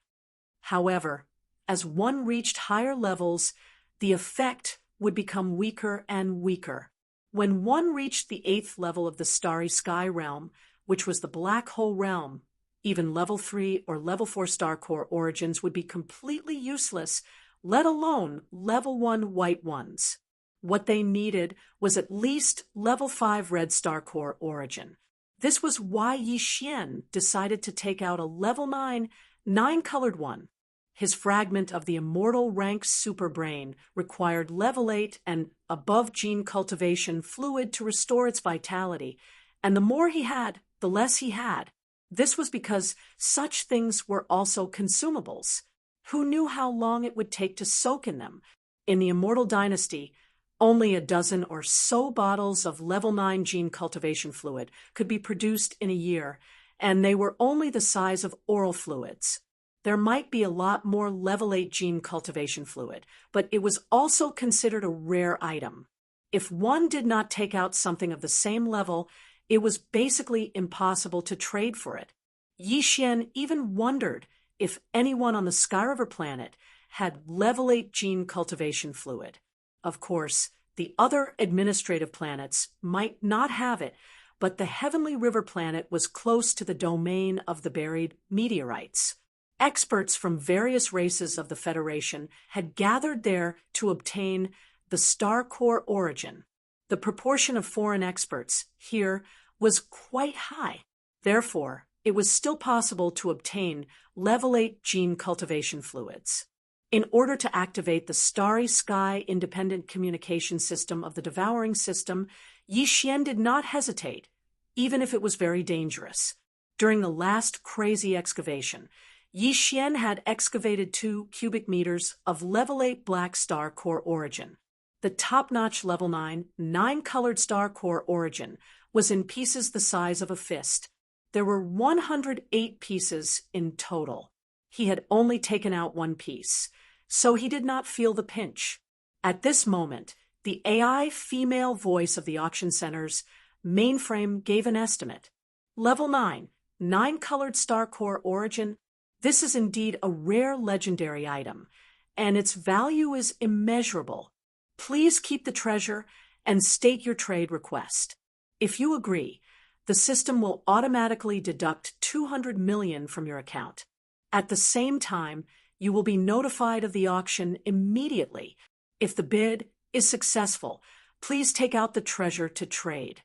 However, as one reached higher levels, the effect would become weaker and weaker. When one reached the 8th level of the starry sky realm, which was the black hole realm, even level 3 or level 4 star core origins would be completely useless, let alone level 1 white ones. What they needed was at least level 5 red star core origin. This was why Yi Xian decided to take out a level 9, 9-colored one. His fragment of the immortal rank superbrain required level 8 and above gene cultivation fluid to restore its vitality, and the more he had, the less he had. This was because such things were also consumables. Who knew how long it would take to soak in them? In the Immortal Dynasty, only a dozen or so bottles of level 9 gene cultivation fluid could be produced in a year, and they were only the size of oral fluids. There might be a lot more level 8 gene cultivation fluid, but it was also considered a rare item. If one did not take out something of the same level, it was basically impossible to trade for it. Yi Xian even wondered if anyone on the Sky River planet had level 8 gene cultivation fluid. Of course, the other administrative planets might not have it, but the Heavenly River planet was close to the domain of the buried meteorites. Experts from various races of the Federation had gathered there to obtain the star core origin. The proportion of foreign experts here was quite high. Therefore, it was still possible to obtain level 8 gene cultivation fluids. In order to activate the Starry Sky Independent Communication System of the Devouring System, Yi Xian did not hesitate, even if it was very dangerous. During the last crazy excavation, Yi Xian had excavated 2 cubic meters of level 8 black star core origin. The top-notch level 9, 9-colored star core origin was in pieces the size of a fist. There were 108 pieces in total. He had only taken out 1 piece, so he did not feel the pinch. At this moment, the AI female voice of the auction center's mainframe gave an estimate. Level 9, 9-colored star core origin. This is indeed a rare legendary item, and its value is immeasurable. Please keep the treasure and state your trade request. If you agree, the system will automatically deduct 200 million from your account. At the same time, you will be notified of the auction immediately. If the bid is successful, please take out the treasure to trade.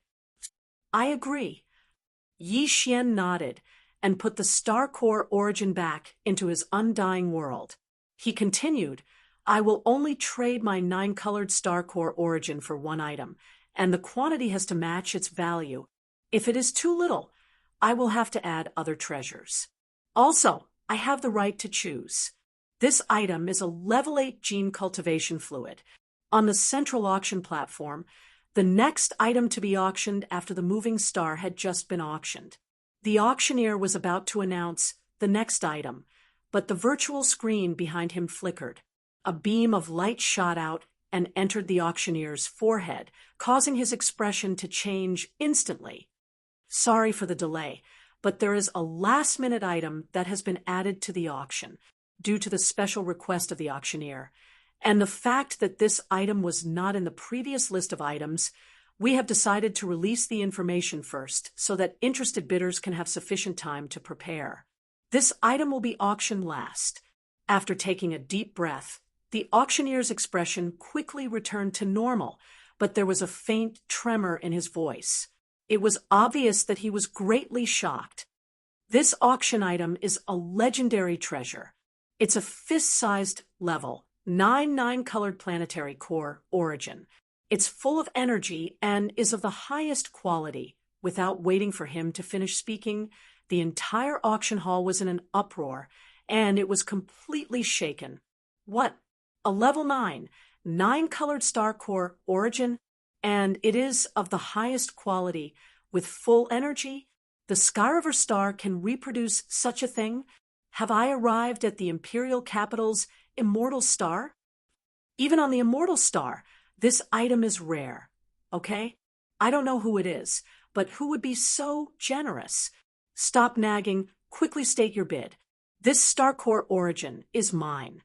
I agree. Yi Xian nodded and put the star core origin back into his undying world. He continued, I will only trade my 9-colored star core origin for 1 item, and the quantity has to match its value. If it is too little, I will have to add other treasures. Also, I have the right to choose. This item is a level 8 gene cultivation fluid. On the central auction platform, the next item to be auctioned after the moving star had just been auctioned. The auctioneer was about to announce the next item, but the virtual screen behind him flickered. A beam of light shot out and entered the auctioneer's forehead, causing his expression to change instantly. Sorry for the delay, but there is a last-minute item that has been added to the auction, due to the special request of the auctioneer. And the fact that this item was not in the previous list of items, we have decided to release the information first so that interested bidders can have sufficient time to prepare. This item will be auctioned last. After taking a deep breath, the auctioneer's expression quickly returned to normal, but there was a faint tremor in his voice. It was obvious that he was greatly shocked. This auction item is a legendary treasure. It's a fist-sized level, 9-colored planetary core origin. It's full of energy and is of the highest quality. Without waiting for him to finish speaking, the entire auction hall was in an uproar, and it was completely shaken. What? A level 9, 9-colored star core origin? And it is of the highest quality, with full energy? The Sky River Star can reproduce such a thing? Have I arrived at the Imperial Capital's immortal star? Even on the immortal star, this item is rare, okay? I don't know who it is, but who would be so generous? Stop nagging, quickly state your bid. This star core origin is mine.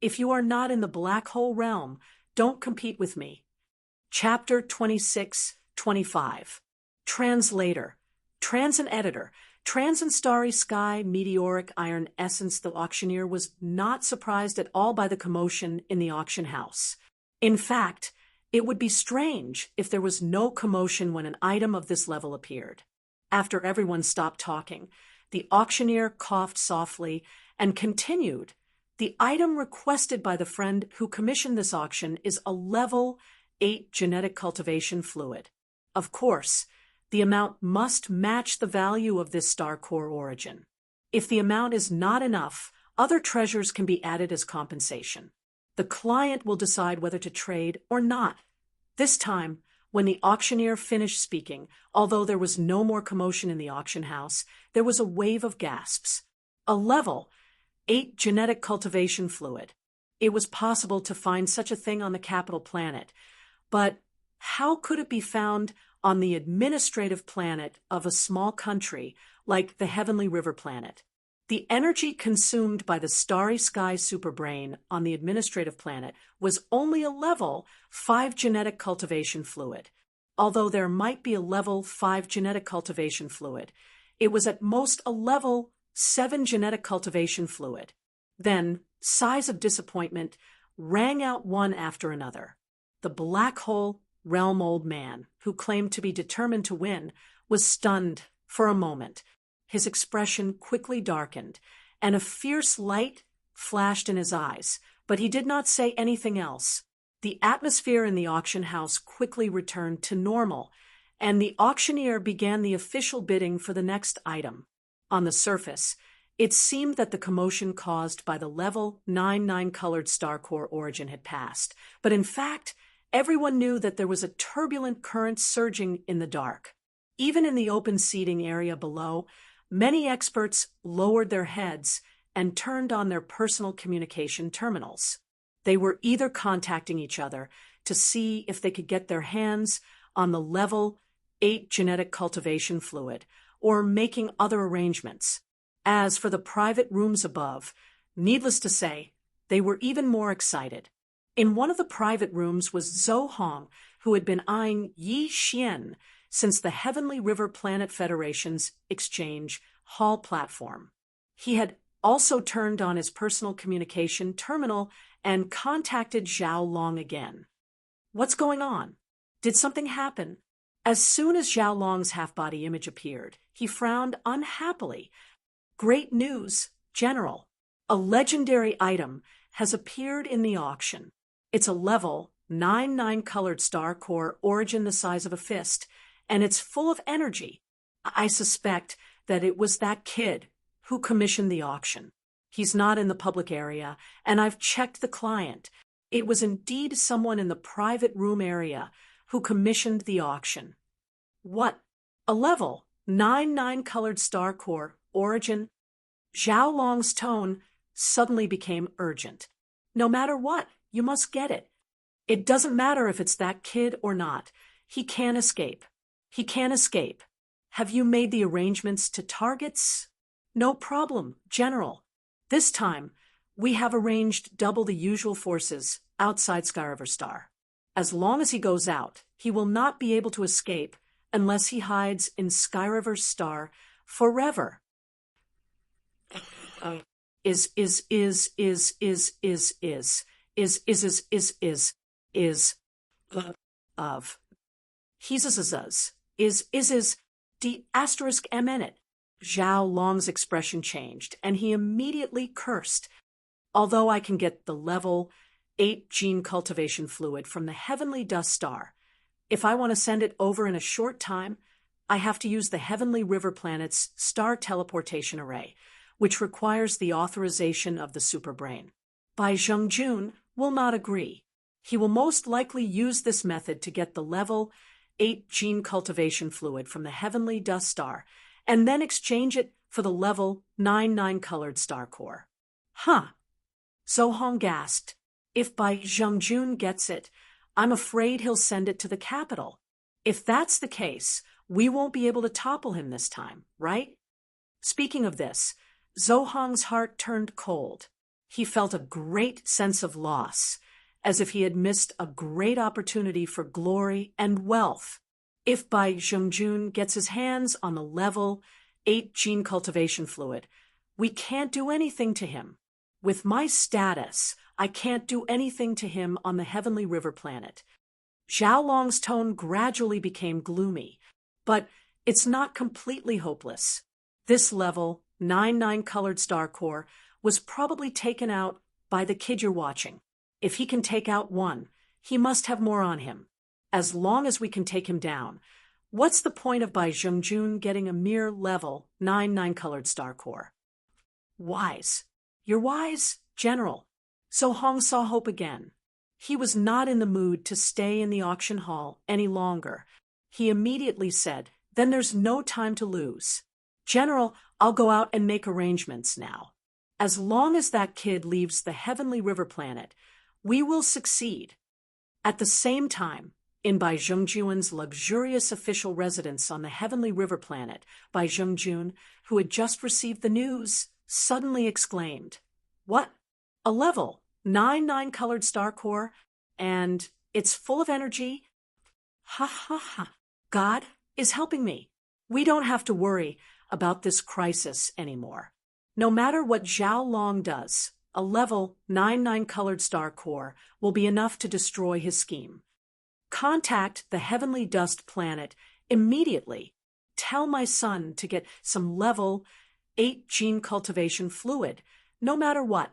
If you are not in the black hole realm, don't compete with me. Chapter 26-25. Translator. Trans and editor. Trans and starry sky, meteoric iron essence. The auctioneer was not surprised at all by the commotion in the auction house. In fact, it would be strange if there was no commotion when an item of this level appeared. After everyone stopped talking, the auctioneer coughed softly and continued. The item requested by the friend who commissioned this auction is a level 8 genetic cultivation fluid. Of course, the amount must match the value of this star core origin. If the amount is not enough, other treasures can be added as compensation. The client will decide whether to trade or not. This time, when the auctioneer finished speaking, although there was no more commotion in the auction house, there was a wave of gasps. A level 8 genetic cultivation fluid. It was possible to find such a thing on the capital planet, but how could it be found on the administrative planet of a small country like the Heavenly River planet? The energy consumed by the starry sky superbrain on the administrative planet was only a level 5 genetic cultivation fluid. Although there might be a level 5 genetic cultivation fluid, it was at most a level 7 genetic cultivation fluid. Then, sighs of disappointment rang out one after another. The black hole realm old man, who claimed to be determined to win, was stunned for a moment. His expression quickly darkened, and a fierce light flashed in his eyes, but he did not say anything else. The atmosphere in the auction house quickly returned to normal, and the auctioneer began the official bidding for the next item. On the surface, it seemed that the commotion caused by the level 9 colored star core origin had passed, but in fact, everyone knew that there was a turbulent current surging in the dark. Even in the open seating area below, many experts lowered their heads and turned on their personal communication terminals. They were either contacting each other to see if they could get their hands on the level 8 genetic cultivation fluid, or making other arrangements. As for the private rooms above, needless to say, they were even more excited. In one of the private rooms was Zhou Hong, who had been eyeing Yi Xian since the Heavenly River Planet Federation's exchange hall platform. He had also turned on his personal communication terminal and contacted Zhao Long again. What's going on? Did something happen? As soon as Zhao Long's half-body image appeared, he frowned unhappily. Great news, General. A legendary item has appeared in the auction. It's a level 9 colored star core origin the size of a fist, and it's full of energy. I suspect that it was that kid who commissioned the auction. He's not in the public area, and I've checked the client. It was indeed someone in the private room area who commissioned the auction. What? A level 9 colored star core origin? Zhao Long's tone suddenly became urgent. No matter what, you must get it. It doesn't matter if it's that kid or not. He can't escape. He can't escape. Have you made the arrangements to targets? No problem, General. This time, we have arranged double the usual forces outside Skyriver Star. As long as he goes out, he will not be able to escape unless he hides in Skyriver Star forever. D asterisk M in it. Zhao Long's expression changed, and he immediately cursed. Although I can get the level 8 gene cultivation fluid from the Heavenly Dust Star, if I want to send it over in a short time, I have to use the Heavenly River planet's star teleportation array, which requires the authorization of the superbrain. Bai Zhengjun will not agree. He will most likely use this method to get the level 8 gene cultivation fluid from the Heavenly Dust Star, and then exchange it for the level 9 colored star core. Huh. Zhou Hong gasped. If Bai Zhengjun gets it, I'm afraid he'll send it to the capital. If that's the case, we won't be able to topple him this time, right? Speaking of this, Zhou Hong's heart turned cold. He felt a great sense of loss, as if he had missed a great opportunity for glory and wealth. If Bai Zhengjun gets his hands on the level 8 gene cultivation fluid, we can't do anything to him. With my status, I can't do anything to him on the Heavenly River planet. Zhao Long's tone gradually became gloomy, but it's not completely hopeless. This level 9 colored star core was probably taken out by the kid you're watching. If he can take out one, he must have more on him. As long as we can take him down, what's the point of Bai Zhengjun getting a mere level 9 colored star core? Wise. You're wise, General. So Hong saw hope again. He was not in the mood to stay in the auction hall any longer. He immediately said, "Then there's no time to lose. General, I'll go out and make arrangements now. As long as that kid leaves the Heavenly River planet, we will succeed." At the same time, in Bai Zhengjun's luxurious official residence on the Heavenly River planet, Bai Zhengjun, who had just received the news, suddenly exclaimed, "What? A level 9 colored star core, and it's full of energy? Ha ha ha. God is helping me. We don't have to worry about this crisis anymore. No matter what Zhao Long does, a level 9 colored star core will be enough to destroy his scheme. Contact the Heavenly Dust planet immediately. Tell my son to get some level 8 gene cultivation fluid, no matter what.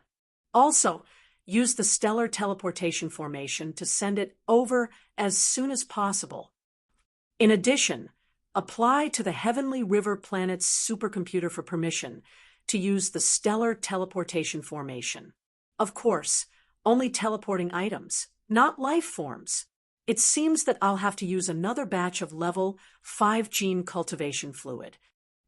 Also, use the stellar teleportation formation to send it over as soon as possible. In addition, apply to the Heavenly River planet's supercomputer for permission to use the stellar teleportation formation. Of course, only teleporting items, not life forms. It seems that I'll have to use another batch of level 5 gene cultivation fluid.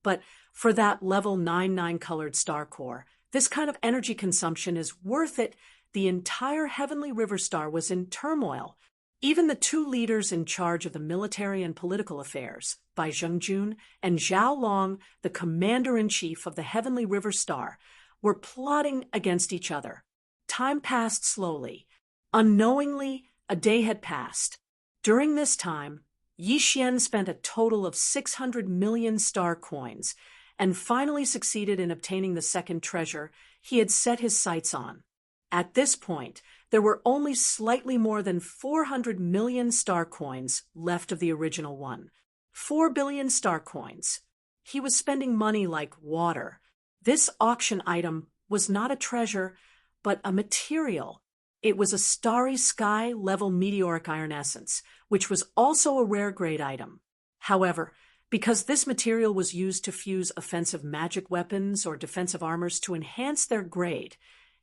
But for that level 9 colored star core, this kind of energy consumption is worth it. The entire Heavenly River star was in turmoil. Even the two leaders in charge of the military and political affairs, Bai Zhengjun and Zhao Long, the commander-in-chief of the Heavenly River star, were plotting against each other. Time passed slowly. Unknowingly, a day had passed. During this time, Yi Xian spent a total of 600 million star coins and finally succeeded in obtaining the second treasure he had set his sights on. At this point, there were only slightly more than 400 million star coins left of the original one. 4 billion star coins. He was spending money like water. This auction item was not a treasure, but a material. It was a starry sky-level meteoric iron essence, which was also a rare grade item. However, because this material was used to fuse offensive magic weapons or defensive armors to enhance their grade,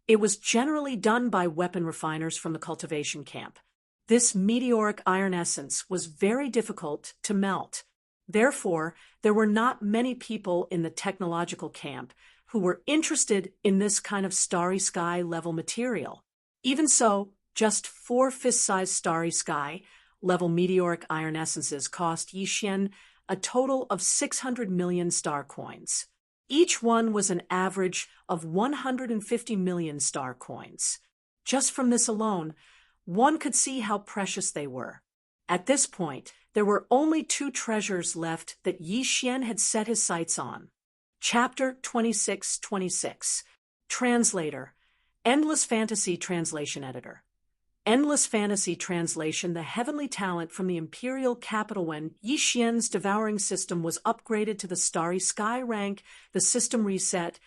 it was generally done by weapon refiners from the cultivation camp. This meteoric iron essence was very difficult to melt. Therefore, there were not many people in the technological camp who were interested in this kind of starry sky-level material. Even so, just 4 fist-sized starry sky-level meteoric iron essences cost Yi Xian a total of 600 million star coins. Each one was an average of 150 million star coins. Just from this alone, one could see how precious they were. At this point, there were only 2 treasures left that Yi Xian had set his sights on. Chapter 2626. Translator. Endless Fantasy Translation Editor. Endless Fantasy Translation, the heavenly talent from the imperial capital. When Yi Xian's devouring system was upgraded to the Starry Sky rank, the system reset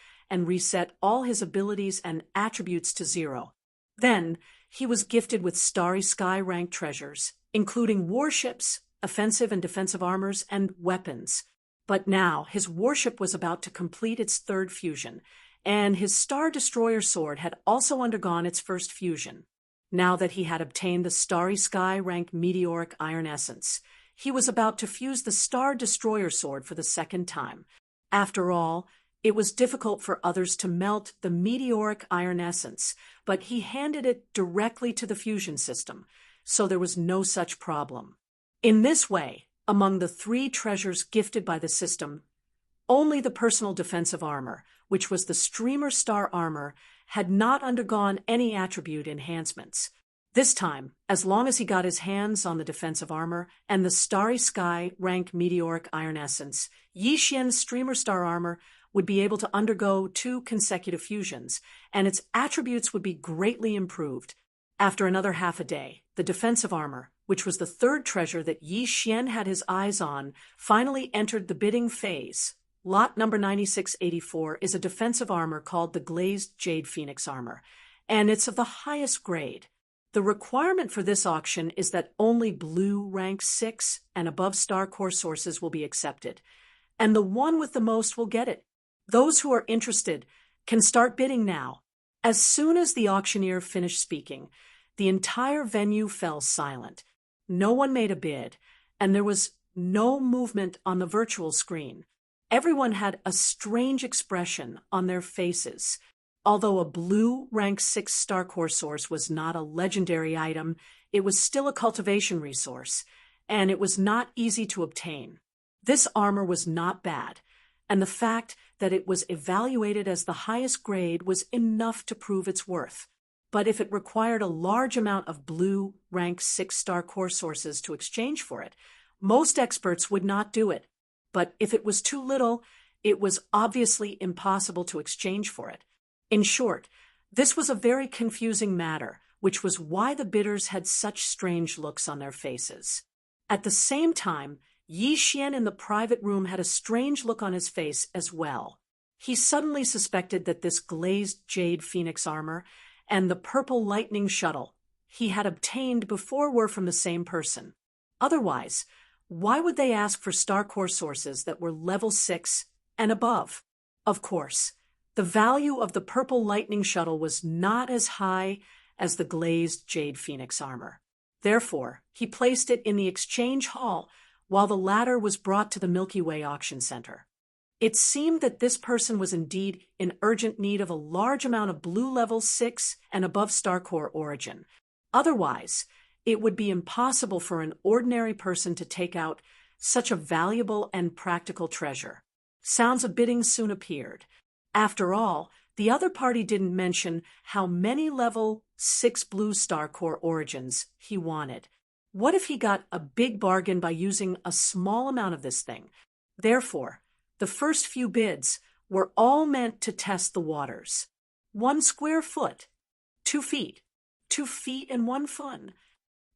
all his abilities and attributes to 0. Then, he was gifted with Starry Sky rank treasures, including warships, offensive and defensive armors, and weapons. But now, his warship was about to complete its 3rd fusion, and his Star Destroyer sword had also undergone its 1st fusion. Now that he had obtained the Starry Sky rank meteoric iron essence, he was about to fuse the Star Destroyer sword for the 2nd time. After all, it was difficult for others to melt the meteoric iron essence, but he handed it directly to the fusion system, so there was no such problem. In this way, among the 3 treasures gifted by the system, only the personal defensive armor, which was the Streamer Star armor, had not undergone any attribute enhancements. This time, as long as he got his hands on the defensive armor and the Starry Sky rank meteoric iron essence, Yi Xian's Streamer Star armor would be able to undergo 2 consecutive fusions, and its attributes would be greatly improved. After another half a day, the defensive armor, which was the 3rd treasure that Yi Xian had his eyes on, finally entered the bidding phase. Lot number 9684 is a defensive armor called the Glazed Jade Phoenix armor, and it's of the highest grade. The requirement for this auction is that only blue rank 6 and above star core sources will be accepted, and the one with the most will get it. Those who are interested can start bidding now. As soon as the auctioneer finished speaking, the entire venue fell silent. No one made a bid, and there was no movement on the virtual screen. Everyone had a strange expression on their faces. Although a blue rank 6 star core source was not a legendary item, it was still a cultivation resource, and it was not easy to obtain. This armor was not bad, and the fact that it was evaluated as the highest grade was enough to prove its worth. But if it required a large amount of blue rank 6 star core sources to exchange for it, most experts would not do it. But if it was too little, it was obviously impossible to exchange for it. In short, this was a very confusing matter, which was why the bidders had such strange looks on their faces. At the same time, Yi Xian in the private room had a strange look on his face as well. He suddenly suspected that this glazed jade phoenix armor and the purple lightning shuttle he had obtained before were from the same person. Otherwise, why would they ask for star core sources that were level 6 and above? Of course, the value of the purple lightning shuttle was not as high as the glazed jade phoenix armor. Therefore, he placed it in the exchange hall while the latter was brought to the Milky Way auction center. It seemed that this person was indeed in urgent need of a large amount of blue level 6 and above star core origin. Otherwise, it would be impossible for an ordinary person to take out such a valuable and practical treasure. Sounds of bidding soon appeared. After all, the other party didn't mention how many level 6 blue star core origins he wanted. What if he got a big bargain by using a small amount of this thing? Therefore, the first few bids were all meant to test the waters. 1 square foot, 2 feet, 2 feet and 1 fun.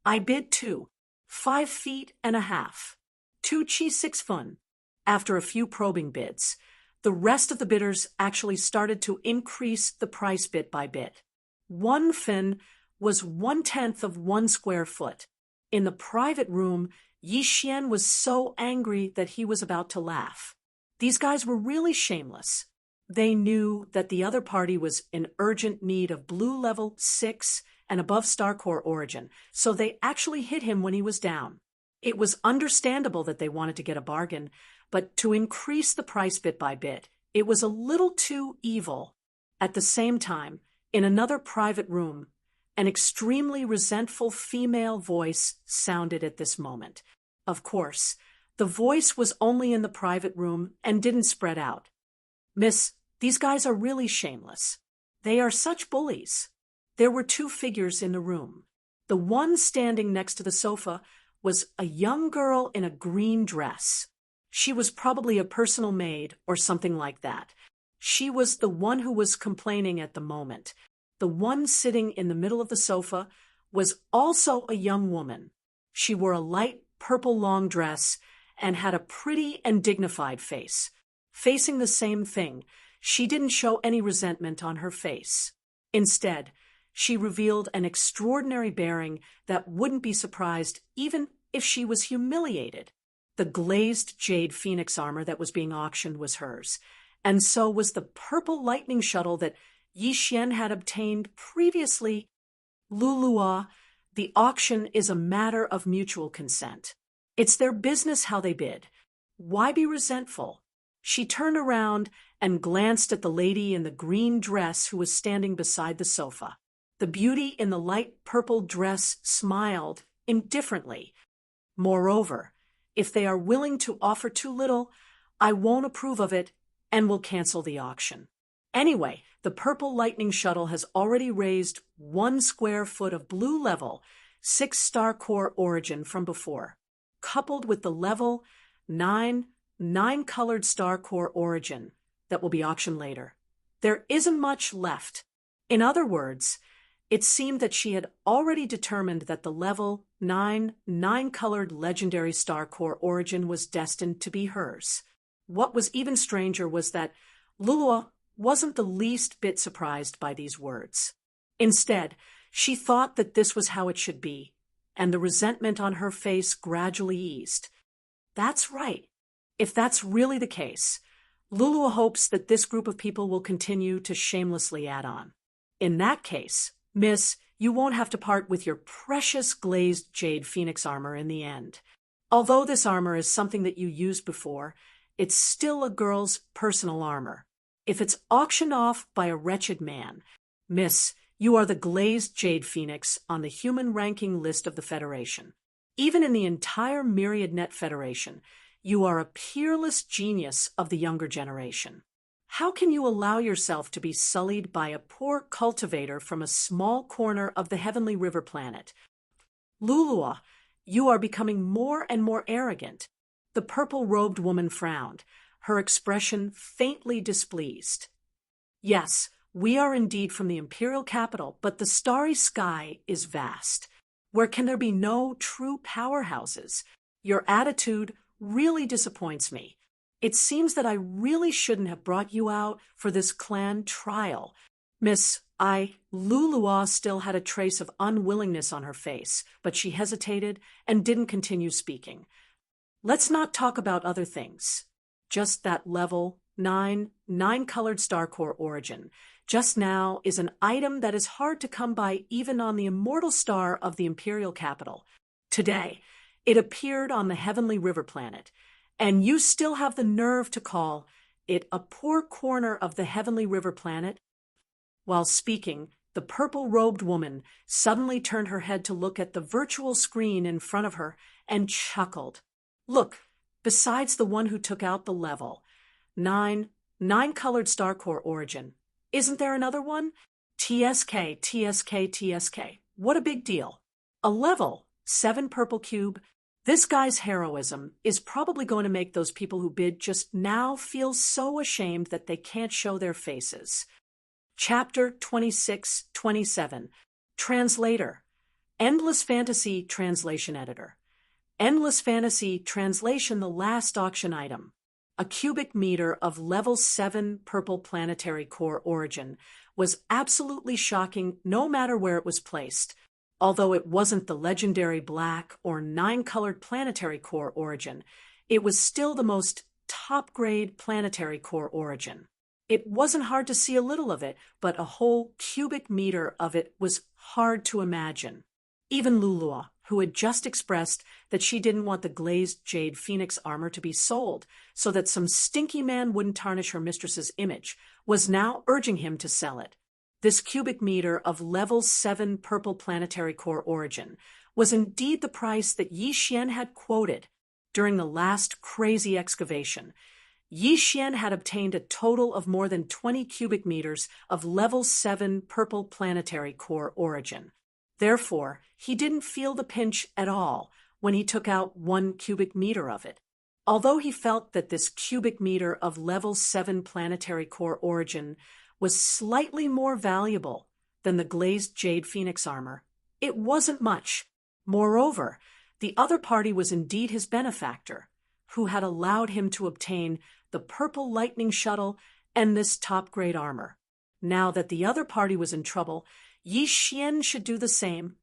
I bid 2, 5 feet and a half, 2 chi 6 fun. After a few probing bids, the rest of the bidders actually started to increase the price bit by bit. 1 fin was 1/10 of 1 square foot. In the private room, Yi Xian was so angry that he was about to laugh. These guys were really shameless. They knew that the other party was in urgent need of blue level 6 and above star core origin, so they actually hit him when he was down. It was understandable that they wanted to get a bargain, but to increase the price bit by bit, it was a little too evil. At the same time, in another private room, an extremely resentful female voice sounded at this moment. Of course, the voice was only in the private room and didn't spread out. "Miss, these guys are really shameless. They are such bullies." There were 2 figures in the room. The one standing next to the sofa was a young girl in a green dress. She was probably a personal maid or something like that. She was the one who was complaining at the moment. The one sitting in the middle of the sofa was also a young woman. She wore a light purple long dress and had a pretty and dignified face. Facing the same thing, she didn't show any resentment on her face. Instead, she revealed an extraordinary bearing that wouldn't be surprised even if she was humiliated. The glazed jade phoenix armor that was being auctioned was hers, and so was the purple lightning shuttle that Yi Xian had obtained previously. Lulua, the auction is a matter of mutual consent. It's their business how they bid. Why be resentful? She turned around and glanced at the lady in the green dress who was standing beside the sofa. The beauty in the light purple dress smiled indifferently. "Moreover, if they are willing to offer too little, I won't approve of it and will cancel the auction. Anyway, the The purple lightning shuttle has already raised 1 square foot of blue level 6-star core origin from before, coupled with the level 9-colored star core origin that will be auctioned later. There isn't much left. In other words, it seemed that she had already determined that the level 9-colored legendary star core origin was destined to be hers. What was even stranger was that LoveLore wasn't the least bit surprised by these words. Instead, she thought that this was how it should be, and the resentment on her face gradually eased. That's right. If that's really the case, LoveLore hopes that this group of people will continue to shamelessly add on. In that case, Miss, you won't have to part with your precious glazed jade phoenix armor in the end. Although this armor is something that you used before, it's still a girl's personal armor. If it's auctioned off by a wretched man, Miss, you are the glazed jade phoenix on the human ranking list of the Federation. Even in the entire Myriad Net Federation, you are a peerless genius of the younger generation. How can you allow yourself to be sullied by a poor cultivator from a small corner of the Heavenly River planet? LoveLore, you are becoming more and more arrogant. The purple-robed woman frowned, her expression faintly displeased. Yes, we are indeed from the imperial capital, but the starry sky is vast. Where can there be no true powerhouses? Your attitude really disappoints me. It seems that I really shouldn't have brought you out for this clan trial. Miss, LoveLore still had a trace of unwillingness on her face, but she hesitated and didn't continue speaking. Let's not talk about other things. Just that level 9-colored star core origin. Just now is an item that is hard to come by even on the immortal star of the imperial capital. Today, it appeared on the Heavenly River planet, and you still have the nerve to call it a poor corner of the Heavenly River planet? While speaking, the purple-robed woman suddenly turned her head to look at the virtual screen in front of her and chuckled. Look, besides the one who took out the level 9-colored star core origin, isn't there another one? TSK, TSK, TSK. What a big deal. A level 7 purple cube. This guy's heroism is probably going to make those people who bid just now feel so ashamed that they can't show their faces. Chapter 26-27. Translator. Endless Fantasy Translation Editor. Endless Fantasy Translation. The last auction item. A cubic meter of level 7 purple planetary core origin was absolutely shocking no matter where it was placed. Although it wasn't the legendary black or 9-colored planetary core origin, it was still the most top-grade planetary core origin. It wasn't hard to see a little of it, but a whole cubic meter of it was hard to imagine. Even LoveLore, who had just expressed that she didn't want the glazed jade phoenix armor to be sold so that some stinky man wouldn't tarnish her mistress's image, was now urging him to sell it. This cubic meter of level 7 purple planetary core origin was indeed the price that Yi Xian had quoted during the last crazy excavation. Yi Xian had obtained a total of more than 20 cubic meters of level 7 purple planetary core origin. Therefore, he didn't feel the pinch at all when he took out 1 cubic meter of it. Although he felt that this cubic meter of level 7 planetary core origin was slightly more valuable than the glazed jade phoenix armor, it wasn't much. Moreover, the other party was indeed his benefactor, who had allowed him to obtain the purple lightning shuttle and this top-grade armor. Now that the other party was in trouble, Yi Xian should do the same,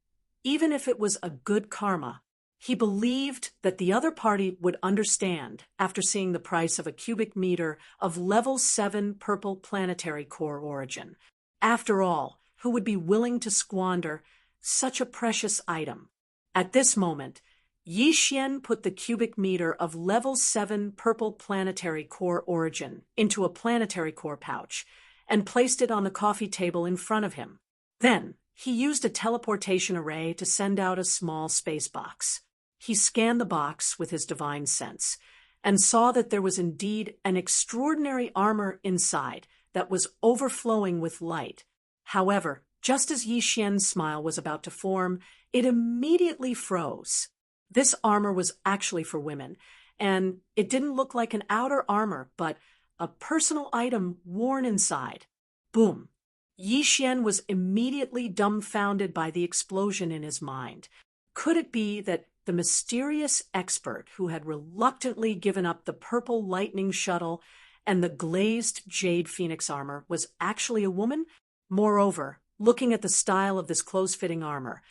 even if it was a good karma. He believed that the other party would understand after seeing the price of a cubic meter of level 7 purple planetary core origin. After all, who would be willing to squander such a precious item? At this moment, Yi Xian put the cubic meter of level 7 purple planetary core origin into a planetary core pouch and placed it on the coffee table in front of him. Then, he used a teleportation array to send out a small space box. He scanned the box with his divine sense and saw that there was indeed an extraordinary armor inside that was overflowing with light. However, just as Yi Xian's smile was about to form, it immediately froze. This armor was actually for women, and it didn't look like an outer armor, but a personal item worn inside. Boom! Yi Xian was immediately dumbfounded by the explosion in his mind. Could it be that the mysterious expert who had reluctantly given up the purple lightning shuttle and the glazed jade phoenix armor was actually a woman? Moreover, looking at the style of this close-fitting armor,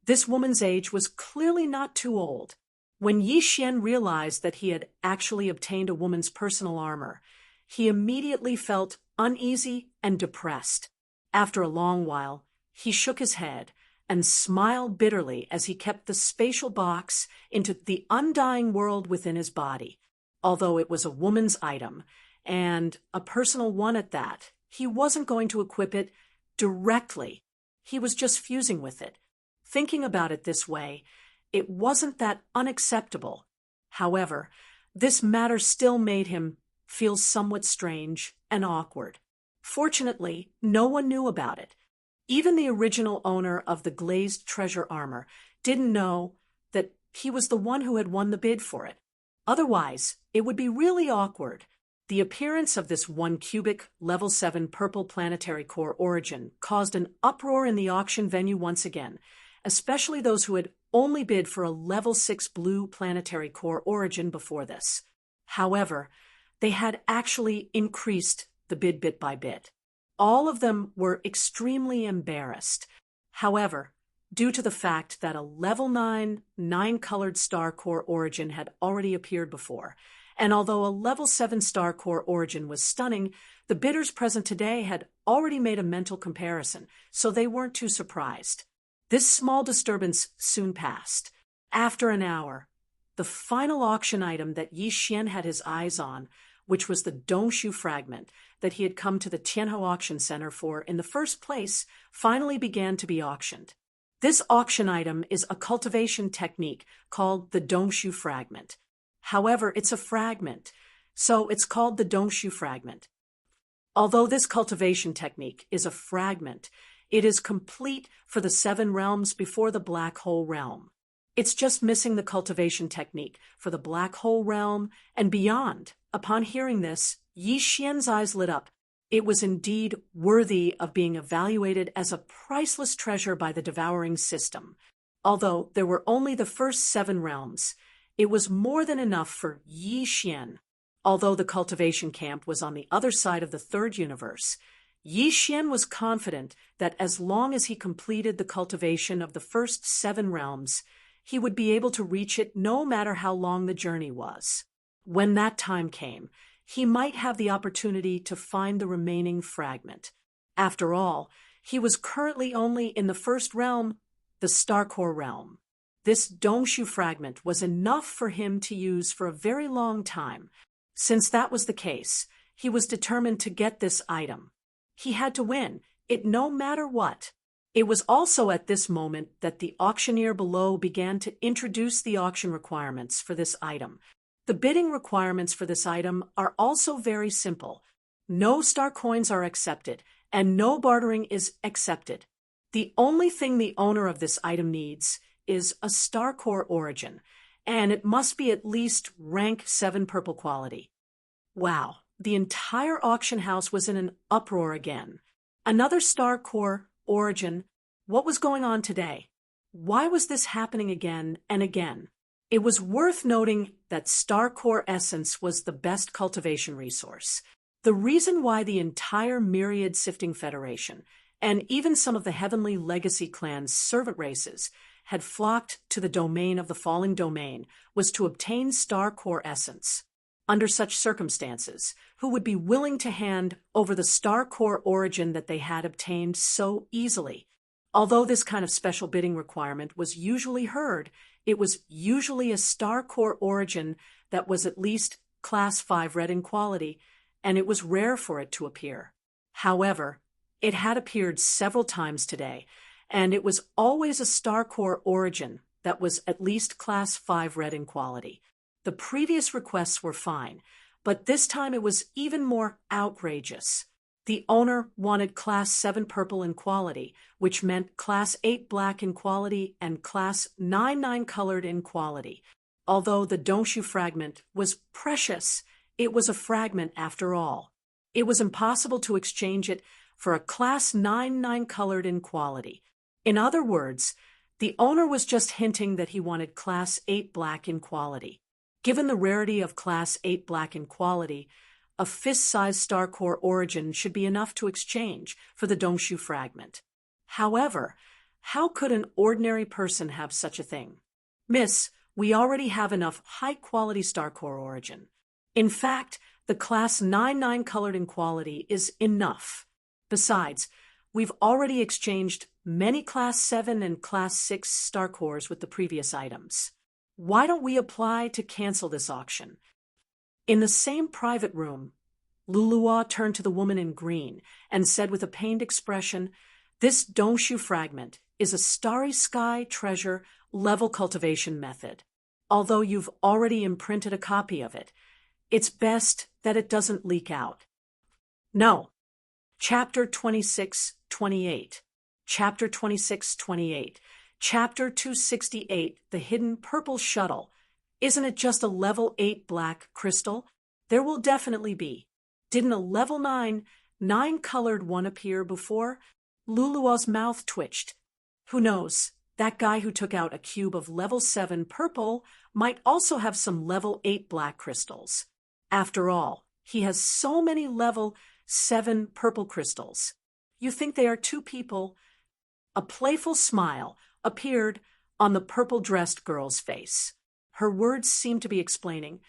this woman's age was clearly not too old. When Yi Xian realized that he had actually obtained a woman's personal armor, he immediately felt uneasy and depressed. After a long while, he shook his head and smiled bitterly as he kept the spatial box into the undying world within his body. Although it was a woman's item, and a personal one at that, he wasn't going to equip it directly. He was just fusing with it. Thinking about it this way, it wasn't that unacceptable. However, this matter still made him feel somewhat strange and awkward. Fortunately, no one knew about it. Even the original owner of the glazed treasure armor didn't know that he was the one who had won the bid for it. Otherwise, it would be really awkward. The appearance of this 1-cubic, level 7 purple planetary core origin caused an uproar in the auction venue once again, especially those who had only bid for a level 6 blue planetary core origin before this. However, they had actually increased the bid bit by bit. All of them were extremely embarrassed. However, due to the fact that a level 9, 9-colored star core origin had already appeared before, and although a level 7 star core origin was stunning, the bidders present today had already made a mental comparison, so they weren't too surprised. This small disturbance soon passed. After an hour, the final auction item that Yi Xian had his eyes on, which was the Dongshu fragment that he had come to the Tianhou Auction Center for in the first place, finally began to be auctioned. This auction item is a cultivation technique called the Dongshu fragment. However, it's a fragment, so it's called the Dongshu fragment. Although this cultivation technique is a fragment, it is complete for the 7 realms before the black hole realm. It's just missing the cultivation technique for the black hole realm and beyond. Upon hearing this, Yi Xian's eyes lit up. It was indeed worthy of being evaluated as a priceless treasure by the devouring system. Although there were only the first 7 realms, it was more than enough for Yi Xian. Although the cultivation camp was on the other side of the 3rd universe, Yi Xian was confident that as long as he completed the cultivation of the first 7 realms, he would be able to reach it no matter how long the journey was. When that time came, he might have the opportunity to find the remaining fragment. After all, he was currently only in the 1st realm, the Starcore realm. This Dongshu fragment was enough for him to use for a very long time. Since that was the case, he was determined to get this item. He had to win it no matter what. It was also at this moment that the auctioneer below began to introduce the auction requirements for this item. The bidding requirements for this item are also very simple. No star coins are accepted, and no bartering is accepted. The only thing the owner of this item needs is a star core origin, and it must be at least rank 7 purple quality. Wow, the entire auction house was in an uproar again. Another star core origin. What was going on today? Why was this happening again and again? It was worth noting that star core essence was the best cultivation resource. The reason why the entire Myriad Sifting Federation, and even some of the Heavenly Legacy Clan's servant races, had flocked to the domain of the Falling Domain was to obtain star core essence. Under such circumstances, who would be willing to hand over the star core origin that they had obtained so easily? Although this kind of special bidding requirement was usually heard, it was usually a star core origin that was at least class 5 red in quality, and it was rare for it to appear. However, it had appeared several times today, and it was always a star core origin that was at least class 5 red in quality. The previous requests were fine, but this time it was even more outrageous. The owner wanted Class 7 purple in quality, which meant Class 8 black in quality and Class 9 colored in quality. Although the Donshu fragment was precious, it was a fragment after all. It was impossible to exchange it for a Class 9 colored in quality. In other words, the owner was just hinting that he wanted Class 8 black in quality. Given the rarity of Class 8 black in quality, a fist-sized star core origin should be enough to exchange for the Donshu fragment. However, how could an ordinary person have such a thing? Miss, we already have enough high-quality star core origin. In fact, the Class 9 colored in quality is enough. Besides, we've already exchanged many Class 7 and Class 6 star cores with the previous items. Why don't we apply to cancel this auction? In the same private room, Lulua turned to the woman in green and said with a pained expression, "This Donshu fragment is a starry sky treasure level cultivation method. Although you've already imprinted a copy of it, it's best that it doesn't leak out." No. Chapter 26-28. Chapter 26-28. Chapter 268, The Hidden Purple Shuttle. Isn't it just a level 8 black crystal? There will definitely be. Didn't a level 9 colored one appear before? Lulua's mouth twitched. Who knows? That guy who took out a cube of level 7 purple might also have some level 8 black crystals. After all, he has so many level 7 purple crystals. You think they are two people? A playful smile appeared on the purple-dressed girl's face. Her words seemed to be explaining,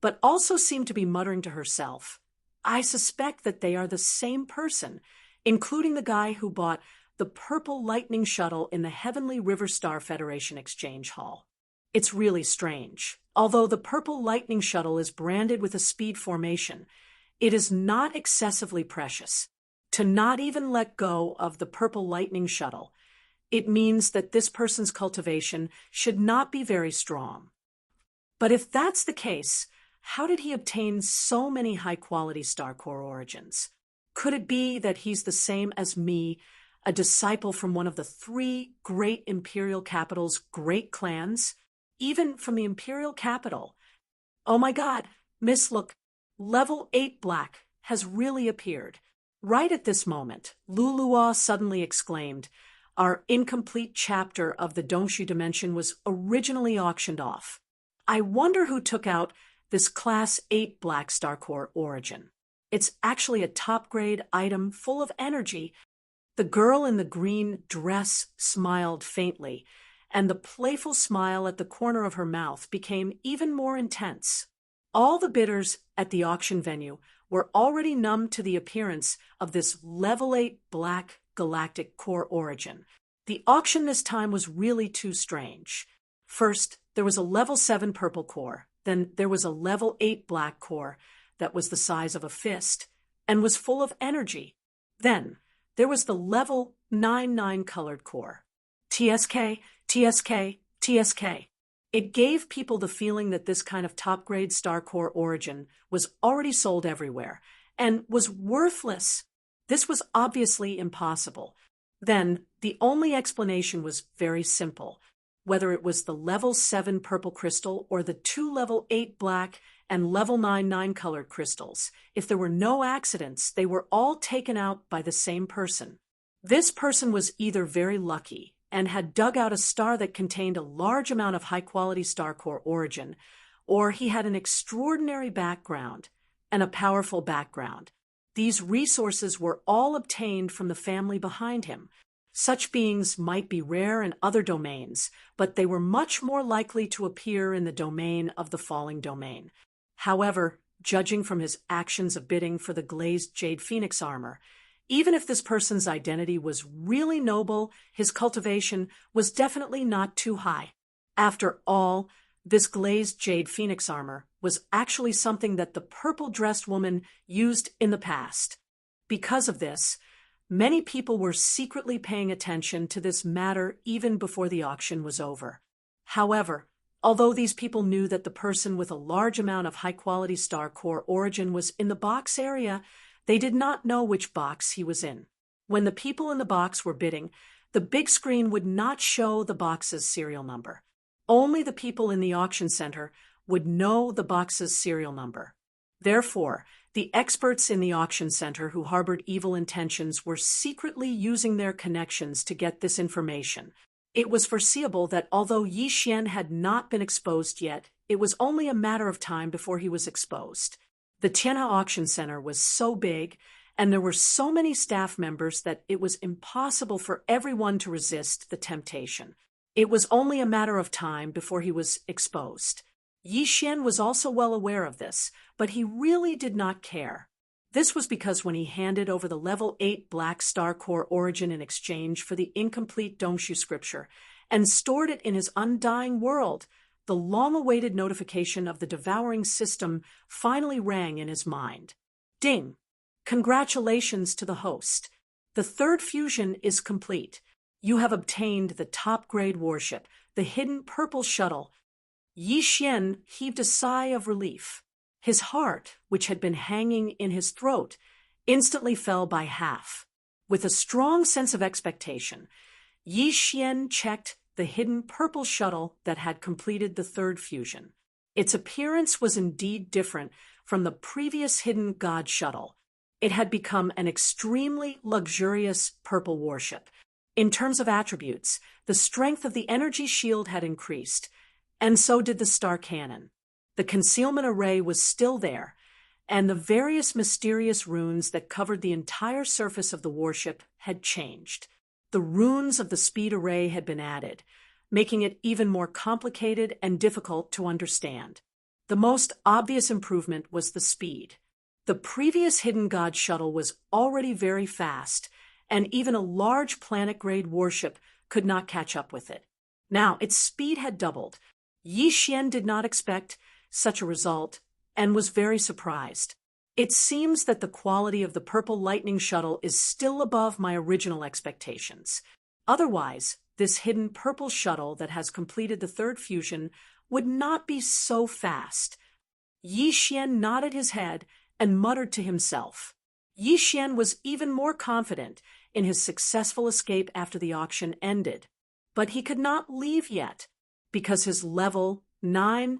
but also seemed to be muttering to herself. I suspect that they are the same person, including the guy who bought the purple lightning shuttle in the Heavenly River Star Federation Exchange Hall. It's really strange. Although the purple lightning shuttle is branded with a speed formation, it is not excessively precious. To not even let go of the purple lightning shuttle, it means that this person's cultivation should not be very strong. But if that's the case, how did he obtain so many high-quality star core origins? Could it be that he's the same as me, a disciple from one of the 3 great imperial capitals' great clans? Even from the imperial capital. Oh my God, Miss, look, level 8 black has really appeared. Right at this moment, Lulua suddenly exclaimed, "Our incomplete chapter of the Donshu dimension was originally auctioned off. I wonder who took out this Class 8 black star core origin. It's actually a top-grade item full of energy." The girl in the green dress smiled faintly, and the playful smile at the corner of her mouth became even more intense. All the bidders at the auction venue were already numb to the appearance of this level 8 black galactic core origin. The auction this time was really too strange. First, there was a level 7 purple core, then there was a level 8 black core that was the size of a fist and was full of energy. Then there was the level 9 colored core. TSK, TSK, TSK. It gave people the feeling that this kind of top-grade star core origin was already sold everywhere and was worthless. This was obviously impossible. Then, the only explanation was very simple. Whether it was the level 7 purple crystal or the 2 level 8 black and level 9 colored crystals, if there were no accidents, they were all taken out by the same person. This person was either very lucky and had dug out a star that contained a large amount of high-quality star core origin, or he had an extraordinary background and a powerful background. These resources were all obtained from the family behind him. Such beings might be rare in other domains, but they were much more likely to appear in the domain of the falling domain. However, judging from his actions of bidding for the glazed jade phoenix armor, even if this person's identity was really noble, his cultivation was definitely not too high. After all, this glazed jade phoenix armor was actually something that the purple-dressed woman used in the past. Because of this, many people were secretly paying attention to this matter even before the auction was over. However, although these people knew that the person with a large amount of high-quality star core origin was in the box area, They did not know which box he was in. When the people in the box were bidding, the big screen would not show the box's serial number. Only the people in the auction center would know the box's serial number. Therefore, the experts in the auction center who harbored evil intentions were secretly using their connections to get this information. It was foreseeable that although Yi Xian had not been exposed yet, it was only a matter of time before he was exposed. The Tianhe Auction Center was so big, and there were so many staff members that it was impossible for everyone to resist the temptation. It was only a matter of time before he was exposed. Yi Xian was also well aware of this, but he really did not care. This was because when he handed over the level 8 Black Star Core Origin in exchange for the incomplete Dongshu scripture and stored it in his undying world, the long-awaited notification of the devouring system finally rang in his mind. Ding! Congratulations to the host. The third fusion is complete. You have obtained the top-grade warship, the hidden purple shuttle. Yi Xian heaved a sigh of relief. His heart, which had been hanging in his throat, instantly fell by half. With a strong sense of expectation, Yi Xian checked the hidden purple shuttle that had completed the third fusion. Its appearance was indeed different from the previous hidden god shuttle. It had become an extremely luxurious purple warship. In terms of attributes, the strength of the energy shield had increased, and so did the star cannon. The concealment array was still there, and the various mysterious runes that covered the entire surface of the warship had changed. The runes of the speed array had been added, making it even more complicated and difficult to understand. The most obvious improvement was the speed. The previous Hidden God shuttle was already very fast, and even a large planet-grade warship could not catch up with it. Now its speed had doubled. Yi Xian did not expect such a result and was very surprised. It seems that the quality of the Purple Lightning shuttle is still above my original expectations. Otherwise, this hidden purple shuttle that has completed the third fusion would not be so fast. Yi Xian nodded his head and muttered to himself. Yi Xian was even more confident in his successful escape after the auction ended. But he could not leave yet, because his level 9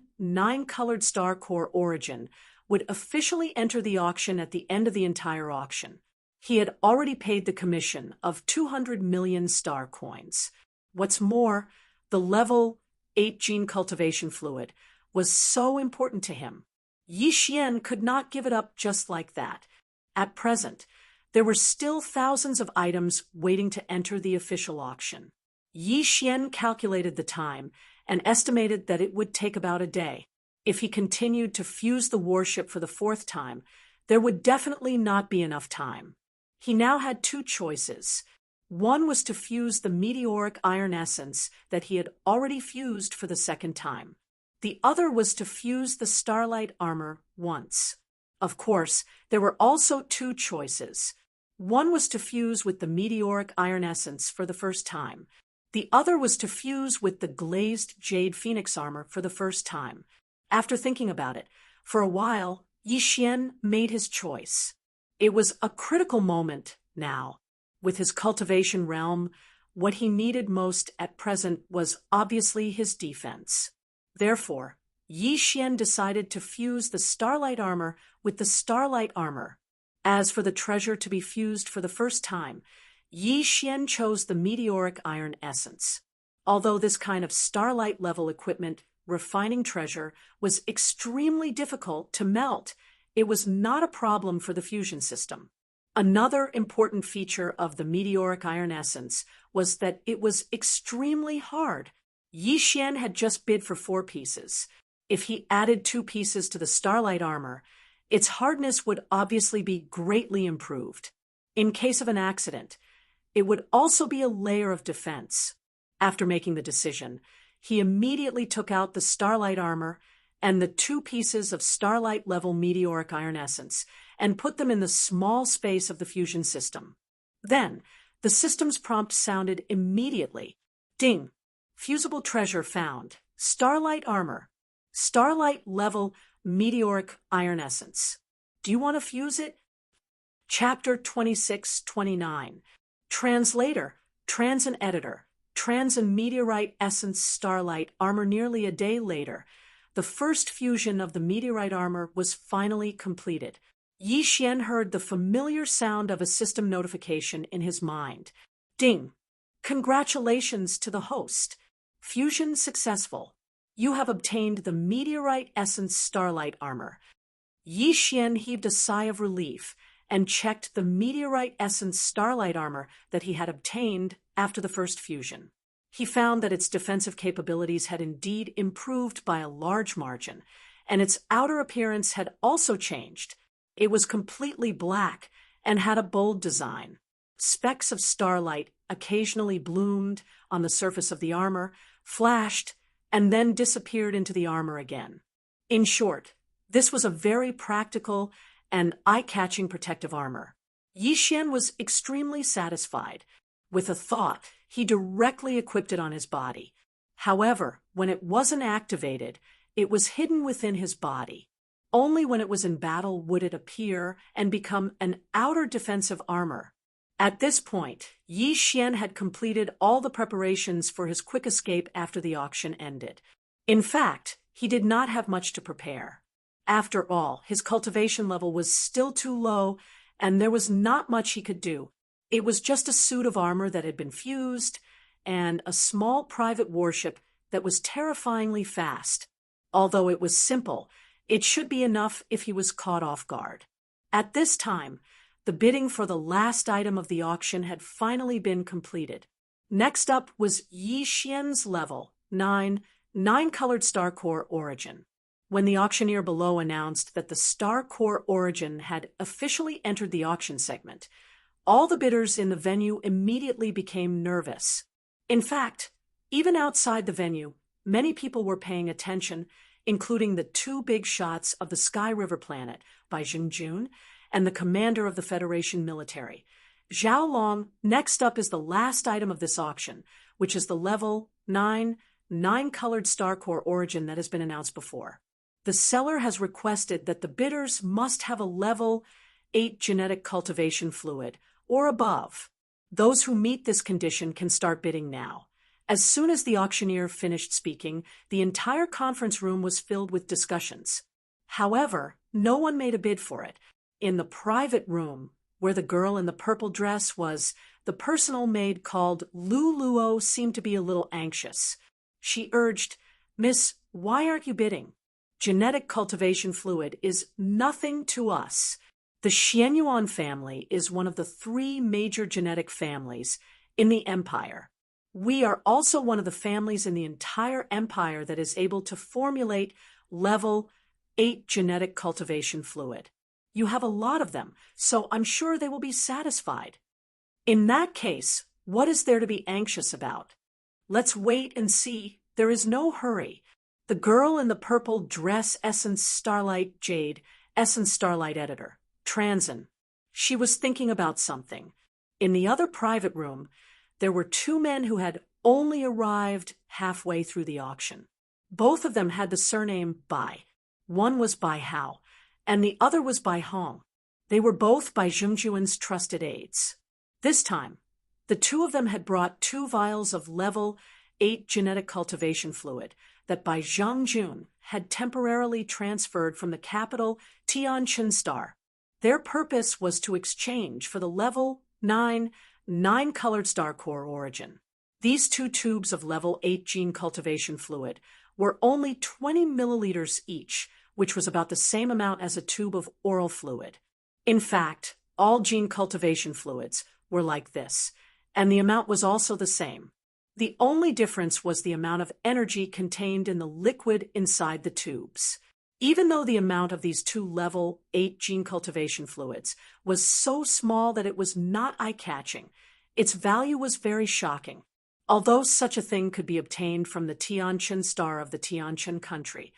colored star core origin would officially enter the auction at the end of the entire auction. He had already paid the commission of 200 million star coins. What's more, the level 8 gene cultivation fluid was so important to him. Yi Xian could not give it up just like that. At present, there were still thousands of items waiting to enter the official auction. Yi Xian calculated the time and estimated that it would take about a day. If he continued to fuse the warship for the fourth time, there would definitely not be enough time. He now had two choices. One was to fuse the meteoric iron essence that he had already fused for the second time. The other was to fuse the starlight armor once. Of course, there were also two choices. One was to fuse with the meteoric iron essence for the first time. The other was to fuse with the glazed jade phoenix armor for the first time. After thinking about it, for a while, Yi Xian made his choice. It was a critical moment now. With his cultivation realm, what he needed most at present was obviously his defense. Therefore, Yi Xian decided to fuse the starlight armor with the starlight armor. As for the treasure to be fused for the first time, Yi Xian chose the meteoric iron essence. Although this kind of starlight-level equipment, refining treasure, was extremely difficult to melt, it was not a problem for the fusion system. Another important feature of the meteoric iron essence was that it was extremely hard. Yi Xian had just bid for 4 pieces. If he added 2 pieces to the starlight armor, its hardness would obviously be greatly improved. In case of an accident, it would also be a layer of defense. After making the decision, he immediately took out the starlight armor and the 2 pieces of starlight-level meteoric iron essence and put them in the small space of the fusion system. Then, the system's prompt sounded immediately. Ding! Fusible treasure found. Starlight armor. Starlight-level meteoric iron essence. Do you want to fuse it? Chapter 26-29. Translator, Transin Editor, Transin Meteorite Essence Starlight Armor. Nearly a day later, the first fusion of the meteorite armor was finally completed. Yi Xian heard the familiar sound of a system notification in his mind. Ding! Congratulations to the host. Fusion successful. You have obtained the Meteorite Essence Starlight Armor. Yi Xian heaved a sigh of relief and checked the Meteorite Essence Starlight Armor that he had obtained after the first fusion. He found that its defensive capabilities had indeed improved by a large margin, and its outer appearance had also changed. It was completely black and had a bold design. Specks of starlight occasionally bloomed on the surface of the armor, flashed, and then disappeared into the armor again. In short, this was a very practical and eye-catching protective armor. Yi Xian was extremely satisfied. With a thought, he directly equipped it on his body. However, when it wasn't activated, it was hidden within his body. Only when it was in battle would it appear and become an outer defensive armor. At this point, Yi Xian had completed all the preparations for his quick escape after the auction ended. In fact, he did not have much to prepare. After all, his cultivation level was still too low, and there was not much he could do. It was just a suit of armor that had been fused, and a small private warship that was terrifyingly fast. Although it was simple, it should be enough if he was caught off guard. At this time, the bidding for the last item of the auction had finally been completed. Next up was Yi Xian's level 9, 9-colored Star Core Origin. When the auctioneer below announced that the Star Core Origin had officially entered the auction segment, all the bidders in the venue immediately became nervous. In fact, even outside the venue, many people were paying attention, including the two big shots of the Sky River planet by Zhengjun and the commander of the Federation military. Zhao Long. Next up is the last item of this auction, which is the level 9, 9-colored Star Core Origin that has been announced before. The seller has requested that the bidders must have a level 8 genetic cultivation fluid or above. Those who meet this condition can start bidding now. As soon as the auctioneer finished speaking, the entire conference room was filled with discussions. However, no one made a bid for it. In the private room, where the girl in the purple dress was, the personal maid called Lu Luo seemed to be a little anxious. She urged, "Miss, why aren't you bidding? Genetic cultivation fluid is nothing to us. The Xianyuan family is one of the 3 major genetic families in the empire. We are also one of the families in the entire empire that is able to formulate level 8 genetic cultivation fluid. You have a lot of them, so I'm sure they will be satisfied. In that case, what is there to be anxious about? Let's wait and see. There is no hurry." The girl in the purple dress Essence Starlight Jade, Essence Starlight Editor, Transin. She was thinking about something. In the other private room, there were 2 men who had only arrived halfway through the auction. Both of them had the surname Bai. One was Bai Hao, and the other was Bai Hong. They were both Bai Zhengjuan's trusted aides. This time, the 2 of them had brought 2 vials of level 8 genetic cultivation fluid that Bai Zhengjun had temporarily transferred from the capital Tianqin Star. Their purpose was to exchange for the level 9, 9-colored Star Core Origin. These 2 tubes of level 8 gene cultivation fluid were only 20 milliliters each, which was about the same amount as a tube of oral fluid. In fact, all gene cultivation fluids were like this, and the amount was also the same. The only difference was the amount of energy contained in the liquid inside the tubes. Even though the amount of these 2 level 8 gene cultivation fluids was so small that it was not eye-catching, its value was very shocking. Although such a thing could be obtained from the Tianqin Star of the Tianqin country,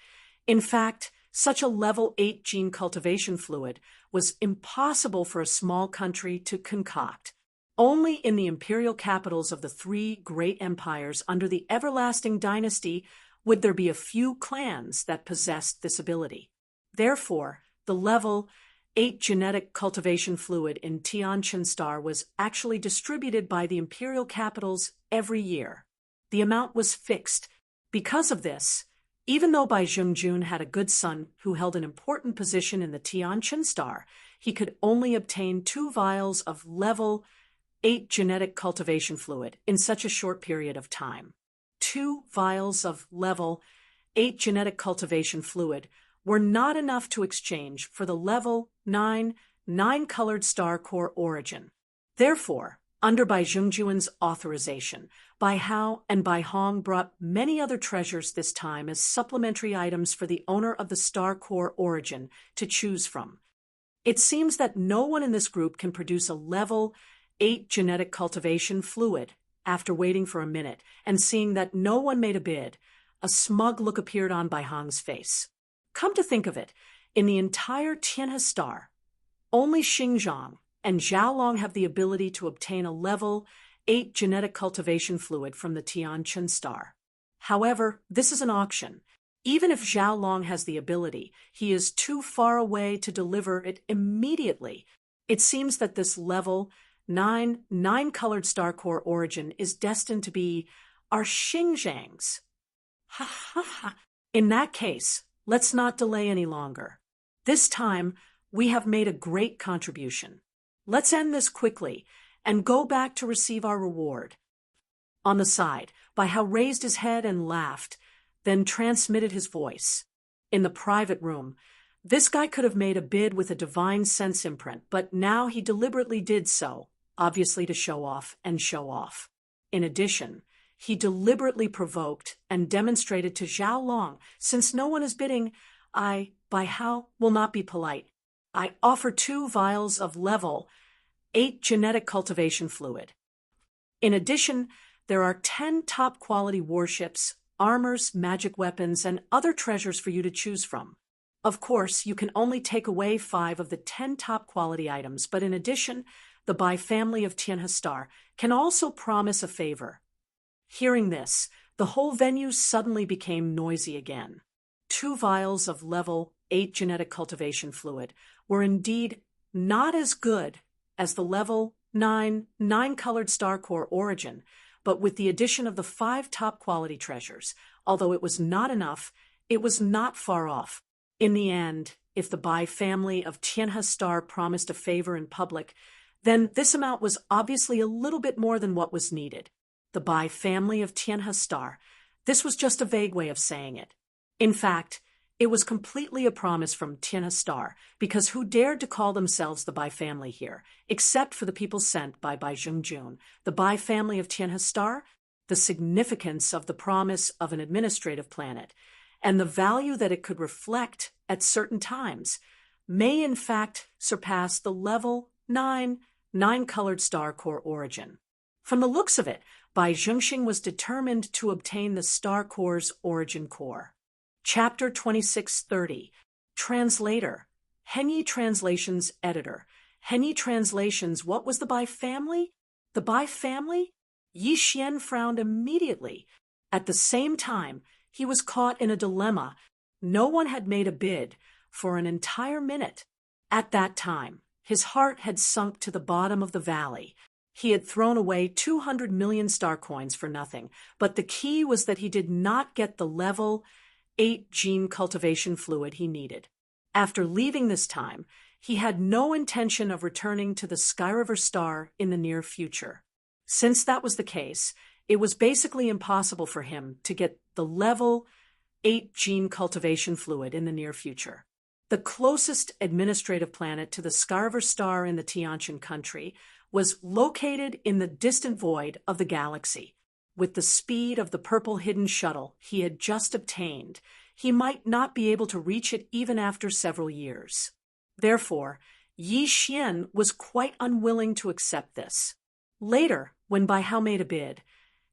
in fact, such a level 8 gene cultivation fluid was impossible for a small country to concoct. Only in the imperial capitals of the 3 great empires under the everlasting dynasty would there be a few clans that possessed this ability. Therefore, the level 8 genetic cultivation fluid in Tianqin Star was actually distributed by the imperial capitals every year. The amount was fixed. Because of this, even though Bai Zhengjun had a good son who held an important position in the Tianqin Star, he could only obtain 2 vials of level 8 genetic cultivation fluid in such a short period of time. 2 vials of level 8 genetic cultivation fluid were not enough to exchange for the level 9 9-colored star core origin. Therefore, under Bai Zhengjun's authorization, Bai Hao and Bai Hong brought many other treasures this time as supplementary items for the owner of the star core origin to choose from. It seems that no one in this group can produce a level 8 genetic cultivation fluid. After waiting for a minute and seeing that no one made a bid, a smug look appeared on Bai Hong's face. Come to think of it, in the entire Tianhe Star, only Xingzhang and Xiaolong have the ability to obtain a level 8 genetic cultivation fluid from the Tianqin Star. However, this is an auction. Even if Xiaolong has the ability, he is too far away to deliver it immediately. It seems that this level 9 9-colored star core origin is destined to be our Xingzhang's. Ha ha ha. In that case, let's not delay any longer. This time, we have made a great contribution. Let's end this quickly and go back to receive our reward. On the side, Bai Hao raised his head and laughed, then transmitted his voice. In the private room, this guy could have made a bid with a divine sense imprint, but now he deliberately did so, obviously to show off and show off. In addition, he deliberately provoked and demonstrated to Xiaolong, since no one is bidding, Bai Hao will not be polite. I offer 2 vials of level 8 genetic cultivation fluid. In addition, there are 10 top-quality warships, armors, magic weapons, and other treasures for you to choose from. Of course, you can only take away 5 of the 10 top-quality items, but in addition, the Bai family of Tianhe Star can also promise a favor. Hearing this, the whole venue suddenly became noisy again. 2 vials of level 8 genetic cultivation fluid were indeed not as good as the level 9 9-colored star core origin, but with the addition of the 5 top-quality treasures, although it was not enough, it was not far off. In the end, if the Bai family of Tianhe Star promised a favor in public, then this amount was obviously a little bit more than what was needed. The Bai family of Tianhe Star, this was just a vague way of saying it. In fact, it was completely a promise from Tianhe Star, because who dared to call themselves the Bai family here, except for the people sent by Bai Zhengjun, the Bai family of Tianhe Star, the significance of the promise of an administrative planet, and the value that it could reflect at certain times, may in fact surpass the level 9 9-colored star core origin. From the looks of it, Bai Zhengjun was determined to obtain the star core's origin core. Chapter 2630. Translator. Henyi Translations Editor. Henyi Translations. What was the Bai family? The Bai family? Yi Xian frowned immediately. At the same time, he was caught in a dilemma. No one had made a bid for an entire minute. At that time, his heart had sunk to the bottom of the valley. He had thrown away 200 million star coins for nothing, but the key was that he did not get the level 8 gene cultivation fluid he needed. After leaving this time, he had no intention of returning to the Skyriver Star in the near future. Since that was the case, it was basically impossible for him to get the level 8 gene cultivation fluid in the near future. The closest administrative planet to the Skyriver Star in the Tianqin country was located in the distant void of the galaxy. With the speed of the purple hidden shuttle he had just obtained, he might not be able to reach it even after several years. Therefore, Yi Xian was quite unwilling to accept this. Later, when Bai Hao made a bid,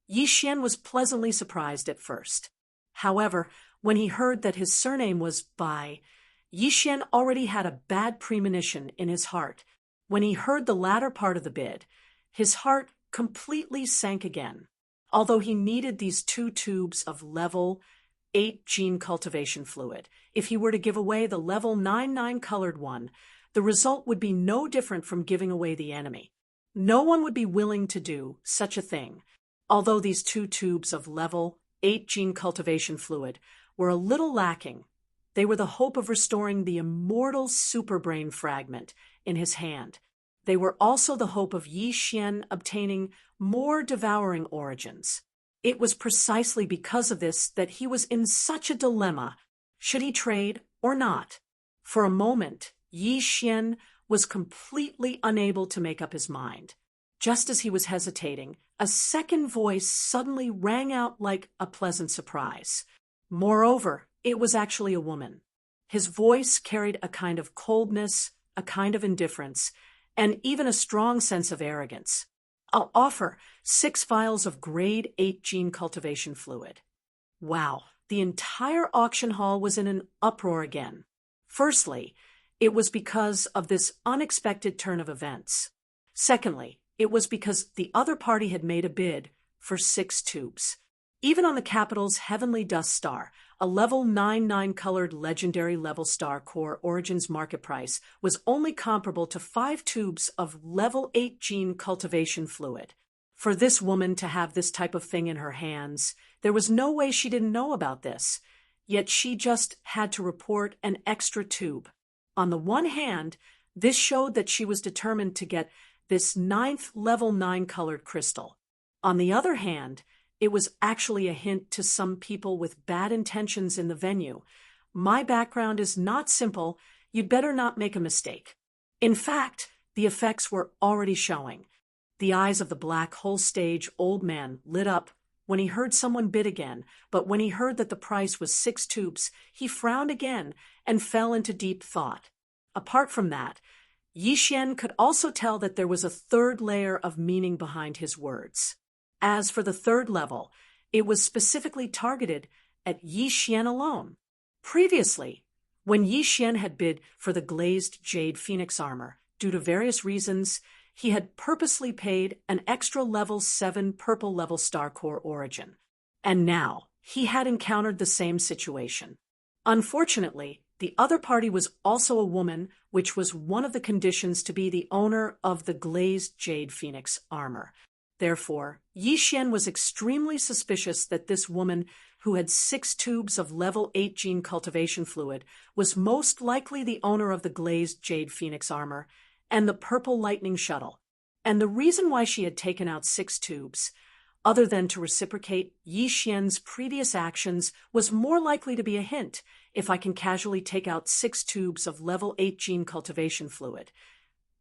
Yi Xian was pleasantly surprised at first. However, when he heard that his surname was Bai, Yi Xian already had a bad premonition in his heart. When he heard the latter part of the bid, his heart completely sank again. Although he needed these 2 tubes of level 8 gene cultivation fluid, if he were to give away the level 9 9-colored one, the result would be no different from giving away the enemy. No one would be willing to do such a thing, although these 2 tubes of level 8 gene cultivation fluid were a little lacking. They were the hope of restoring the immortal superbrain fragment in his hand. They were also the hope of Yi Xian obtaining more devouring origins. It was precisely because of this that he was in such a dilemma. Should he trade or not? For a moment, Yi Xian was completely unable to make up his mind. Just as he was hesitating, a second voice suddenly rang out like a pleasant surprise. Moreover, it was actually a woman. His voice carried a kind of coldness, a kind of indifference, and even a strong sense of arrogance. I'll offer 6 vials of grade 8 gene cultivation fluid. Wow, the entire auction hall was in an uproar again. Firstly, it was because of this unexpected turn of events. Secondly, it was because the other party had made a bid for 6 tubes. Even on the capital's heavenly dust star, a level 99 colored legendary level star core origins market price was only comparable to 5 tubes of level 8 gene cultivation fluid. For this woman to have this type of thing in her hands, there was no way she didn't know about this, yet she just had to report an extra tube. On the one hand, this showed that she was determined to get this 9th level 9 colored crystal. On the other hand, it was actually a hint to some people with bad intentions in the venue. My background is not simple, you'd better not make a mistake. In fact, the effects were already showing. The eyes of the black hole stage old man lit up when he heard someone bid again, but when he heard that the price was 6 tubes, he frowned again and fell into deep thought. Apart from that, Yi Xian could also tell that there was a third layer of meaning behind his words. As for the third level, it was specifically targeted at Yi Xian alone. Previously, when Yi Xian had bid for the glazed jade phoenix armor, due to various reasons, he had purposely paid an extra level 7 purple level star core origin. And now, he had encountered the same situation. Unfortunately, the other party was also a woman, which was one of the conditions to be the owner of the glazed jade phoenix armor. Therefore, Yi Xian was extremely suspicious that this woman, who had 6 tubes of level 8 gene cultivation fluid, was most likely the owner of the glazed jade phoenix armor and the purple lightning shuttle. And the reason why she had taken out 6 tubes, other than to reciprocate Yi Xian's previous actions, was more likely to be a hint. If I can casually take out 6 tubes of level 8 gene cultivation fluid,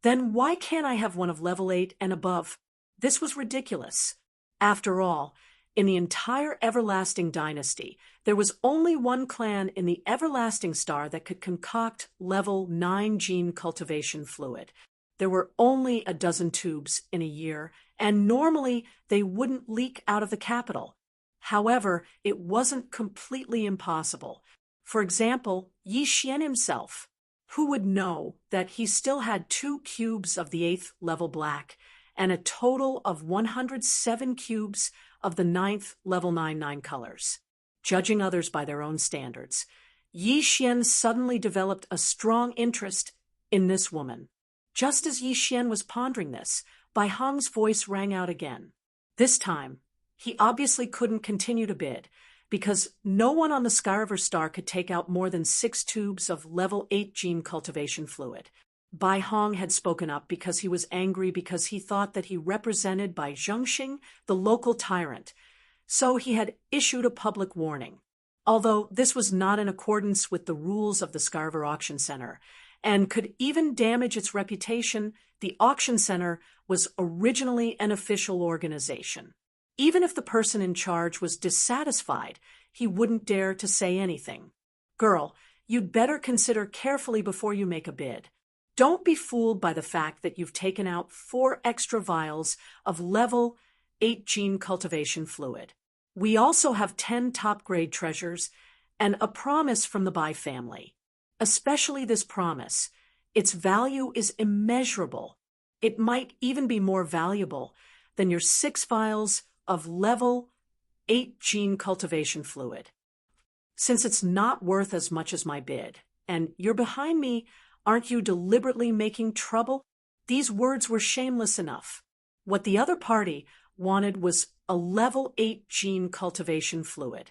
then why can't I have one of level 8 and above? This was ridiculous. After all, in the entire Everlasting Dynasty, there was only one clan in the Everlasting Star that could concoct level 9 gene cultivation fluid. There were only a dozen tubes in a year, and normally they wouldn't leak out of the capital. However, it wasn't completely impossible. For example, Yi Xian himself. Who would know that he still had 2 cubes of the 8th level black, and a total of 107 cubes of the 9th level 99 colors. Judging others by their own standards, Yi Xian suddenly developed a strong interest in this woman. Just as Yi Xian was pondering this, Bai Hong's voice rang out again. This time, he obviously couldn't continue to bid, because no one on the Skyriver Star could take out more than 6 tubes of level 8 gene cultivation fluid. Bai Hong had spoken up because he was angry because he thought that he represented Bai Zhengxing, the local tyrant. So he had issued a public warning. Although this was not in accordance with the rules of the Skyriver Auction Center, and could even damage its reputation, the auction center was originally an official organization. Even if the person in charge was dissatisfied, he wouldn't dare to say anything. Girl, you'd better consider carefully before you make a bid. Don't be fooled by the fact that you've taken out 4 extra vials of level 8 gene cultivation fluid. We also have 10 top-grade treasures and a promise from the Bai family. Especially this promise. Its value is immeasurable. It might even be more valuable than your 6 vials of level 8 gene cultivation fluid. Since it's not worth as much as my bid, and you're behind me Aren't you deliberately making trouble? These words were shameless enough. What the other party wanted was a level 8 gene cultivation fluid.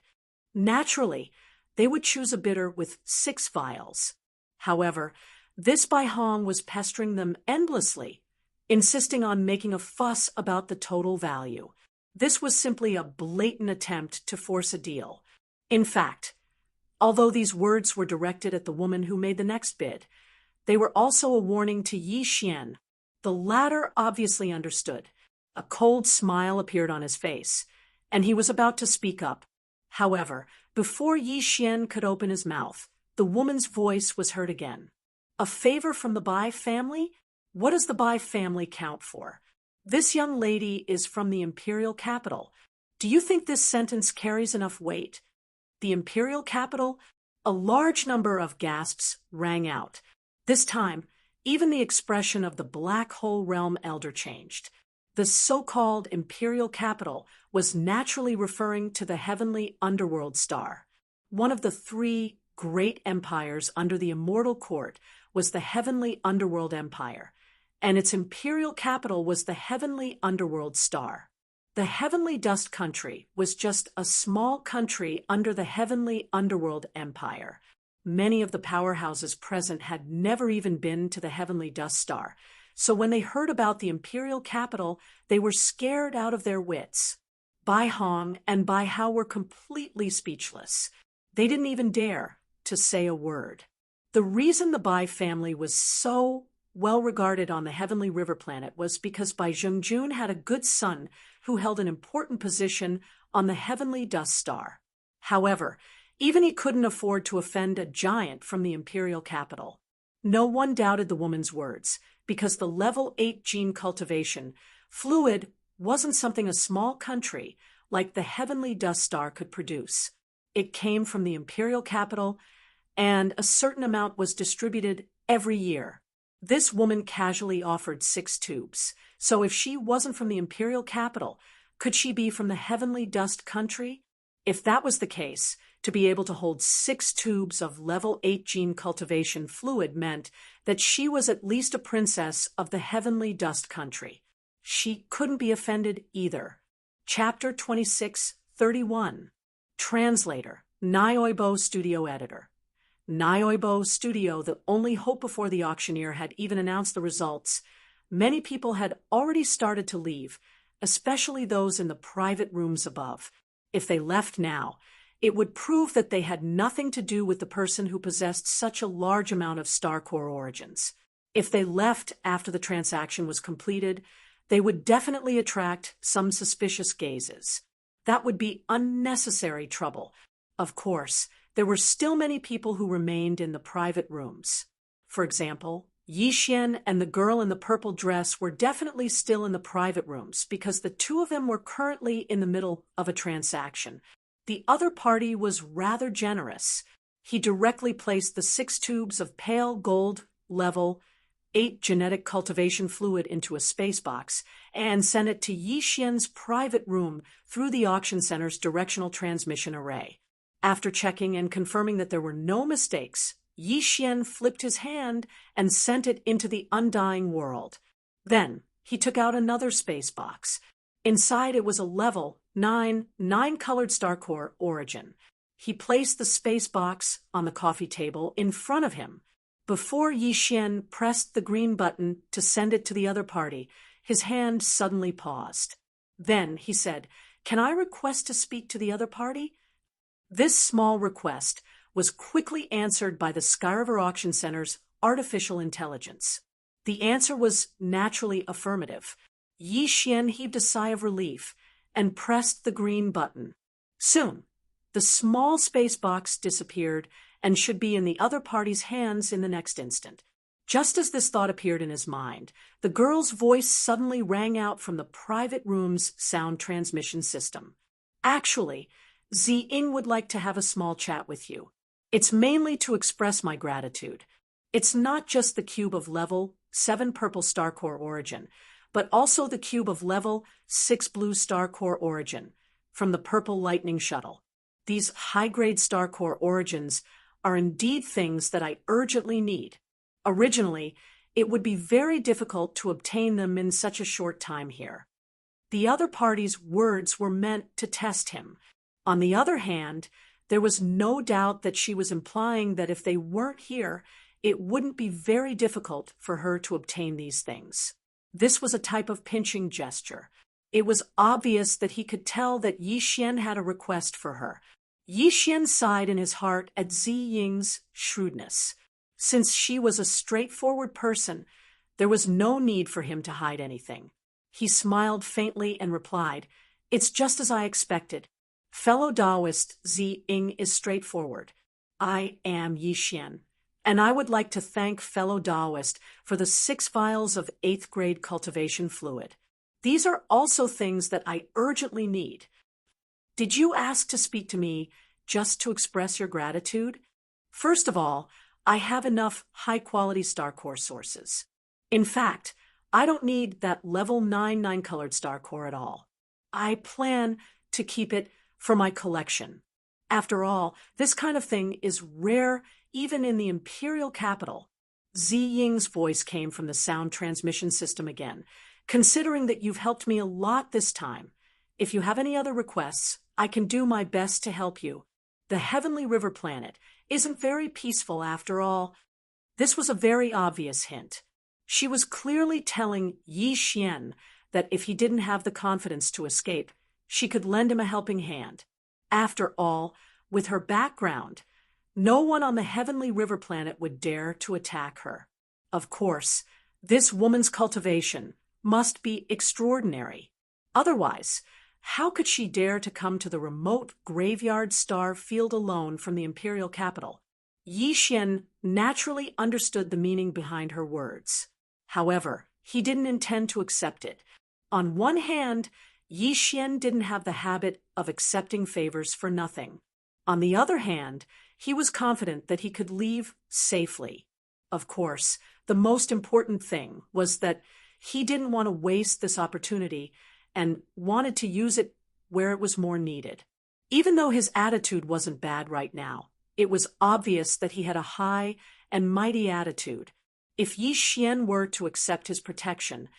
Naturally, they would choose a bidder with 6 vials. However, this Bai Hong was pestering them endlessly, insisting on making a fuss about the total value. This was simply a blatant attempt to force a deal. In fact, although these words were directed at the woman who made the next bid, they were also a warning to Yi Xian. The latter obviously understood. A cold smile appeared on his face, and he was about to speak up. However, before Yi Xian could open his mouth, the woman's voice was heard again. A favor from the Bai family? What does the Bai family count for? This young lady is from the imperial capital. Do you think this sentence carries enough weight? The imperial capital? A large number of gasps rang out. This time, even the expression of the black hole realm elder changed. The so-called imperial capital was naturally referring to the heavenly underworld star. One of the 3 great empires under the immortal court was the heavenly underworld empire, and its imperial capital was the heavenly underworld star. The heavenly dust country was just a small country under the heavenly underworld empire. Many of the powerhouses present had never even been to the heavenly dust star, so when they heard about the imperial capital, they were scared out of their wits. Bai Hong and Bai Hao were completely speechless. They didn't even dare to say a word. The reason the Bai family was so well regarded on the heavenly river planet was because Bai Zhengjun had a good son who held an important position on the heavenly dust star. However, even he couldn't afford to offend a giant from the imperial capital. No one doubted the woman's words, because the level 8 gene cultivation fluid wasn't something a small country like the heavenly dust star could produce. It came from the imperial capital, and a certain amount was distributed every year. This woman casually offered 6 tubes, so if she wasn't from the imperial capital, could she be from the heavenly dust country? If that was the case, to be able to hold 6 tubes of level 8 gene cultivation fluid meant that she was at least a princess of the heavenly dust country. She couldn't be offended either. Chapter 26:31. Translator, Nioibo Studio Editor. Nioibo Studio, the only hope before the auctioneer had even announced the results. Many people had already started to leave, especially those in the private rooms above. If they left now, it would prove that they had nothing to do with the person who possessed such a large amount of star core origins. If they left after the transaction was completed, they would definitely attract some suspicious gazes. That would be unnecessary trouble. Of course, there were still many people who remained in the private rooms. For example, Yi Xian and the girl in the purple dress were definitely still in the private rooms because the 2 of them were currently in the middle of a transaction. The other party was rather generous. He directly placed the 6 tubes of pale gold level 8 genetic cultivation fluid into a space box and sent it to Yi Xian's private room through the auction center's directional transmission array. After checking and confirming that there were no mistakes, Yi Xian flipped his hand and sent it into the undying world. Then he took out another space box. Inside it was a level 9 colored star core origin. He placed the space box on the coffee table in front of him. Before Yi Xian pressed the green button to send it to the other party, his hand suddenly paused. Then he said, "Can I request to speak to the other party?" This small request was quickly answered by the Skyriver Auction Center's artificial intelligence. The answer was naturally affirmative. Yi Xian heaved a sigh of relief and pressed the green button. Soon, the small space box disappeared and should be in the other party's hands in the next instant. Just as this thought appeared in his mind, the girl's voice suddenly rang out from the private room's sound transmission system. "Actually, Zi-Ing would like to have a small chat with you. It's mainly to express my gratitude. It's not just the cube of level 7 purple star core origin, but also the cube of level 6 blue star core origin from the purple lightning shuttle. These high-grade star core origins are indeed things that I urgently need. Originally, it would be very difficult to obtain them in such a short time here. The other party's words were meant to test him. On the other hand, there was no doubt that she was implying that if they weren't here, it wouldn't be very difficult for her to obtain these things. This was a type of pinching gesture. It was obvious that he could tell that Yi Xian had a request for her. Yi Xian sighed in his heart at Zi Ying's shrewdness. Since she was a straightforward person, there was no need for him to hide anything. He smiled faintly and replied, "It's just as I expected. Fellow Taoist Zi Ying is straightforward. I am Yi Xian, and I would like to thank fellow Taoist for the 6 vials of 8th grade cultivation fluid. These are also things that I urgently need. Did you ask to speak to me just to express your gratitude? First of all, I have enough high-quality star core sources. In fact, I don't need that level 9 9-colored star core at all. I plan to keep it for my collection. After all, this kind of thing is rare even in the imperial capital." Zi Ying's voice came from the sound transmission system again. "Considering that you've helped me a lot this time, if you have any other requests, I can do my best to help you. The Heavenly River planet isn't very peaceful after all." This was a very obvious hint. She was clearly telling Yi Xian that if he didn't have the confidence to escape, she could lend him a helping hand. After all, with her background, no one on the Heavenly River planet would dare to attack her. Of course, this woman's cultivation must be extraordinary. Otherwise, how could she dare to come to the remote graveyard star field alone from the imperial capital? Yi Xian naturally understood the meaning behind her words. However, he didn't intend to accept it. On one hand, Yi Xian didn't have the habit of accepting favors for nothing. On the other hand, he was confident that he could leave safely. Of course, the most important thing was that he didn't want to waste this opportunity and wanted to use it where it was more needed. Even though his attitude wasn't bad right now, it was obvious that he had a high and mighty attitude. If Yi Xian were to accept his protection,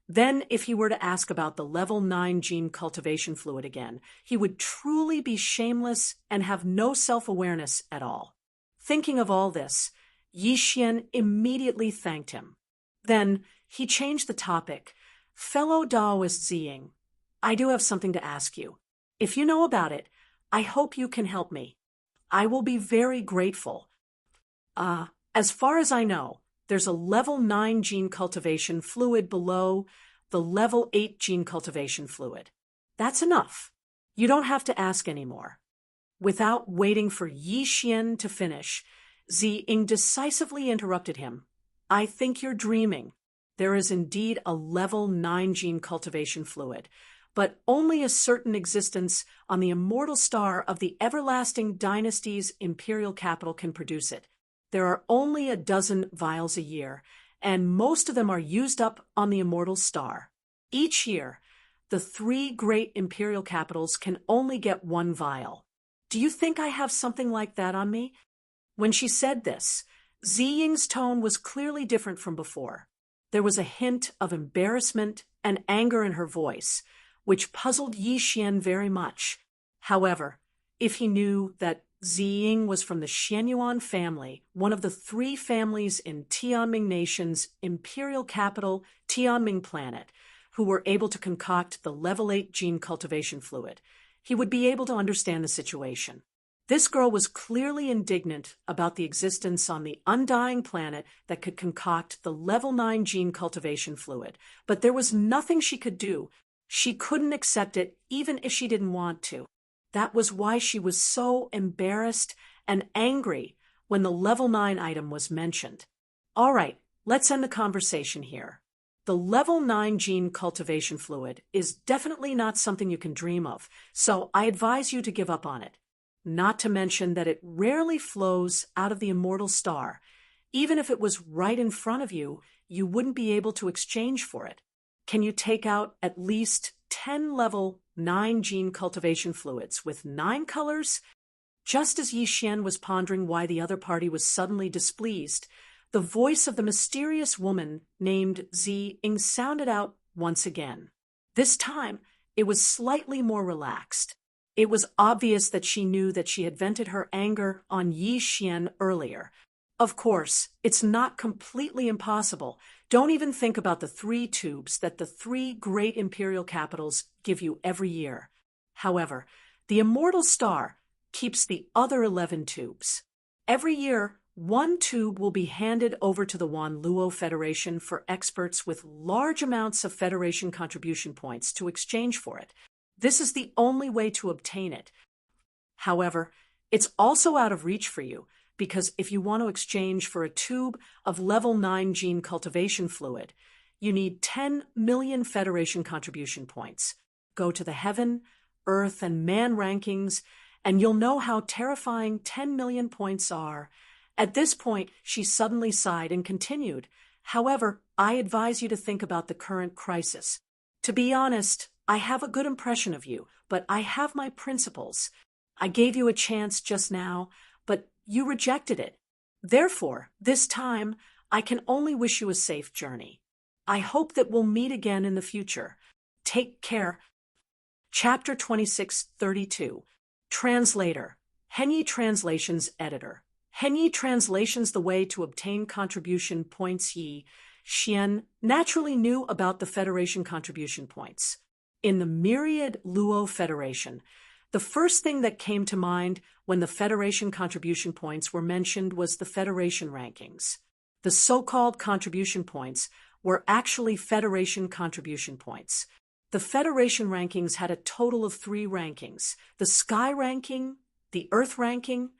then if he were to ask about the level 9 gene cultivation fluid again, he would truly be shameless and have no self-awareness at all. Thinking of all this, Yi Xian immediately thanked him. Then he changed the topic. "Fellow Taoist Ziying, I do have something to ask you. If you know about it, I hope you can help me. I will be very grateful. As far as I know, there's a level 9 gene cultivation fluid below the level 8 gene cultivation fluid. That's enough. You don't have to ask anymore." Without waiting for Yi Xian to finish, Zi Ying decisively interrupted him. "I think you're dreaming. There is indeed a level 9 gene cultivation fluid, but only a certain existence on the immortal star of the everlasting dynasty's imperial capital can produce it. There are only a dozen vials a year, and most of them are used up on the immortal star. Each year, the 3 great imperial capitals can only get 1 vial. Do you think I have something like that on me?" When she said this, Zi Ying's tone was clearly different from before. There was a hint of embarrassment and anger in her voice, which puzzled Yi Xian very much. However, if he knew that Zi Ying was from the Xianyuan family, one of the 3 families in Tianming Nation's imperial capital, Tianming planet, who were able to concoct the level 8 gene cultivation fluid, he would be able to understand the situation. This girl was clearly indignant about the existence on the undying planet that could concoct the level 9 gene cultivation fluid, but there was nothing she could do. She couldn't accept it even if she didn't want to. That was why she was so embarrassed and angry when the level 9 item was mentioned. All right, let's end the conversation here. The level 9 gene cultivation fluid is definitely not something you can dream of, so I advise you to give up on it. Not to mention that it rarely flows out of the immortal star. Even if it was right in front of you, you wouldn't be able to exchange for it. Can you take out at least 10 level 9 gene cultivation fluids with 9 colors? Just as Yi Xian was pondering why the other party was suddenly displeased, the voice of the mysterious woman named Zing sounded out once again. This time, it was slightly more relaxed. It was obvious that she knew that she had vented her anger on Yi Xian earlier. Of course, it's not completely impossible. Don't even think about the 3 tubes that the 3 great imperial capitals give you every year. However, the immortal star keeps the other 11 tubes. Every year, 1 tube will be handed over to the Wanluo Federation for experts with large amounts of Federation contribution points to exchange for it. This is the only way to obtain it. However, it's also out of reach for you, because if you want to exchange for a tube of level 9 gene cultivation fluid, you need 10 million Federation contribution points. Go to the Heaven, Earth, and Man rankings, and you'll know how terrifying 10 million points are. At this point, she suddenly sighed and continued, "However, I advise you to think about the current crisis. To be honest, I have a good impression of you, but I have my principles. I gave you a chance just now, but you rejected it. Therefore, this time, I can only wish you a safe journey. I hope that we'll meet again in the future. Take care." Chapter 26:32. Translator. Henyi Translations Editor. Henyi Translations. The way to obtain contribution points. Yi Xian naturally knew about the Federation contribution points. In the myriad Luo Federation, the first thing that came to mind when the Federation contribution points were mentioned was the Federation rankings. The so-called contribution points were actually Federation contribution points. The Federation rankings had a total of 3 rankings: the Sky ranking, the Earth ranking,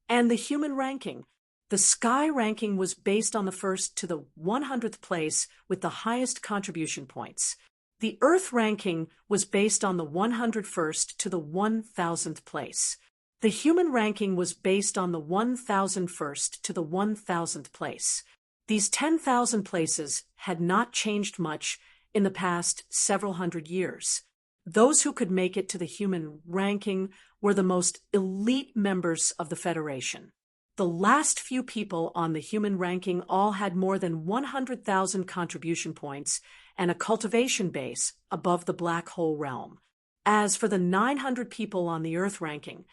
and the Human ranking. The Sky ranking was based on the 1st to the 100th place with the highest contribution points. The Earth ranking was based on the 101st to the 1000th place. The Human ranking was based on the 1001st to the 1000th place. These 10,000 places had not changed much in the past several hundred years. Those who could make it to the Human ranking were the most elite members of the Federation. The last few people on the Human ranking all had more than 100,000 contribution points and a cultivation base above the black hole realm. As for the 900 people on the Earth ranking,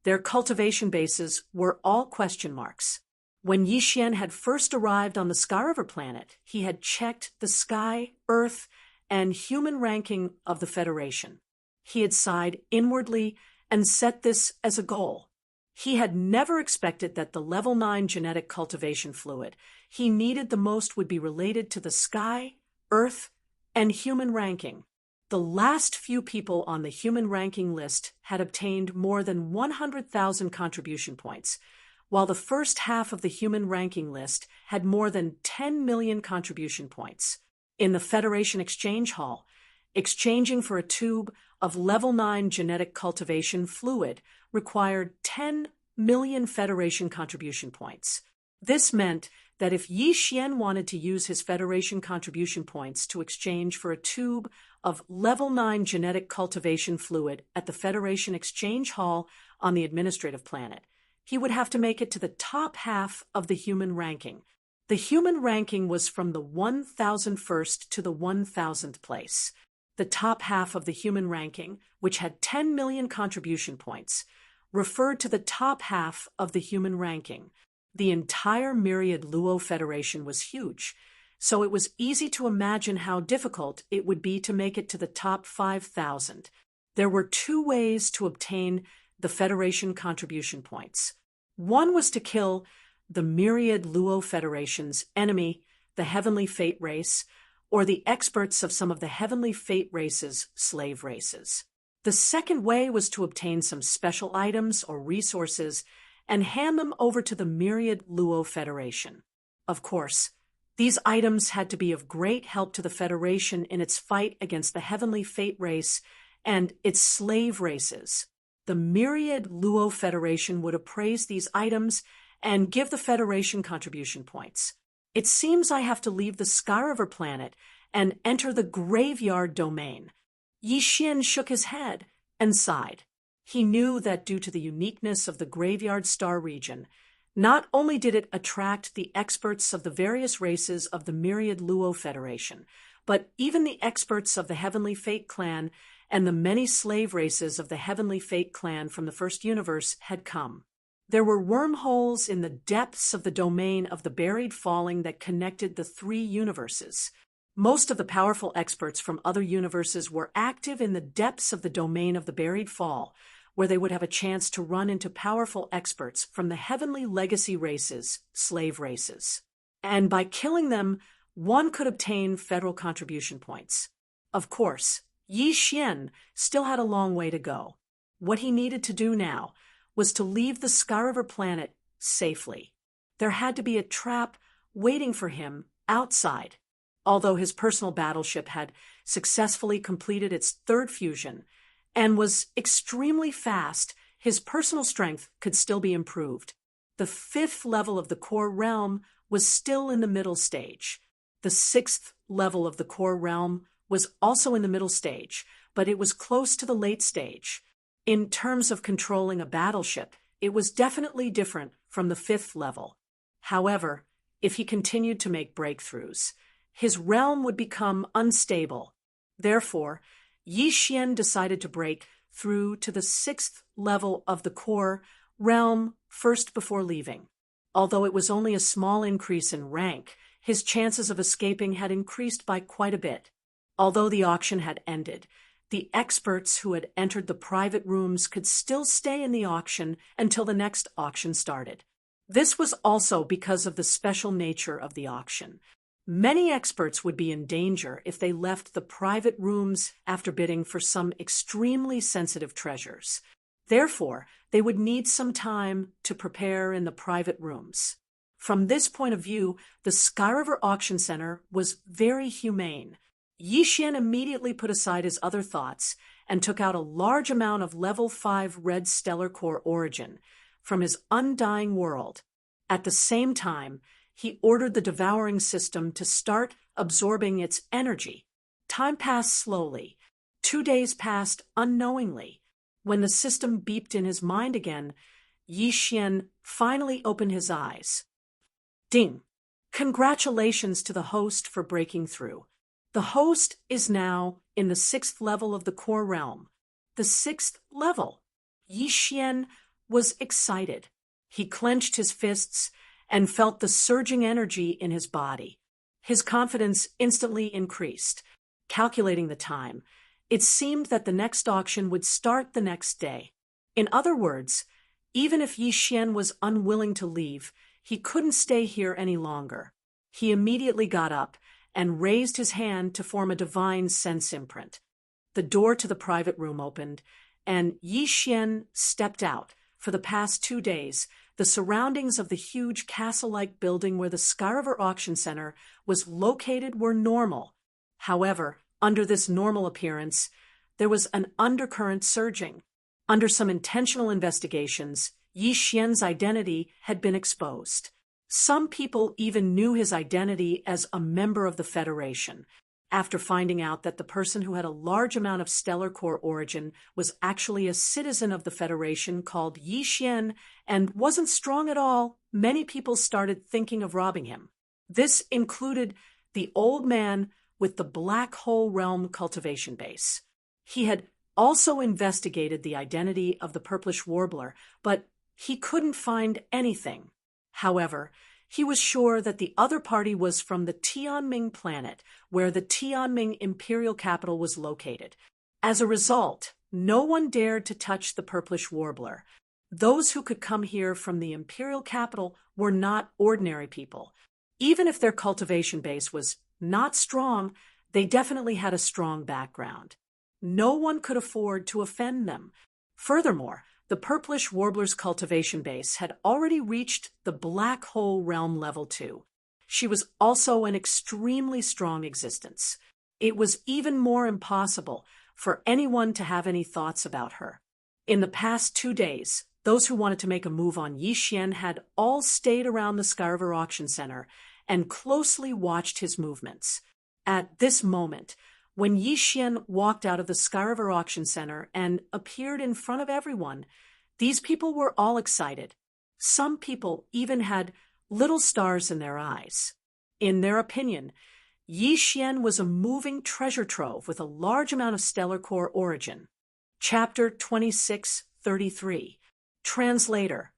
their cultivation bases were all question marks. When Yi Xian had first arrived on the Sky River planet, he had checked the Sky, Earth, and Human ranking of the Federation. He had sighed inwardly and set this as a goal. He had never expected that the level 9 genetic cultivation fluid he needed the most would be related to the Sky, Earth, and Human ranking. The last few people on the Human ranking list had obtained more than 100,000 contribution points, while the first half of the Human ranking list had more than 10 million contribution points. In the Federation Exchange Hall, exchanging for a tube of level 9 genetic cultivation fluid required 10 million Federation contribution points. This meant that if Yi Xian wanted to use his Federation contribution points to exchange for a tube of level 9 genetic cultivation fluid at the Federation Exchange Hall on the administrative planet, he would have to make it to the top half of the Human ranking. The Human ranking was from the 1001st to the 1000th place. The top half of the Human ranking, which had 10 million contribution points, referred to the top half of the Human ranking. The entire myriad Luo Federation was huge, so it was easy to imagine how difficult it would be to make it to the top 5,000. There were 2 ways to obtain the Federation contribution points. One was to kill the myriad Luo Federation's enemy, the Heavenly Fate race, or the experts of some of the Heavenly Fate race's slave races. The second way was to obtain some special items or resources and hand them over to the myriad Luo Federation. Of course, these items had to be of great help to the Federation in its fight against the Heavenly Fate race and its slave races. The myriad Luo Federation would appraise these items and give the Federation contribution points. It seems I have to leave the Sky River planet and enter the graveyard domain. Yi Xian shook his head and sighed. He knew that due to the uniqueness of the graveyard star region, Not only did it attract the experts of the various races of the myriad Luo Federation, but even the experts of the Heavenly Fate clan and the many slave races of the Heavenly Fate clan from the first universe had come. There were wormholes in the depths of the domain of the buried falling that connected the three universes. Most of the powerful experts from other universes were active in the depths of the domain of the buried fall, where they would have a chance to run into powerful experts from the heavenly legacy races, slave races. And by killing them, one could obtain federal contribution points. Of course, Yi Xian still had a long way to go. What he needed to do now was to leave the Skyriver planet safely. There had to be a trap waiting for him outside. Although his personal battleship had successfully completed its third fusion and was extremely fast, his personal strength could still be improved. The fifth level of the core realm was still in the middle stage. The sixth level of the core realm was also in the middle stage, but it was close to the late stage. In terms of controlling a battleship, it was definitely different from the fifth level. However, if he continued to make breakthroughs, his realm would become unstable. Therefore, Yi Xian decided to break through to the sixth level of the core realm first before leaving. Although it was only a small increase in rank, his chances of escaping had increased by quite a bit. Although the auction had ended, the experts who had entered the private rooms could still stay in the auction until the next auction started. This was also because of the special nature of the auction. Many experts would be in danger if they left the private rooms after bidding for some extremely sensitive treasures. Therefore, they would need some time to prepare in the private rooms. From this point of view, the Skyriver Auction Center was very humane. Yi Xian immediately put aside his other thoughts and took out a large amount of level 5 red stellar core origin from his undying world. At the same time, he ordered the devouring system to start absorbing its energy. Time passed slowly. 2 days passed unknowingly. When the system beeped in his mind again, Yi Xian finally opened his eyes. Ding! Congratulations to the host for breaking through. The host is now in the 6th level of the core realm. The 6th level. Yi Xian was excited. He clenched his fists and felt the surging energy in his body. His confidence instantly increased. Calculating the time, it seemed that the next auction would start the next day. In other words, even if Yi Xian was unwilling to leave, he couldn't stay here any longer. He immediately got up and raised his hand to form a divine sense imprint. The door to the private room opened, and Yi Xian stepped out. For the past 2 days, the surroundings of the huge castle-like building where the Skyriver Auction Center was located were normal. However, under this normal appearance, there was an undercurrent surging. Under some intentional investigations, Yi Xian's identity had been exposed. Some people even knew his identity as a member of the Federation, after finding out that the person who had a large amount of stellar core origin was actually a citizen of the Federation called Yi Xian and wasn't strong at all. Many people started thinking of robbing him. This included the old man with the Black Hole Realm cultivation base. He had also investigated the identity of the Purplish Warbler, but he couldn't find anything. However, he was sure that the other party was from the Tianming planet, where the Tianming imperial capital was located. As a result, no one dared to touch the Purplish Warbler. Those who could come here from the imperial capital were not ordinary people. Even if their cultivation base was not strong, they definitely had a strong background. No one could afford to offend them. Furthermore, the Purplish Warbler's cultivation base had already reached the Black Hole Realm level 2. She was also an extremely strong existence. It was even more impossible for anyone to have any thoughts about her. In the past 2 days, those who wanted to make a move on Yi Xian had all stayed around the Skyriver Auction Center and closely watched his movements. At this moment, when Yi Xian walked out of the Skyriver Auction Center and appeared in front of everyone, these people were all excited. Some people even had little stars in their eyes. In their opinion, Yi Xian was a moving treasure trove with a large amount of stellar core origin. Chapter 2633. Translator.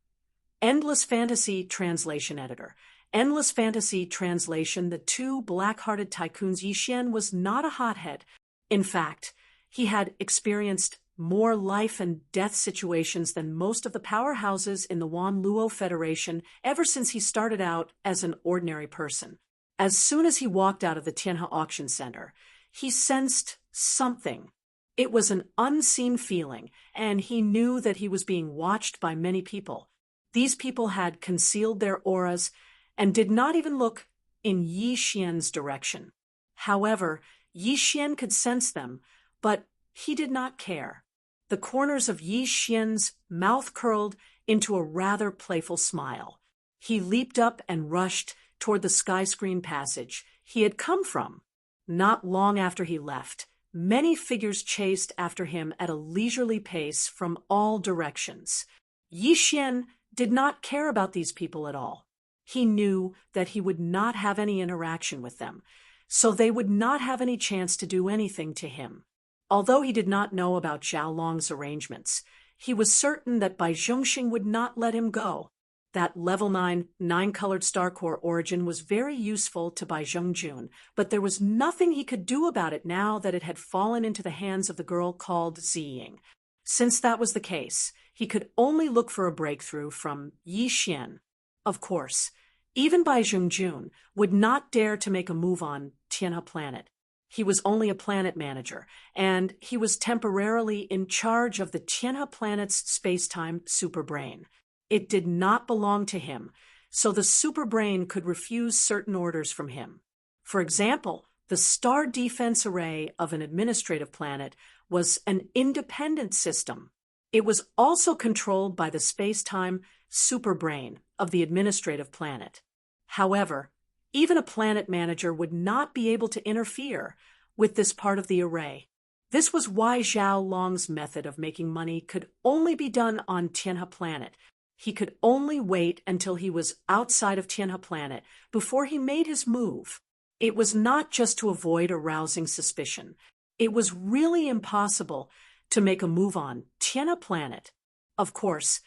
Endless Fantasy Translation Editor. Endless Fantasy Translation. The two black-hearted tycoons. Yi Xian was not a hothead. In fact, he had experienced more life and death situations than most of the powerhouses in the Wan Luo Federation ever since he started out as an ordinary person. As soon as he walked out of the Tianhe Auction Center, he sensed something. It was an unseen feeling, and he knew that he was being watched by many people. These people had concealed their auras and did not even look in Yi Xian's direction. However, Yi Xian could sense them, but he did not care. The corners of Yi Xian's mouth curled into a rather playful smile. He leaped up and rushed toward the skyscreen passage he had come from. Not long after he left, many figures chased after him at a leisurely pace from all directions. Yi Xian did not care about these people at all. He knew that he would not have any interaction with them, so they would not have any chance to do anything to him. Although he did not know about Zhao Long's arrangements, he was certain that Bai Zhongxing would not let him go. That level 9, 9-colored star core origin was very useful to Bai Zhongjun, but there was nothing he could do about it now that it had fallen into the hands of the girl called Ziying. Since that was the case, he could only look for a breakthrough from Yi Xian. Of course, even Bai Zhongjun would not dare to make a move on Tianhe Planet. He was only a planet manager, and he was temporarily in charge of the Tianhe Planet's space-time superbrain. It did not belong to him, so the superbrain could refuse certain orders from him. For example, the star defense array of an administrative planet was an independent system. It was also controlled by the space-time superbrain of the administrative planet. However, even a planet manager would not be able to interfere with this part of the array. This was why Zhao Long's method of making money could only be done on Tianhe Planet. He could only wait until he was outside of Tianhe Planet before he made his move. It was not just to avoid arousing suspicion. It was really impossible to make a move on Tianhe Planet. Of course,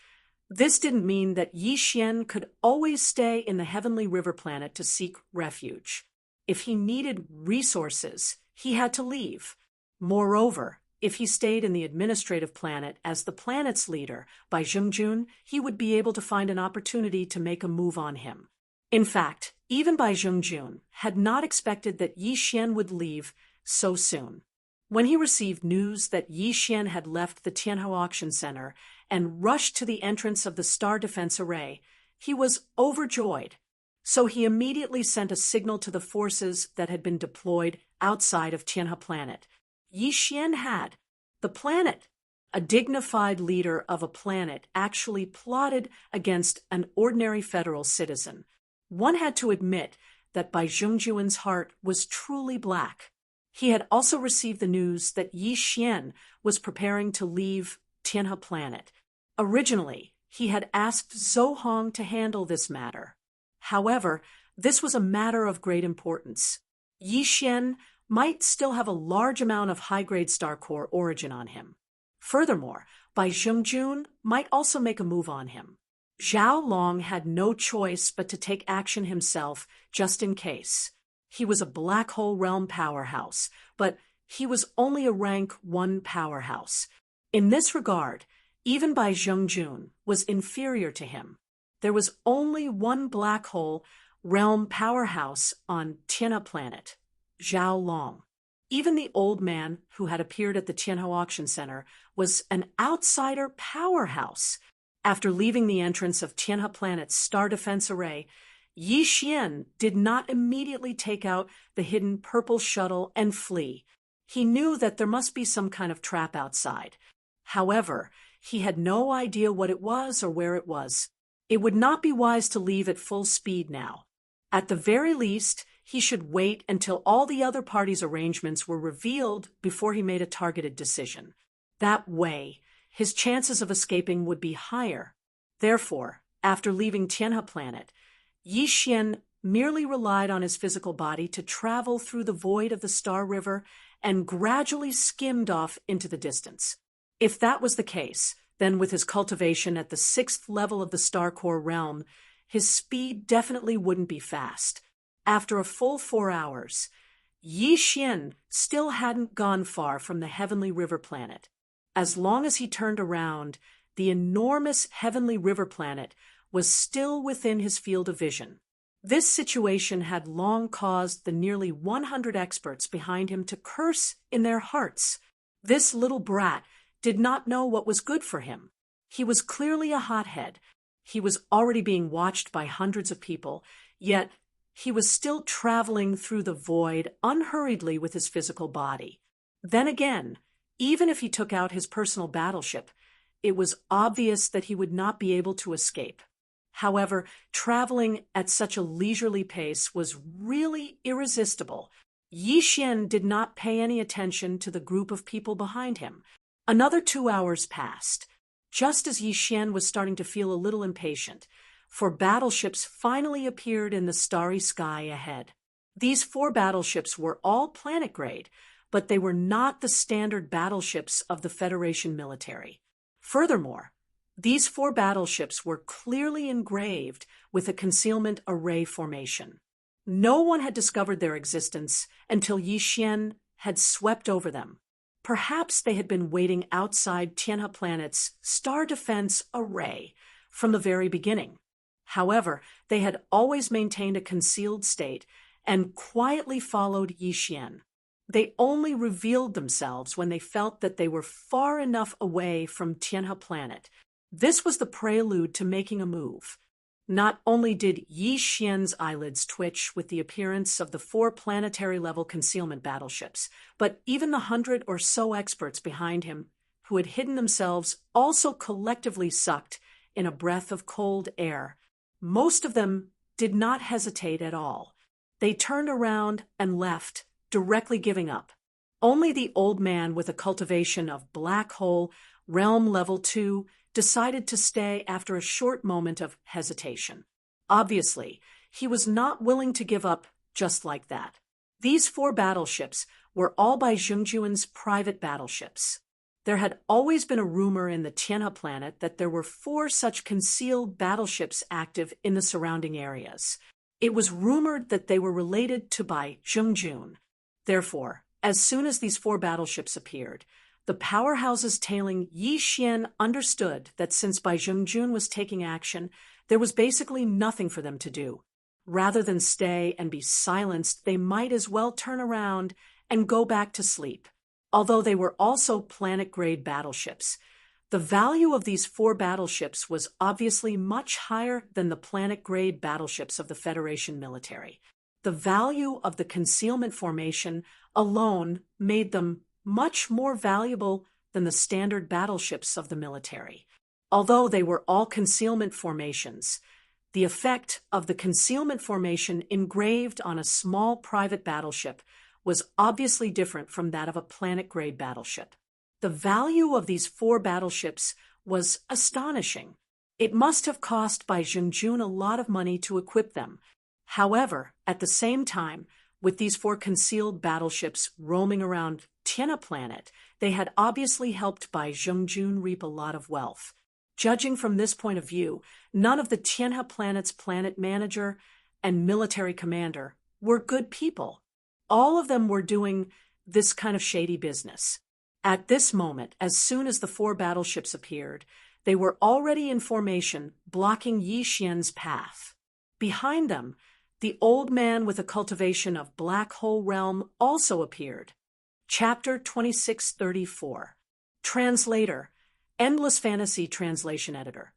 this didn't mean that Yi Xian could always stay in the Heavenly River Planet to seek refuge. If he needed resources, he had to leave. Moreover, if he stayed in the administrative planet as the planet's leader, Bai Zhongjun, he would be able to find an opportunity to make a move on him. In fact, even Bai Zhongjun had not expected that Yi Xian would leave so soon. When he received news that Yi Xian had left the Tianhe Auction Center and rushed to the entrance of the Star Defense Array, he was overjoyed. So he immediately sent a signal to the forces that had been deployed outside of Tianhe Planet. Yi Xian had. The planet, a dignified leader of a planet, actually plotted against an ordinary federal citizen. One had to admit that Bai Zhongjun's heart was truly black. He had also received the news that Yi Xian was preparing to leave Tianhe Planet. Originally, he had asked Zhou Hong to handle this matter. However, this was a matter of great importance. Yi Xian might still have a large amount of high-grade star core origin on him. Furthermore, Bai Zhongjun might also make a move on him. Zhao Long had no choice but to take action himself, just in case. He was a black hole realm powerhouse, but he was only a rank 1 powerhouse. In this regard, even Bai Zhongjun was inferior to him. There was only one black hole realm powerhouse on Tianhe Planet, Zhao Long. Even the old man who had appeared at the Tianhe Auction Center was an outsider powerhouse. After leaving the entrance of Tianhe Planet's Star Defense Array, Yi Xian did not immediately take out the hidden purple shuttle and flee. He knew that there must be some kind of trap outside. However, he had no idea what it was or where it was. It would not be wise to leave at full speed now. At the very least, he should wait until all the other parties' arrangements were revealed before he made a targeted decision. That way, his chances of escaping would be higher. Therefore, After leaving Tianhe planet, Yi Xian merely relied on his physical body to travel through the void of the Star River and gradually skimmed off into the distance. If that was the case, then with his cultivation at the 6th level of the Star Core realm, his speed definitely wouldn't be fast. After a full 4 hours, Yi Xian still hadn't gone far from the Heavenly River planet. As long as he turned around, the enormous Heavenly River planet was still within his field of vision. This situation had long caused the nearly 100 experts behind him to curse in their hearts. This little brat did not know what was good for him. He was clearly a hothead. He was already being watched by hundreds of people, yet he was still traveling through the void unhurriedly with his physical body. Then again, even if he took out his personal battleship, it was obvious that he would not be able to escape. However, traveling at such a leisurely pace was really irresistible. Yi Xian did not pay any attention to the group of people behind him. Another 2 hours passed. Just as Yi Xian was starting to feel a little impatient, 4 battleships finally appeared in the starry sky ahead. These 4 battleships were all planet grade, but they were not the standard battleships of the Federation military. Furthermore, these 4 battleships were clearly engraved with a concealment array formation. No one had discovered their existence until Yi Xian had swept over them. Perhaps they had been waiting outside Tianhe planet's star defense array from the very beginning. However, they had always maintained a concealed state and quietly followed Yi Xian. They only revealed themselves when they felt that they were far enough away from Tianhe planet. This was the prelude to making a move. Not only did Yi Xian's eyelids twitch with the appearance of the 4 planetary-level concealment battleships, but even the 100 or so experts behind him who had hidden themselves also collectively sucked in a breath of cold air. Most of them did not hesitate at all. They turned around and left, directly giving up. Only the old man with a cultivation of black hole, realm level 2, decided to stay after a short moment of hesitation. Obviously, he was not willing to give up just like that. These 4 battleships were all by Zhengjuan's private battleships. There had always been a rumor in the Tianhe planet that there were 4 such concealed battleships active in the surrounding areas. It was rumored that they were related to Bai Zhengjun. Therefore, as soon as these 4 battleships appeared, the powerhouses tailing Yi Xian understood that since Bai Zhengjun was taking action, there was basically nothing for them to do. Rather than stay and be silenced, they might as well turn around and go back to sleep. Although they were also planet-grade battleships, the value of these 4 battleships was obviously much higher than the planet-grade battleships of the Federation military. The value of the concealment formation alone made them much more valuable than the standard battleships of the military. Although they were all concealment formations, the effect of the concealment formation engraved on a small private battleship was obviously different from that of a planet-grade battleship. The value of these 4 battleships was astonishing. It must have cost Bai Zhengjun a lot of money to equip them. However, at the same time, with these 4 concealed battleships roaming around Tianhe planet, they had obviously helped Bai Zhengjun reap a lot of wealth. Judging from this point of view, none of the Tianhe planet's planet manager and military commander were good people. All of them were doing this kind of shady business. At this moment, as soon as the 4 battleships appeared, they were already in formation, blocking Yi Xian's path. Behind them, the old man with a cultivation of black hole realm also appeared. Chapter 2634. Translator, Endless Fantasy Translation Editor.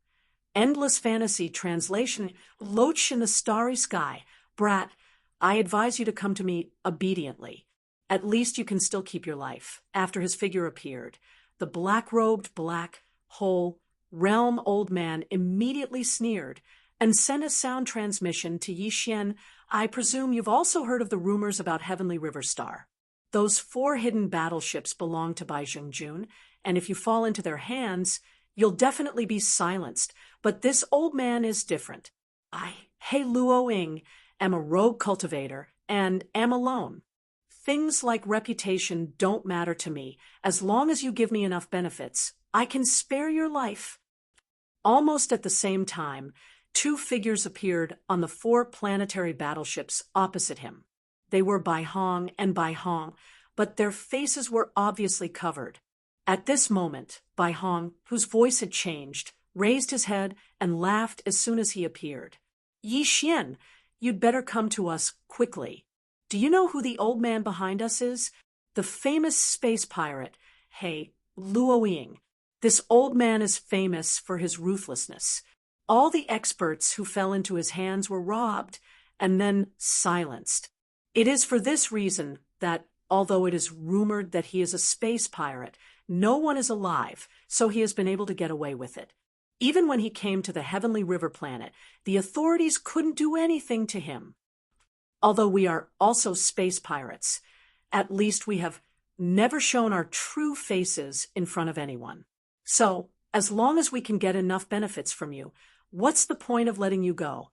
Endless Fantasy Translation. Loach in the starry sky. Brat, I advise you to come to me obediently. At least you can still keep your life. After his figure appeared, the black-robed black hole realm old man immediately sneered and sent a sound transmission to Yi Xian. I presume you've also heard of the rumors about Heavenly River Star. Those 4 hidden battleships belong to Bai Zhengjun, and if you fall into their hands, You'll definitely be silenced, but this old man is different. Hey Luo-ing, am a rogue cultivator and am alone. Things like reputation don't matter to me. As long as you give me enough benefits, I can spare your life." Almost at the same time, two figures appeared on the four planetary battleships opposite him. They were Bai Hong and Bai Hong, but their faces were obviously covered. At this moment, Bai Hong, whose voice had changed, raised his head and laughed as soon as he appeared. "Yi Xian, you'd better come to us quickly. Do you know who the old man behind us is? The famous space pirate, Hey Luo-ing. This old man is famous for his ruthlessness. All the experts who fell into his hands were robbed and then silenced. It is for this reason that, although it is rumored that he is a space pirate, no one is alive, so he has been able to get away with it. Even when he came to the Heavenly River planet, the authorities couldn't do anything to him. Although we are also space pirates, at least we have never shown our true faces in front of anyone. So, as long as we can get enough benefits from you, what's the point of letting you go?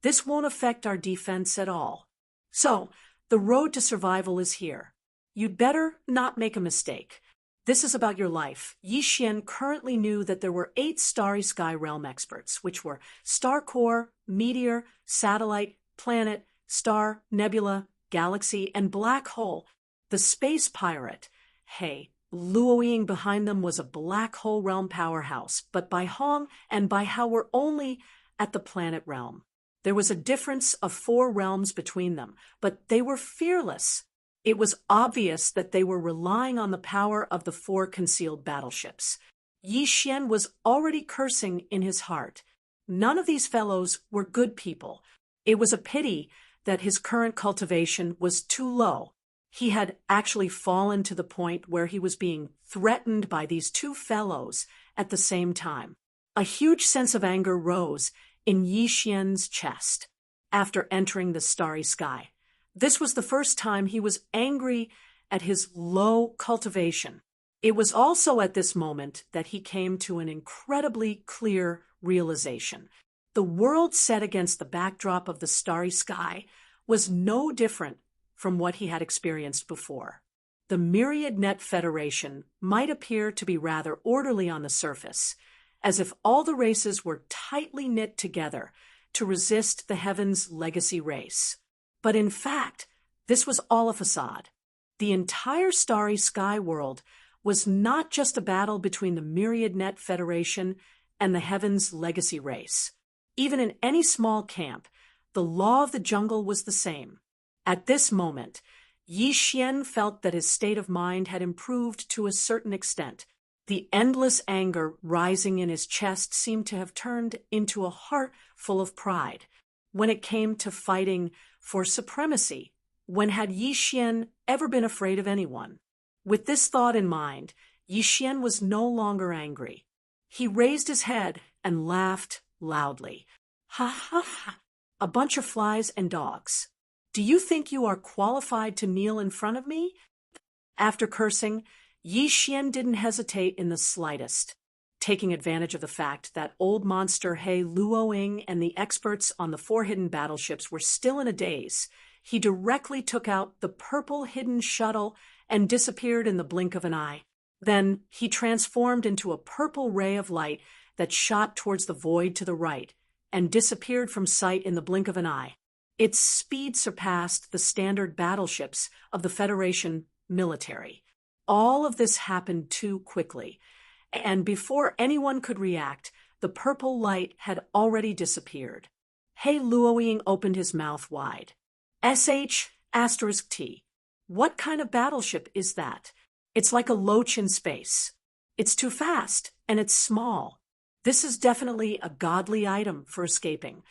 This won't affect our defense at all. So, the road to survival is here. You'd better not make a mistake. This is about your life." Yi Xian currently knew that there were 8 starry sky realm experts, which were star core, meteor, satellite, planet, star, nebula, galaxy, and black hole. The space pirate, Hey Luo-ing, behind them was a black hole realm powerhouse, but Bai Hong and Bai Hao were only at the planet realm. There was a difference of 4 realms between them, but they were fearless. It was obvious that they were relying on the power of the 4 concealed battleships. Yi Xian was already cursing in his heart. None of these fellows were good people. It was a pity that his current cultivation was too low. He had actually fallen to the point where he was being threatened by these 2 fellows at the same time. A huge sense of anger rose in Yi Xian's chest after entering the starry sky. This was the first time he was angry at his low cultivation. It was also at this moment that he came to an incredibly clear realization. The world set against the backdrop of the starry sky was no different from what he had experienced before. The Myriad Net Federation might appear to be rather orderly on the surface, as if all the races were tightly knit together to resist the Heaven's legacy race. But in fact, this was all a facade. The entire starry sky world was not just a battle between the Myriad Net Federation and the Heaven's legacy race. Even in any small camp, the law of the jungle was the same. At this moment, Yi Xian felt that his state of mind had improved to a certain extent. The endless anger rising in his chest seemed to have turned into a heart full of pride. When it came to fighting for supremacy, when had Yi Xian ever been afraid of anyone? With this thought in mind, Yi Xian was no longer angry. He raised his head and laughed loudly. "Ha ha ha! A bunch of flies and dogs. Do you think you are qualified to kneel in front of me?" After cursing, Yi Xian didn't hesitate in the slightest. Taking advantage of the fact that old monster Hey Luo-ing and the experts on the 4 hidden battleships were still in a daze, he directly took out the purple hidden shuttle and disappeared in the blink of an eye. Then he transformed into a purple ray of light that shot towards the void to the right and disappeared from sight in the blink of an eye. Its speed surpassed the standard battleships of the Federation military. All of this happened too quickly, and before anyone could react, the purple light had already disappeared. Hey Luo-ing opened his mouth wide. SH*T. What kind of battleship is that? It's like a loach in space. It's too fast, and it's small. This is definitely a godly item for escaping.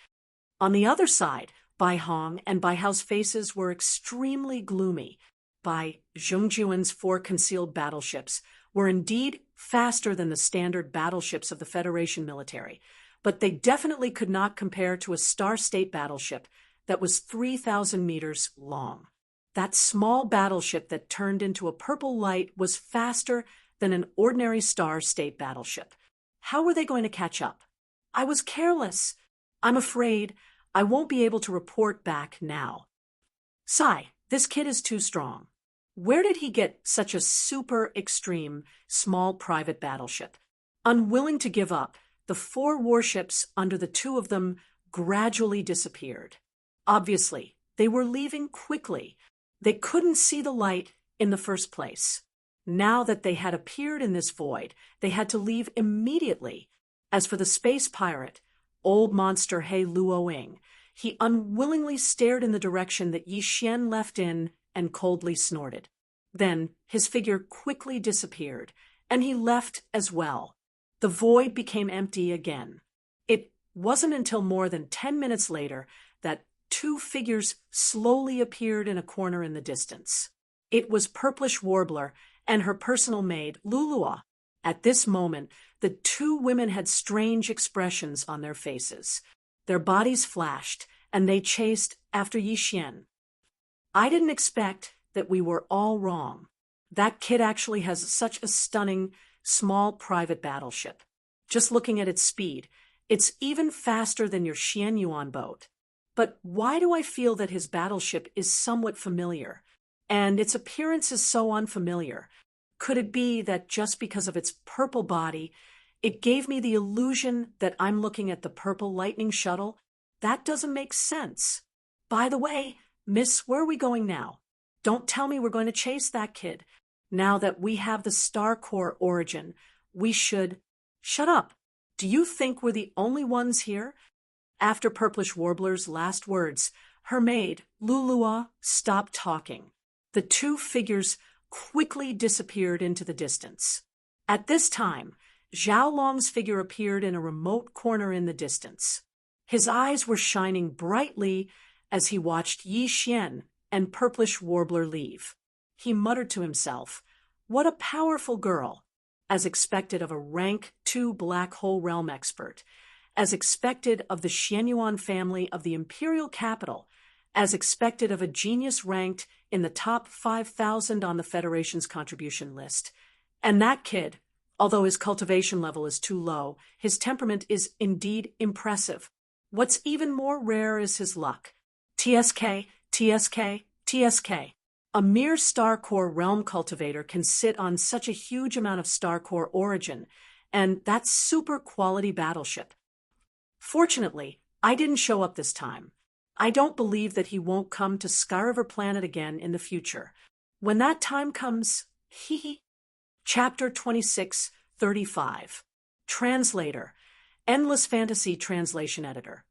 On the other side, Bai Hong and Bai Hao's faces were extremely gloomy. Bai Zhongjuan's 4 concealed battleships were indeed faster than the standard battleships of the Federation military, but they definitely could not compare to a Star State battleship that was 3,000 meters long. That small battleship that turned into a purple light was faster than an ordinary Star State battleship. How were they going to catch up? I was careless. I'm afraid I won't be able to report back now. Sigh, this kid is too strong. Where did he get such a super extreme small private battleship? Unwilling to give up, the 4 warships under the 2 of them gradually disappeared. Obviously, they were leaving quickly. They couldn't see the light in the first place. Now that they had appeared in this void, they had to leave immediately. As for the space pirate, old monster He Luoying, he unwillingly stared in the direction that Yi Xian left in and coldly snorted. Then his figure quickly disappeared, and he left as well. The void became empty again. It wasn't until more than 10 minutes later that 2 figures slowly appeared in a corner in the distance. It was Purplish Warbler and her personal maid, Lulua. At this moment, the 2 women had strange expressions on their faces. Their bodies flashed, and they chased after Yi Xian. I didn't expect that we were all wrong. That kid actually has such a stunning, small private battleship. Just looking at its speed, it's even faster than your Xian Yuan boat. But why do I feel that his battleship is somewhat familiar? And its appearance is so unfamiliar. Could it be that just because of its purple body, it gave me the illusion that I'm looking at the purple lightning shuttle? That doesn't make sense. By the way, miss, where are we going now? Don't tell me we're going to chase that kid. Now that we have the Star Core origin, we should... Shut up. Do you think we're the only ones here? After Purplish Warbler's last words, her maid, Lulua, stopped talking. The 2 figures quickly disappeared into the distance. At this time, Zhao Long's figure appeared in a remote corner in the distance. His eyes were shining brightly as he watched Yi Xian and Purplish Warbler leave. He muttered to himself, "What a powerful girl," as expected of a rank 2 black hole realm expert, as expected of the Xianyuan family of the imperial capital, as expected of a genius ranked in the top 5,000 on the Federation's contribution list. And that kid, although his cultivation level is too low, his temperament is indeed impressive. What's even more rare is his luck. TSK, TSK, TSK. A mere Star Core realm cultivator can sit on such a huge amount of Star Core origin, and that's super quality battleship. Fortunately, I didn't show up this time. I don't believe that he won't come to Skyriver Planet again in the future. When that time comes, Chapter 26:35. Translator. Endless Fantasy Translation Editor.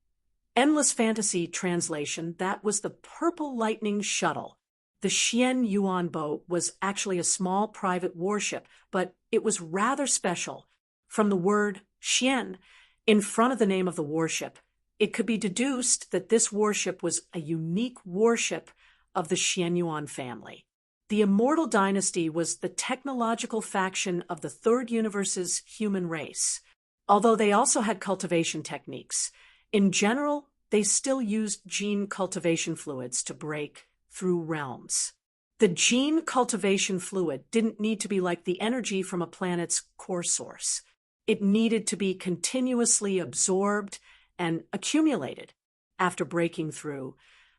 Endless Fantasy Translation, that was the Purple Lightning Shuttle. The Xian Yuan boat was actually a small private warship, but it was rather special. From the word Xian in front of the name of the warship, it could be deduced that this warship was a unique warship of the Xianyuan family. The Immortal Dynasty was the technological faction of the Third Universe's human race. Although they also had cultivation techniques, in general, they still used gene cultivation fluids to break through realms. The gene cultivation fluid didn't need to be like the energy from a planet's core source. It needed to be continuously absorbed and accumulated. After breaking through,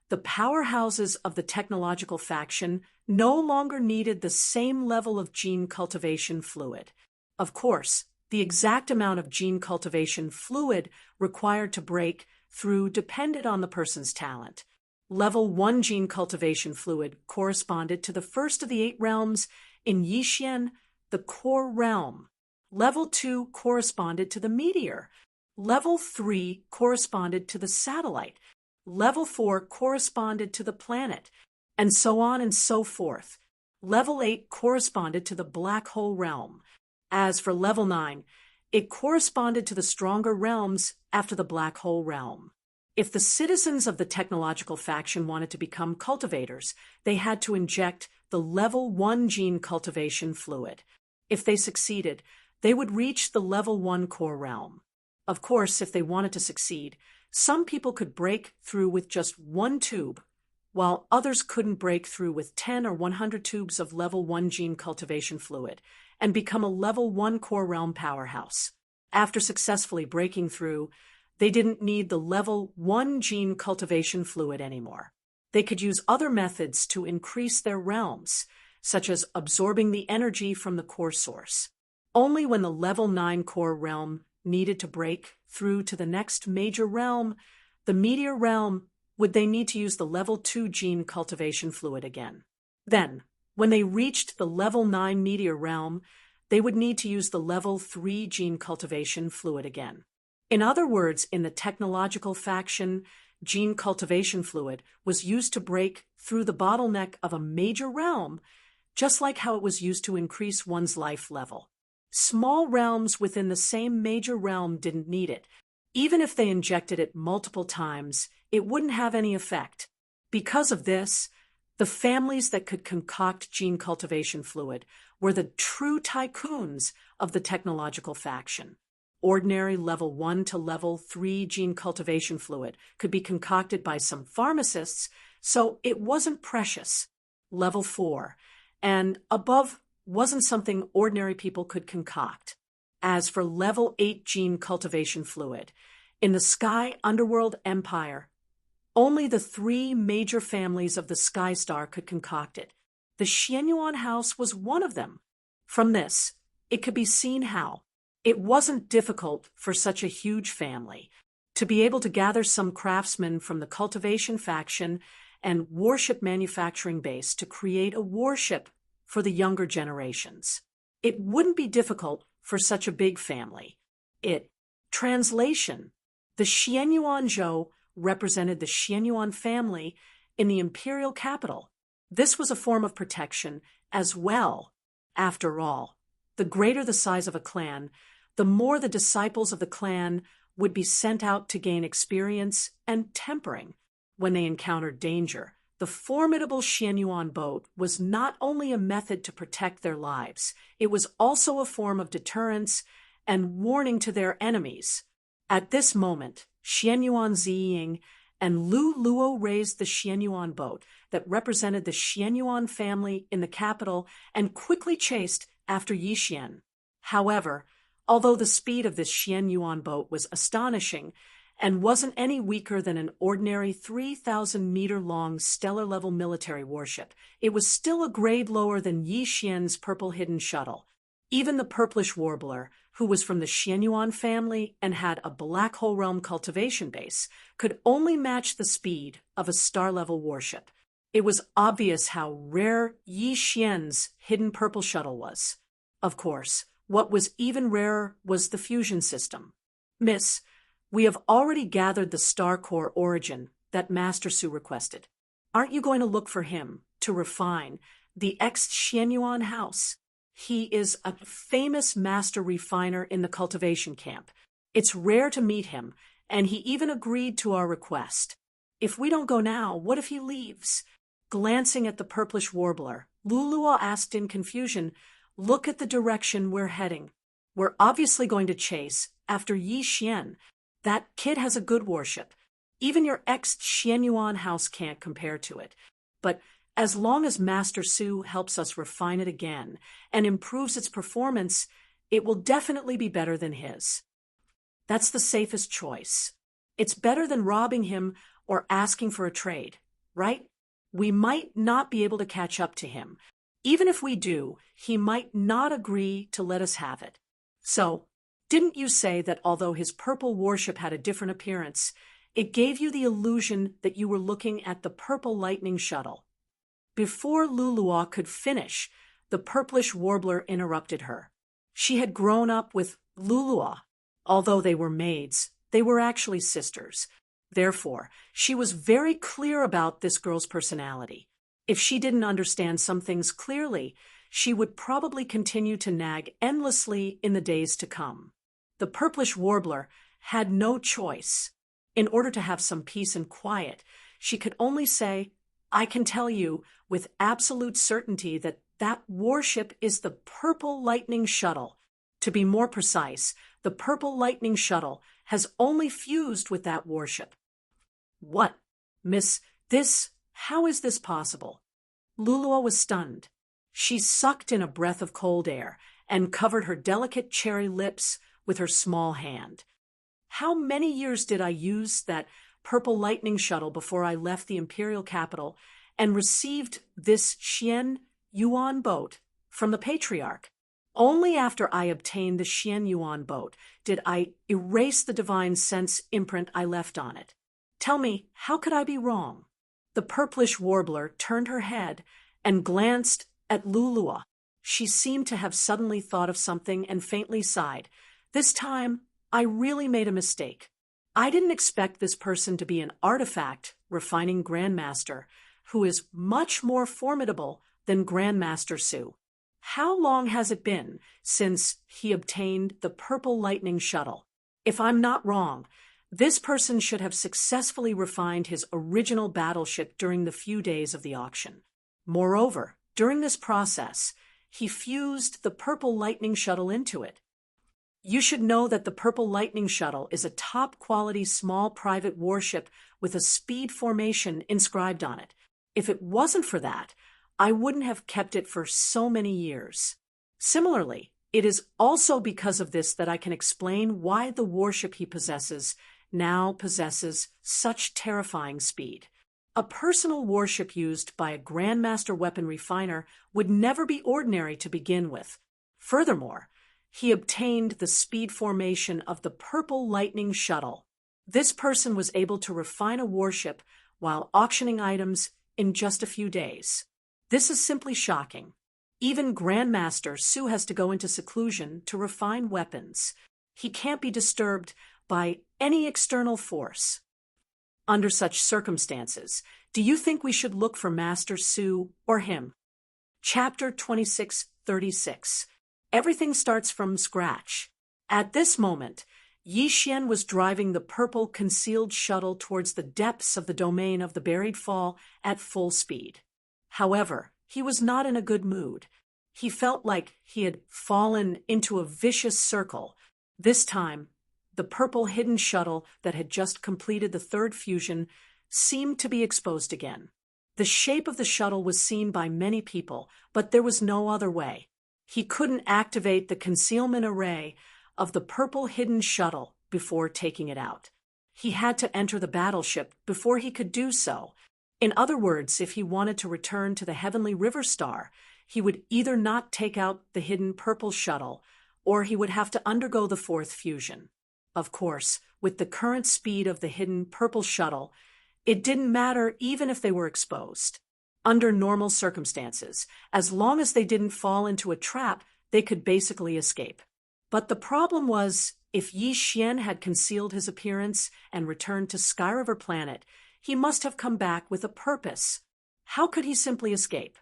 the powerhouses of the technological faction no longer needed the same level of gene cultivation fluid. Of course, the exact amount of gene cultivation fluid required to break through depended on the person's talent. Level 1 gene cultivation fluid corresponded to the first of the 8 realms in Yi Xian, the core realm. Level 2 corresponded to the meteor. Level 3 corresponded to the satellite. Level 4 corresponded to the planet, and so on and so forth. Level 8 corresponded to the black hole realm. As for level 9, it corresponded to the stronger realms after the black hole realm. If the citizens of the technological faction wanted to become cultivators, they had to inject the level 1 gene cultivation fluid. If they succeeded, they would reach the level 1 core realm. Of course, if they wanted to succeed, some people could break through with just 1 tube, while others couldn't break through with 10 or 100 tubes of level 1 gene cultivation fluid and become a level 1 core realm powerhouse. After successfully breaking through, they didn't need the level 1 gene cultivation fluid anymore. They could use other methods to increase their realms, such as absorbing the energy from the core source. Only when the level 9 core realm needed to break through to the next major realm, the meteor realm, would they need to use the level 2 gene cultivation fluid again. Then, when they reached the level 9 meteor realm, they would need to use the level 3 gene cultivation fluid again. In other words, in the technological faction, gene cultivation fluid was used to break through the bottleneck of a major realm, just like how it was used to increase one's life level. Small realms within the same major realm didn't need it. Even if they injected it multiple times, it wouldn't have any effect. Because of this, the families that could concoct gene cultivation fluid were the true tycoons of the technological faction. Ordinary level 1 to level 3 gene cultivation fluid could be concocted by some pharmacists, so it wasn't precious. Level 4 and above wasn't something ordinary people could concoct. As for level 8 gene cultivation fluid, in the Sky Underworld Empire, only the 3 major families of the Sky Star could concoct it. The Xianyuan house was one of them. From this, it could be seen how it wasn't difficult for such a huge family to be able to gather some craftsmen from the cultivation faction and warship manufacturing base to create a warship for the younger generations. It wouldn't be difficult for such a big family. Translation. The Xianyuan Zhou represented the Xianyuan family in the imperial capital. This was a form of protection as well. After all, the greater the size of a clan, the more the disciples of the clan would be sent out to gain experience and tempering when they encountered danger. The formidable Xianyuan boat was not only a method to protect their lives, it was also a form of deterrence and warning to their enemies. At this moment, Xianyuan Ziying and Lu Luo raised the Xianyuan boat that represented the Xianyuan family in the capital and quickly chased after Yixian. However, although the speed of this Xianyuan boat was astonishing and wasn't any weaker than an ordinary 3,000-meter-long stellar-level military warship, it was still a grade lower than Yixian's Purple Hidden Shuttle. Even the Purplish Warbler, who was from the Xianyuan family and had a Black Hole Realm cultivation base, could only match the speed of a star-level warship. It was obvious how rare Yixian's Hidden Purple Shuttle was. Of course, what was even rarer was the fusion system. Miss, we have already gathered the star core origin that Master Su requested. Aren't you going to look for him to refine the ex-Xianyuan house? He is a famous master refiner in the cultivation camp. It's rare to meet him, and he even agreed to our request. If we don't go now, what if he leaves? Glancing at the Purplish Warbler, Luluo asked in confusion, "Look at the direction we're heading. We're obviously going to chase after Yi Xian. That kid has a good warship. Even your ex-Xianyuan house can't compare to it. But as long as Master Su helps us refine it again and improves its performance, it will definitely be better than his. That's the safest choice. It's better than robbing him or asking for a trade, right? We might not be able to catch up to him. Even if we do, he might not agree to let us have it. So, didn't you say that although his purple warship had a different appearance, it gave you the illusion that you were looking at the purple lightning shuttle?" Before Luluo could finish, the Purplish Warbler interrupted her. She had grown up with Luluo. Although they were maids, they were actually sisters. Therefore, she was very clear about this girl's personality. If she didn't understand some things clearly, she would probably continue to nag endlessly in the days to come. The Purplish Warbler had no choice. In order to have some peace and quiet, she could only say, "I can tell you with absolute certainty that that warship is the Purple Lightning Shuttle. To be more precise, the Purple Lightning Shuttle has only fused with that warship." "What? Miss, how is this possible?" Luluo was stunned. She sucked in a breath of cold air and covered her delicate cherry lips with her small hand. How many years did I use that purple lightning shuttle before I left the imperial capital and received this Xian Yuan boat from the patriarch? Only after I obtained the Xian Yuan boat did I erase the divine sense imprint I left on it. Tell me, how could I be wrong? The purplish warbler turned her head and glanced at Lulua. She seemed to have suddenly thought of something and faintly sighed. This time, I really made a mistake. I didn't expect this person to be an artifact refining Grandmaster, who is much more formidable than Grandmaster Su. How long has it been since he obtained the purple lightning shuttle? If I'm not wrong, this person should have successfully refined his original battleship during the few days of the auction. Moreover, during this process, he fused the purple lightning shuttle into it. You should know that the purple lightning shuttle is a top-quality small private warship with a speed formation inscribed on it. If it wasn't for that, I wouldn't have kept it for so many years. Similarly, it is also because of this that I can explain why the warship he possesses now possesses such terrifying speed. A personal warship used by a Grandmaster weapon refiner would never be ordinary to begin with. Furthermore, he obtained the speed formation of the purple lightning shuttle. This person was able to refine a warship while auctioning items in just a few days. This is simply shocking. Even Grandmaster Su has to go into seclusion to refine weapons. He can't be disturbed by any external force. Under such circumstances, do you think we should look for Master Su or him? Chapter 2636. Everything starts from scratch. At this moment, Yi Xian was driving the purple concealed shuttle towards the depths of the domain of the buried fall at full speed. However, he was not in a good mood. He felt like he had fallen into a vicious circle. This time, the purple hidden shuttle that had just completed the third fusion seemed to be exposed again. The shape of the shuttle was seen by many people, but there was no other way. He couldn't activate the concealment array of the purple hidden shuttle before taking it out. He had to enter the battleship before he could do so. In other words, if he wanted to return to the Heavenly River Star, he would either not take out the hidden purple shuttle, or he would have to undergo the fourth fusion. Of course, with the current speed of the hidden purple shuttle, it didn't matter even if they were exposed. Under normal circumstances, as long as they didn't fall into a trap, they could basically escape. But the problem was, if Yi Xian had concealed his appearance and returned to Skyriver Planet, he must have come back with a purpose. How could he simply escape?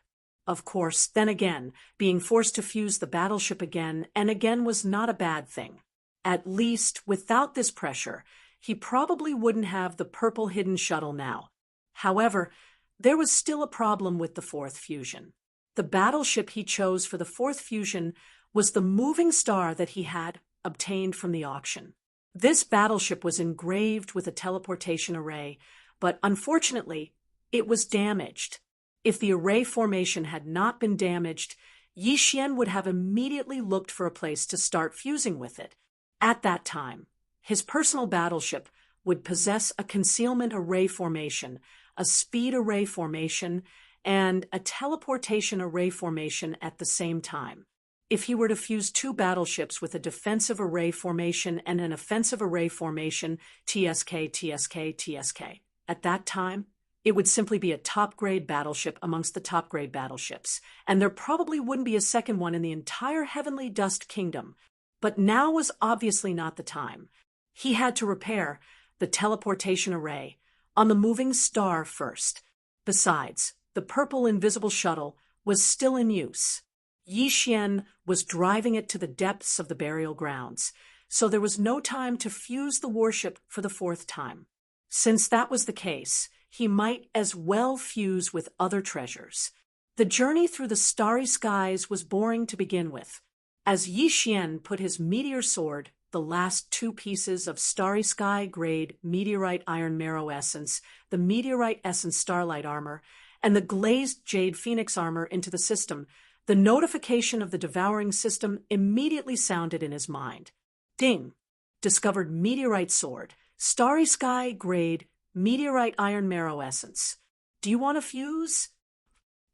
Of course, then again, being forced to fuse the battleship again and again was not a bad thing. At least, without this pressure, he probably wouldn't have the purple hidden shuttle now. However, there was still a problem with the fourth fusion. The battleship he chose for the fourth fusion was the moving star that he had obtained from the auction. This battleship was engraved with a teleportation array, but unfortunately, it was damaged. If the array formation had not been damaged, Yi Xian would have immediately looked for a place to start fusing with it. At that time, his personal battleship would possess a concealment array formation, a speed array formation, and a teleportation array formation at the same time. If he were to fuse two battleships with a defensive array formation and an offensive array formation, TSK, TSK, TSK, at that time, it would simply be a top-grade battleship amongst the top-grade battleships, and there probably wouldn't be a second one in the entire Heavenly Dust Kingdom. But now was obviously not the time. He had to repair the teleportation array on the moving star first. Besides, the purple invisible shuttle was still in use. Yi Xian was driving it to the depths of the burial grounds, so there was no time to fuse the warship for the fourth time. Since that was the case, he might as well fuse with other treasures. The journey through the starry skies was boring to begin with. As Yi Xian put his meteor sword, the last two pieces of starry sky grade meteorite iron marrow essence, the meteorite essence starlight armor, and the glazed jade phoenix armor into the system, the notification of the devouring system immediately sounded in his mind. Ding. Discovered meteorite sword, starry sky grade, meteorite iron marrow essence. Do you want to fuse?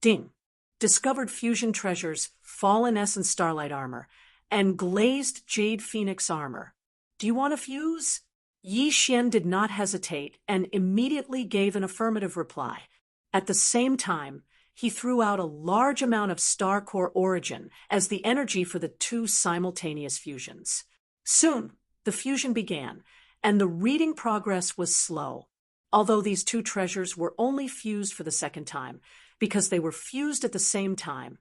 Ding. Discovered fusion treasures, fallen essence starlight armor, and glazed jade phoenix armor. Do you want to fuse? Yi Xian did not hesitate and immediately gave an affirmative reply. At the same time, he threw out a large amount of star core origin as the energy for the two simultaneous fusions. Soon, the fusion began, and the reading progress was slow. Although these two treasures were only fused for the second time, because they were fused at the same time,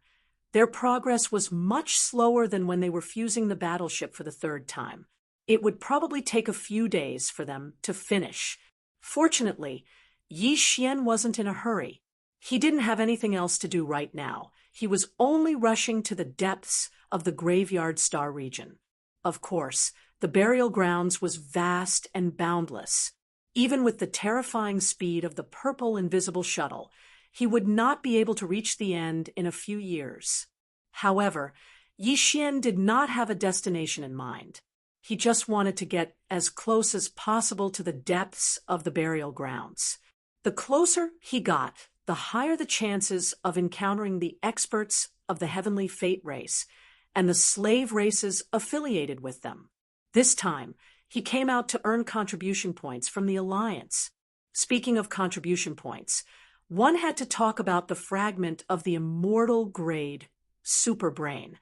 their progress was much slower than when they were fusing the battleship for the third time. It would probably take a few days for them to finish. Fortunately, Yi Xian wasn't in a hurry. He didn't have anything else to do right now. He was only rushing to the depths of the graveyard star region. Of course, the burial grounds was vast and boundless. Even with the terrifying speed of the purple invisible shuttle, he would not be able to reach the end in a few years. However, Yi Xian did not have a destination in mind. He just wanted to get as close as possible to the depths of the burial grounds. The closer he got, the higher the chances of encountering the experts of the heavenly fate race and the slave races affiliated with them. This time, he came out to earn contribution points from the Alliance. Speaking of contribution points, one had to talk about the fragment of the immortal grade superbrain.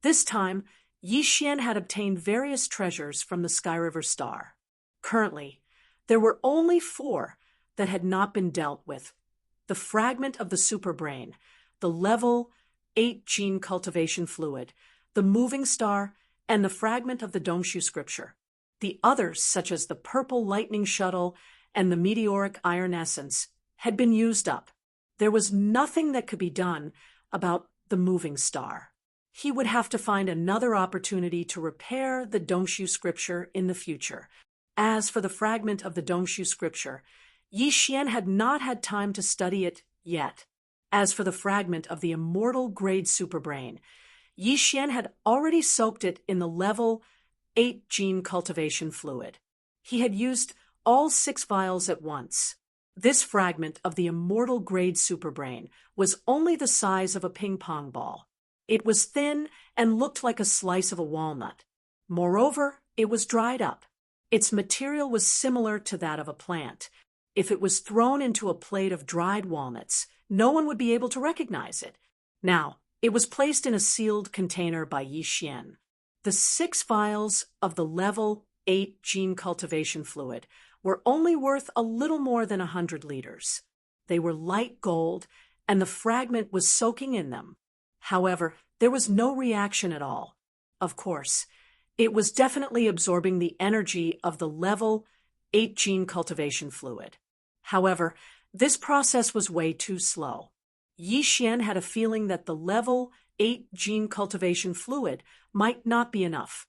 This time, Yi Xian had obtained various treasures from the Sky River Star. Currently, there were only 4 that had not been dealt with. The fragment of the superbrain, the level 8 gene cultivation fluid, the moving star, and the fragment of the Dongshu scripture. The others, such as the purple lightning shuttle and the meteoric iron essence, had been used up. There was nothing that could be done about the moving star. He would have to find another opportunity to repair the Dongshu scripture in the future. As for the fragment of the Dongshu scripture, Yi Xian had not had time to study it yet. As for the fragment of the immortal grade superbrain, Yi Xian had already soaked it in the level 8 gene cultivation fluid. He had used all 6 vials at once. This fragment of the immortal grade superbrain was only the size of a ping-pong ball. It was thin and looked like a slice of a walnut. Moreover, it was dried up. Its material was similar to that of a plant. If it was thrown into a plate of dried walnuts, no one would be able to recognize it. Now, it was placed in a sealed container by Yi Xian. The 6 vials of the level 8 gene cultivation fluid were only worth a little more than 100 liters. They were light gold, and the fragment was soaking in them. However, there was no reaction at all. Of course, it was definitely absorbing the energy of the level 8 gene cultivation fluid. However, this process was way too slow. Yi Xian had a feeling that the level 8 gene cultivation fluid might not be enough.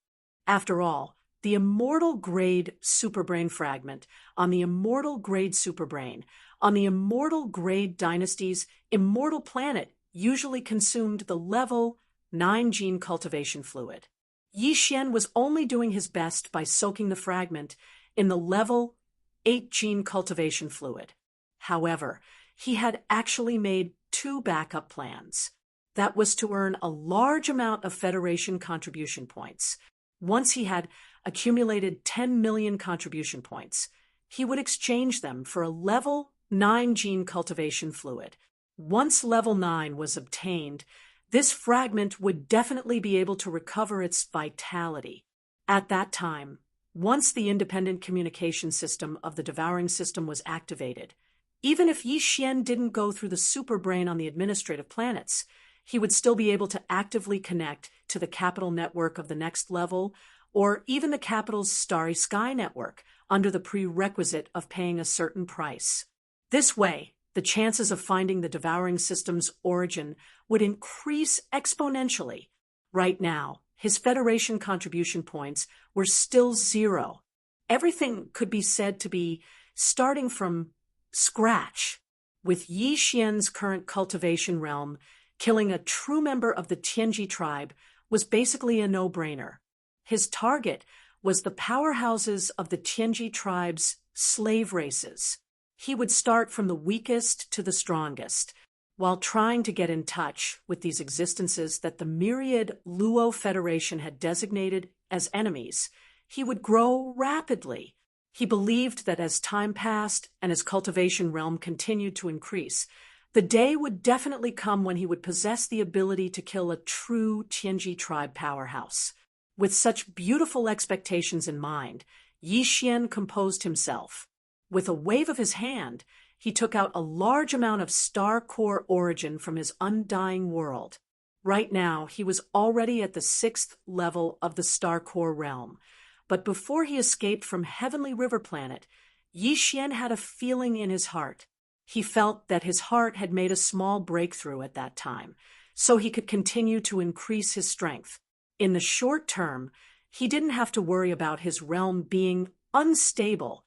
After all, the immortal grade superbrain fragment on the immortal grade superbrain on the immortal grade dynasty's immortal planet usually consumed the level 9 gene cultivation fluid. Yi Xian was only doing his best by soaking the fragment in the level 8 gene cultivation fluid. However, he had actually made 2 backup plans. That was to earn a large amount of Federation contribution points. Once he had accumulated 10 million contribution points, he would exchange them for a level 9 gene cultivation fluid. Once level 9 was obtained, this fragment would definitely be able to recover its vitality. At that time, once the independent communication system of the devouring system was activated, even if Yi Xian didn't go through the superbrain on the administrative planets, he would still be able to actively connect to the capital network of the next level, or even the capital's starry sky network, under the prerequisite of paying a certain price. This way, the chances of finding the devouring system's origin would increase exponentially. Right now, his Federation contribution points were still 0. Everything could be said to be starting from scratch. With Yi Xian's current cultivation realm, killing a true member of the Tianji tribe was basically a no-brainer. His target was the powerhouses of the Tianji tribe's slave races. He would start from the weakest to the strongest, while trying to get in touch with these existences that the myriad Luo Federation had designated as enemies. He would grow rapidly. He believed that as time passed and his cultivation realm continued to increase, the day would definitely come when he would possess the ability to kill a true Tianji tribe powerhouse. With such beautiful expectations in mind, Yi Xian composed himself. With a wave of his hand, he took out a large amount of star core origin from his undying world. Right now, he was already at the 6th level of the star core realm. But before he escaped from Heavenly River Planet, Yi Xian had a feeling in his heart. He felt that his heart had made a small breakthrough at that time, so he could continue to increase his strength. In the short term, he didn't have to worry about his realm being unstable.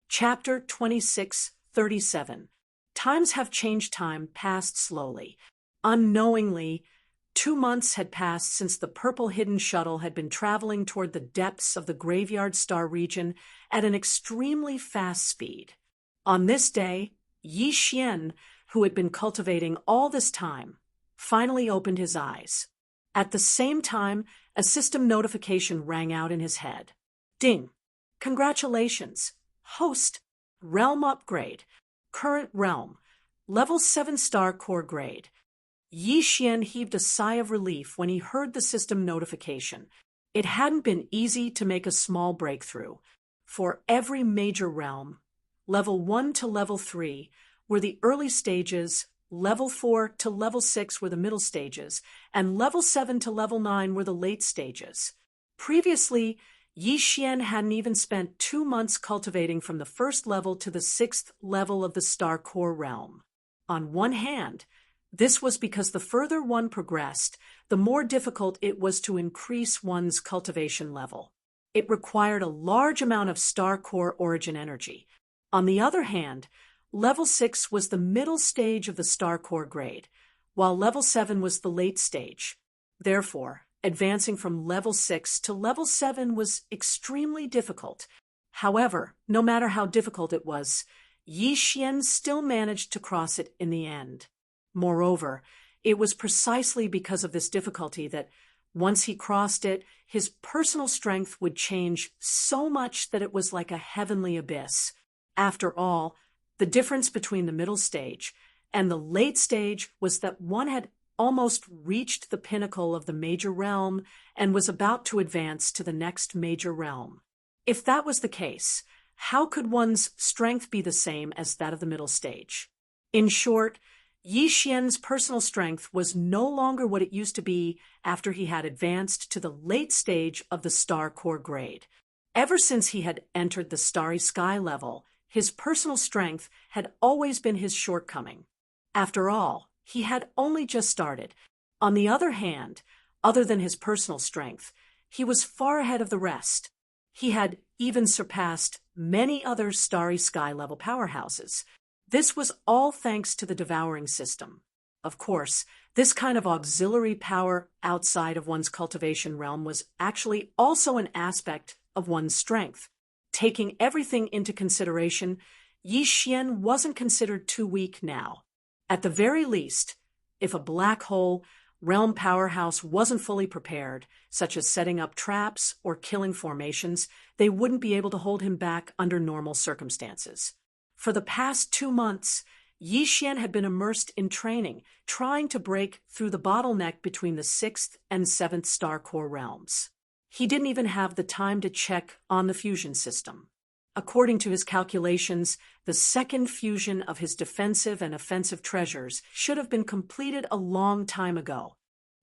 Chapter 26:37. Times have changed. Time passed slowly. Unknowingly, 2 months had passed since the Purple Hidden Shuttle had been traveling toward the depths of the Graveyard Star region at an extremely fast speed. On this day, Yi Xian, who had been cultivating all this time, finally opened his eyes. At the same time, a system notification rang out in his head. Ding! Congratulations! Host, Realm Upgrade, Current Realm, Level 7 Star Core Grade. Yi Xian heaved a sigh of relief when he heard the system notification. It hadn't been easy to make a small breakthrough. For every major realm, Level 1 to Level 3 were the early stages, Level 4 to Level 6 were the middle stages, and Level 7 to Level 9 were the late stages. Previously, Yi Xian hadn't even spent 2 months cultivating from the 1st level to the 6th level of the Star Core realm. On one hand, this was because the further one progressed, the more difficult it was to increase one's cultivation level. It required a large amount of Star Core origin energy. On the other hand, Level 6 was the middle stage of the Star Core grade, while Level 7 was the late stage. Therefore, advancing from Level 6 to Level 7 was extremely difficult. However, no matter how difficult it was, Yi Xian still managed to cross it in the end. Moreover, it was precisely because of this difficulty that, once he crossed it, his personal strength would change so much that it was like a heavenly abyss. After all, the difference between the middle stage and the late stage was that one had almost reached the pinnacle of the major realm and was about to advance to the next major realm. If that was the case, how could one's strength be the same as that of the middle stage? In short, Yi Xian's personal strength was no longer what it used to be after he had advanced to the late stage of the Star Core grade. Ever since he had entered the Starry Sky level, his personal strength had always been his shortcoming. After all, he had only just started. On the other hand, other than his personal strength, he was far ahead of the rest. He had even surpassed many other Starry Sky level powerhouses. This was all thanks to the devouring system. Of course, this kind of auxiliary power outside of one's cultivation realm was actually also an aspect of one's strength. Taking everything into consideration, Yi Xian wasn't considered too weak now. At the very least, if a black hole realm powerhouse wasn't fully prepared, such as setting up traps or killing formations, they wouldn't be able to hold him back under normal circumstances. For the past 2 months, Yi Xian had been immersed in training, trying to break through the bottleneck between the 6th and 7th Star Core realms. He didn't even have the time to check on the fusion system. According to his calculations, the second fusion of his defensive and offensive treasures should have been completed a long time ago.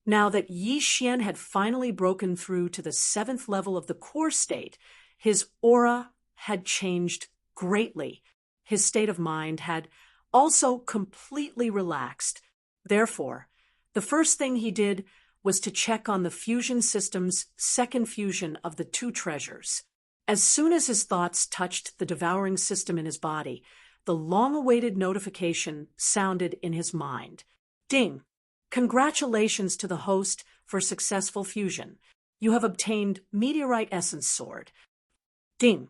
Now that Yi Xian had finally broken through to the 7th level of the core state, his aura had changed greatly. His state of mind had also completely relaxed. Therefore, the first thing he did was to check on the fusion system's second fusion of the 2 treasures. As soon as his thoughts touched the devouring system in his body, the long-awaited notification sounded in his mind. Ding! Congratulations to the host for successful fusion. You have obtained Meteorite Essence Sword. Ding!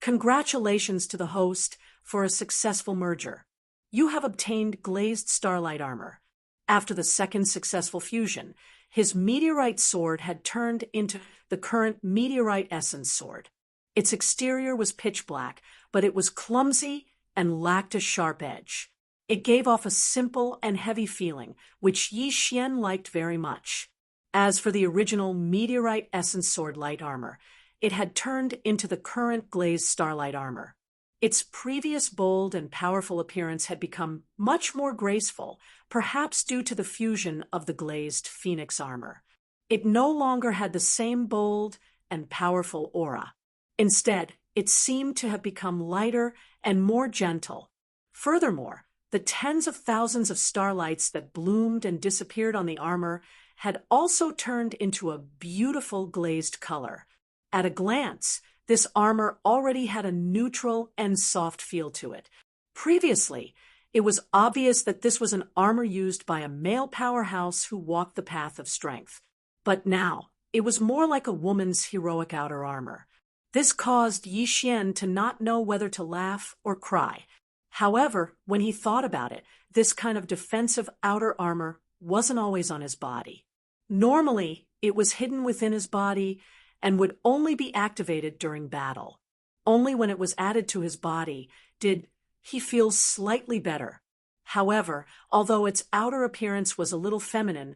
Congratulations to the host for a successful merger. You have obtained glazed starlight armor. After the second successful fusion, his meteorite sword had turned into the current meteorite essence sword. Its exterior was pitch black, but it was clumsy and lacked a sharp edge. It gave off a simple and heavy feeling, which Yi Xian liked very much. As for the original meteorite essence sword light armor, it had turned into the current glazed starlight armor. Its previous bold and powerful appearance had become much more graceful, perhaps due to the fusion of the glazed phoenix armor. It no longer had the same bold and powerful aura. Instead, it seemed to have become lighter and more gentle. Furthermore, the tens of thousands of starlights that bloomed and disappeared on the armor had also turned into a beautiful glazed color. At a glance, this armor already had a neutral and soft feel to it. Previously, it was obvious that this was an armor used by a male powerhouse who walked the path of strength. But now, it was more like a woman's heroic outer armor. This caused Yi Xian to not know whether to laugh or cry. However, when he thought about it, this kind of defensive outer armor wasn't always on his body. Normally, it was hidden within his body and would only be activated during battle. Only when it was added to his body did he feel slightly better. However, although its outer appearance was a little feminine,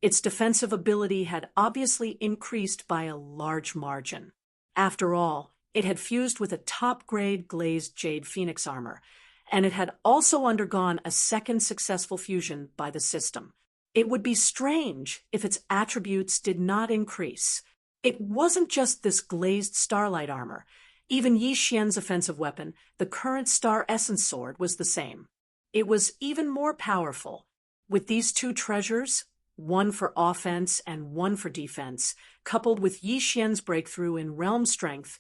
its defensive ability had obviously increased by a large margin. After all, it had fused with a top-grade glazed jade phoenix armor, and it had also undergone a second successful fusion by the system. It would be strange if its attributes did not increase. It wasn't just this glazed starlight armor. Even Yi Xian's offensive weapon, the current Star Essence Sword, was the same. It was even more powerful. With these two treasures, one for offense and one for defense, coupled with Yi Xian's breakthrough in realm strength,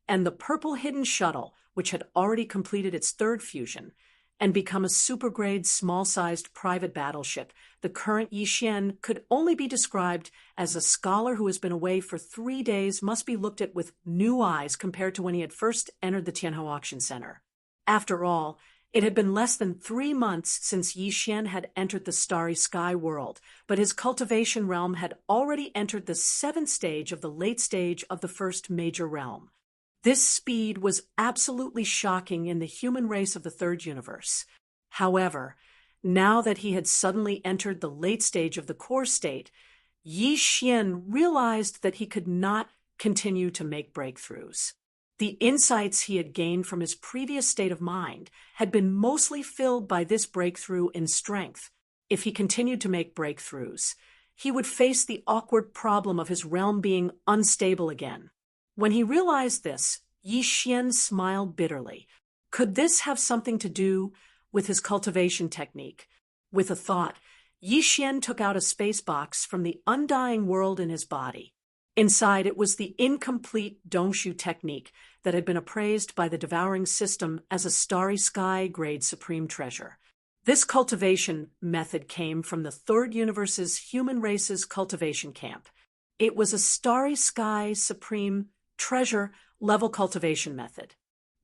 and the purple hidden shuttle, which had already completed its third fusion, and become a super-grade small-sized private battleship, the current Yi Xian could only be described as a scholar who has been away for 3 days must be looked at with new eyes compared to when he had first entered the Tianhou Auction Center. After all, it had been less than 3 months since Yi Xian had entered the starry sky world, but his cultivation realm had already entered the 7th stage of the late stage of the first major realm. This speed was absolutely shocking in the human race of the third universe. However, now that he had suddenly entered the late stage of the core state, Yi Xian realized that he could not continue to make breakthroughs. The insights he had gained from his previous state of mind had been mostly filled by this breakthrough in strength. If he continued to make breakthroughs, he would face the awkward problem of his realm being unstable again. When he realized this, Yi Xian smiled bitterly. Could this have something to do with his cultivation technique? With a thought, Yi Xian took out a space box from the undying world in his body. Inside it was the incomplete Dongshu technique that had been appraised by the Devouring system as a starry sky grade supreme treasure. This cultivation method came from the third universe's human race's cultivation camp. It was a starry sky supreme treasure level cultivation method.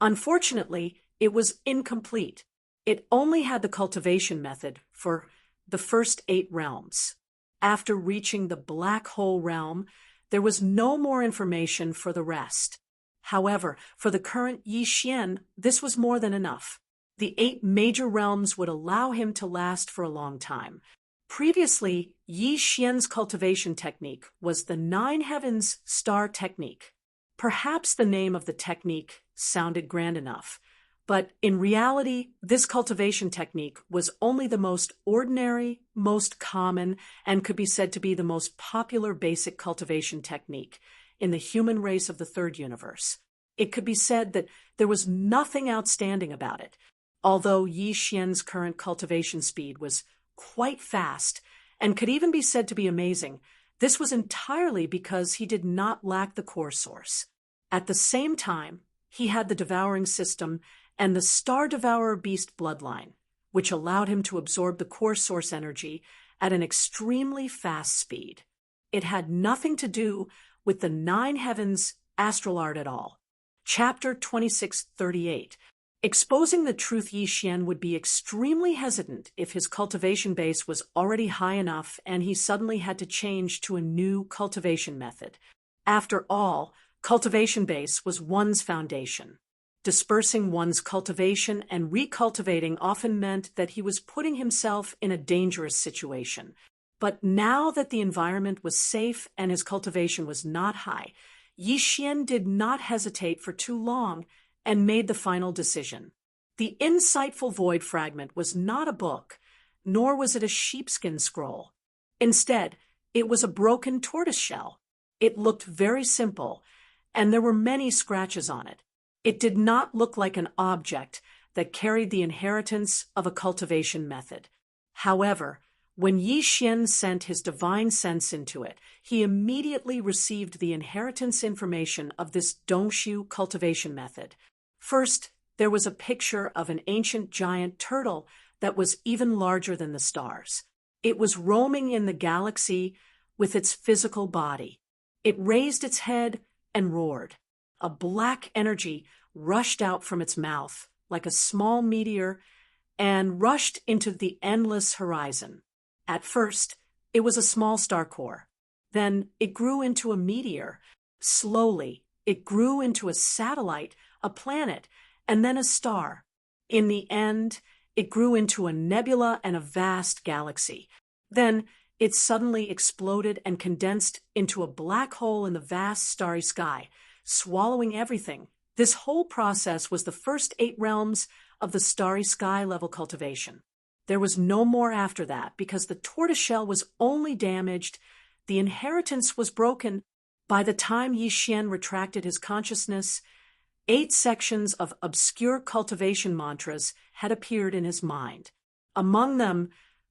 Unfortunately, it was incomplete. It only had the cultivation method for the first 8 realms. After reaching the black hole realm, there was no more information for the rest. However, for the current Yi Xian, this was more than enough. The 8 major realms would allow him to last for a long time. Previously, Yi Xian's cultivation technique was the 9 Heavens Star Technique. Perhaps the name of the technique sounded grand enough, but in reality, this cultivation technique was only the most ordinary, most common, and could be said to be the most popular basic cultivation technique in the human race of the third universe. It could be said that there was nothing outstanding about it. Although Yi Xian's current cultivation speed was quite fast and could even be said to be amazing, this was entirely because he did not lack the core source. At the same time, he had the Devouring system and the Star Devourer beast bloodline, which allowed him to absorb the core source energy at an extremely fast speed. It had nothing to do with the 9 Heavens astral art at all. Chapter 2638. Exposing the truth, Yi Xian would be extremely hesitant if his cultivation base was already high enough and he suddenly had to change to a new cultivation method. After all, cultivation base was one's foundation. Dispersing one's cultivation and recultivating often meant that he was putting himself in a dangerous situation. But now that the environment was safe and his cultivation was not high, Yi Xian did not hesitate for too long and made the final decision. The insightful void fragment was not a book, nor was it a sheepskin scroll. Instead, it was a broken tortoiseshell. It looked very simple, and there were many scratches on it. It did not look like an object that carried the inheritance of a cultivation method. However, when Yi Xian sent his divine sense into it, he immediately received the inheritance information of this Dongshu cultivation method. First, there was a picture of an ancient giant turtle that was even larger than the stars. It was roaming in the galaxy with its physical body. It raised its head and roared. A black energy rushed out from its mouth like a small meteor and rushed into the endless horizon. At first, it was a small star core. Then it grew into a meteor. Slowly, it grew into a satellite, a planet, and then a star. In the end, it grew into a nebula and a vast galaxy. Then it suddenly exploded and condensed into a black hole in the vast starry sky, swallowing everything. This whole process was the first 8 realms of the starry sky level cultivation. There was no more after that because the tortoiseshell was only damaged, the inheritance was broken. By the time Yi Xian retracted his consciousness, 8 sections of obscure cultivation mantras had appeared in his mind. Among them,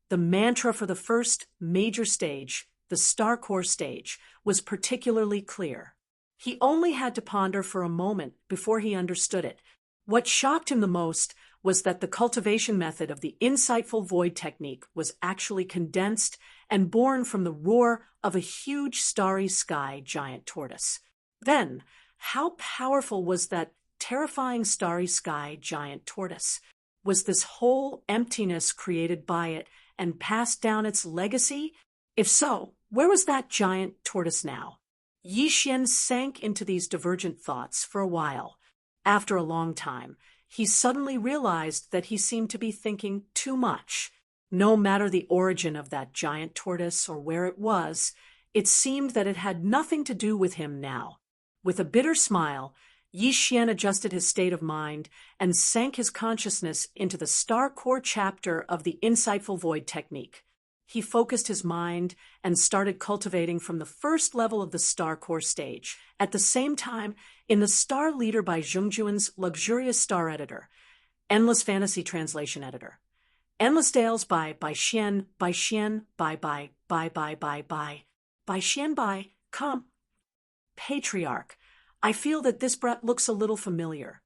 the mantra for the first major stage, the star core stage, was particularly clear. He only had to ponder for a moment before he understood it. What shocked him the most was that the cultivation method of the insightful void technique was actually condensed and born from the roar of a huge starry sky giant tortoise. Then, how powerful was that terrifying starry sky giant tortoise? Was this whole emptiness created by it and passed down its legacy? If so, where was that giant tortoise now? Yi Xian sank into these divergent thoughts for a while. After a long time, he suddenly realized that he seemed to be thinking too much. No matter the origin of that giant tortoise or where it was, it seemed that it had nothing to do with him now. With a bitter smile, Yi Xian adjusted his state of mind and sank his consciousness into the star core chapter of the insightful void technique. He focused his mind and started cultivating from the first level of the star core stage. At the same time, in the Star Leader by Zhongjuan's luxurious star editor, Endless Fantasy Translation Editor, Endless Tales by Xian, come. Patriarch, I feel that this brat looks a little familiar.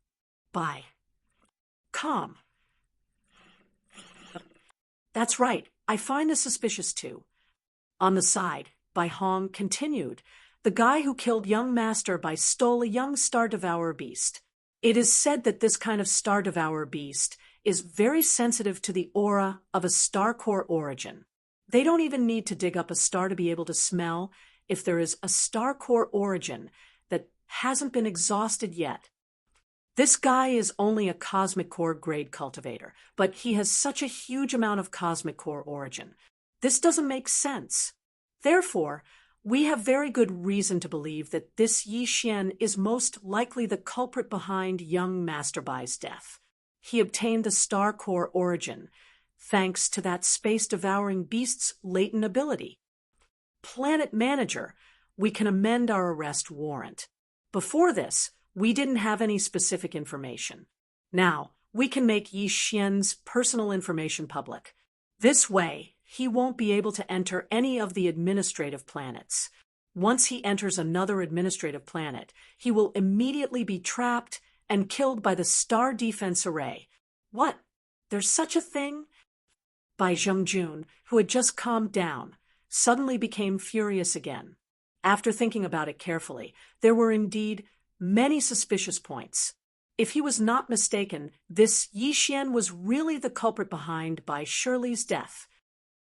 Come. That's right, I find this suspicious too. On the side, Bai Hong continued, the guy who killed young master stole a young star devourer beast. It is said that this kind of star devourer beast is very sensitive to the aura of a star core origin. They don't even need to dig up a star to be able to smell if there is a star core origin that hasn't been exhausted yet. This guy is only a cosmic core grade cultivator, but he has such a huge amount of cosmic core origin. This doesn't make sense. Therefore, we have very good reason to believe that this Yi Xian is most likely the culprit behind young Master Bai's death. He obtained the star core origin, thanks to that space-devouring beast's latent ability. Planet Manager, we can amend our arrest warrant. Before this, we didn't have any specific information. Now, we can make Yi Xian's personal information public. This way, he won't be able to enter any of the administrative planets. Once he enters another administrative planet, he will immediately be trapped and killed by the Star Defense Array. What? There's such a thing? Bai Zhengjun, who had just calmed down, suddenly became furious again. After thinking about it carefully, there were indeed many suspicious points. If he was not mistaken, this Yixian was really the culprit behind Bai Shirley's death.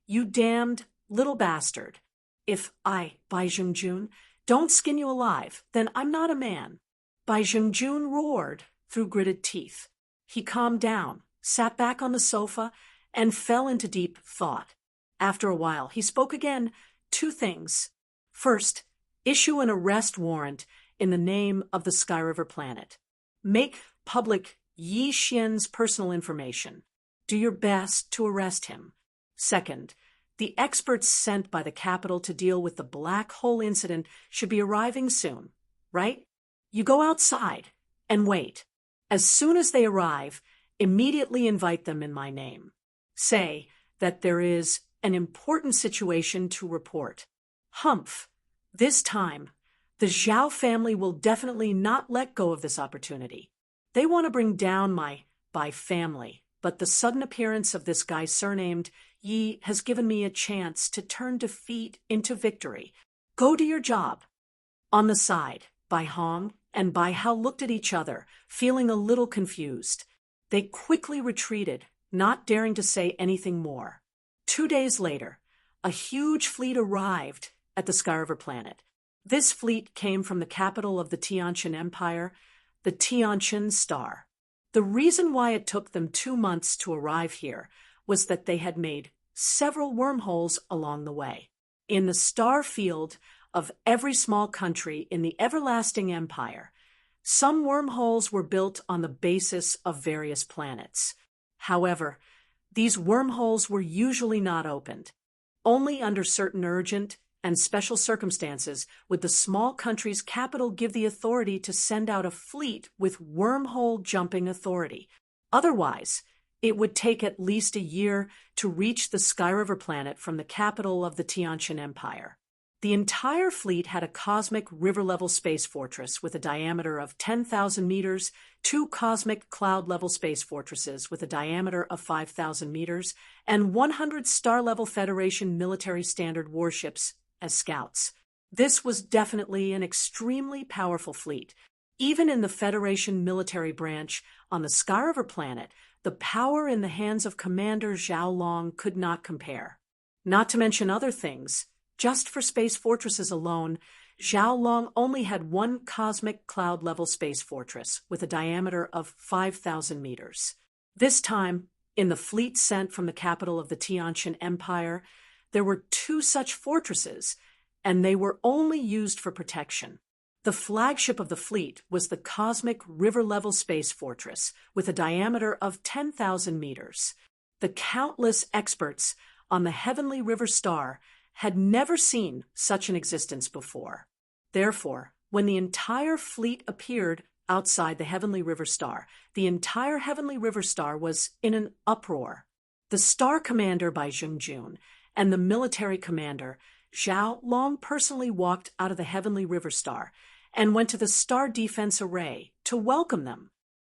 "You damned little bastard. If I, Bai Zhengjun, don't skin you alive, then I'm not a man." Bai Zhengjun roared through gritted teeth. He calmed down, sat back on the sofa, and fell into deep thought. After a while, he spoke again. 2 things. First, issue an arrest warrant in the name of the Sky River planet. Make public Yi Xian's personal information. Do your best to arrest him. Second, the experts sent by the capital to deal with the black hole incident should be arriving soon, right? You go outside and wait. As soon as they arrive, immediately invite them in my name. Say that there is an important situation to report. Humph. This time, the Zhao family will definitely not let go of this opportunity. They want to bring down my family, but the sudden appearance of this guy surnamed Yi has given me a chance to turn defeat into victory. Go do your job. On the side, Bai Hong and Bai Hao looked at each other, feeling a little confused. They quickly retreated, not daring to say anything more. 2 days later, a huge fleet arrived at the Sky River planet. This fleet came from the capital of the Tianqian Empire, the Tianqian Star. The reason why it took them 2 months to arrive here was that they had made several wormholes along the way. In the star field of every small country in the everlasting empire, some wormholes were built on the basis of various planets. However, these wormholes were usually not opened. Only under certain urgent and special circumstances would the small country's capital give the authority to send out a fleet with wormhole jumping authority. Otherwise, it would take at least a year to reach the Sky River planet from the capital of the Tianqian Empire. The entire fleet had a cosmic river-level space fortress with a diameter of 10,000 meters, 2 cosmic cloud-level space fortresses with a diameter of 5,000 meters, and 100 star-level Federation military standard warships as scouts. This was definitely an extremely powerful fleet. Even in the Federation military branch on the Sky River planet, the power in the hands of Commander Zhao Long could not compare. Not to mention other things, just for space fortresses alone, Zhao Long only had 1 cosmic cloud-level space fortress with a diameter of 5,000 meters. This time, in the fleet sent from the capital of the Tianqian Empire, there were 2 such fortresses, and they were only used for protection. The flagship of the fleet was the cosmic river-level space fortress with a diameter of 10,000 meters. The countless experts on the Heavenly River Star had never seen such an existence before. Therefore, when the entire fleet appeared outside the Heavenly River Star, the entire Heavenly River Star was in an uproar. The Star Commander Bai Zhengjun and the military commander Zhao Long personally walked out of the Heavenly River Star and went to the Star Defense Array to welcome them.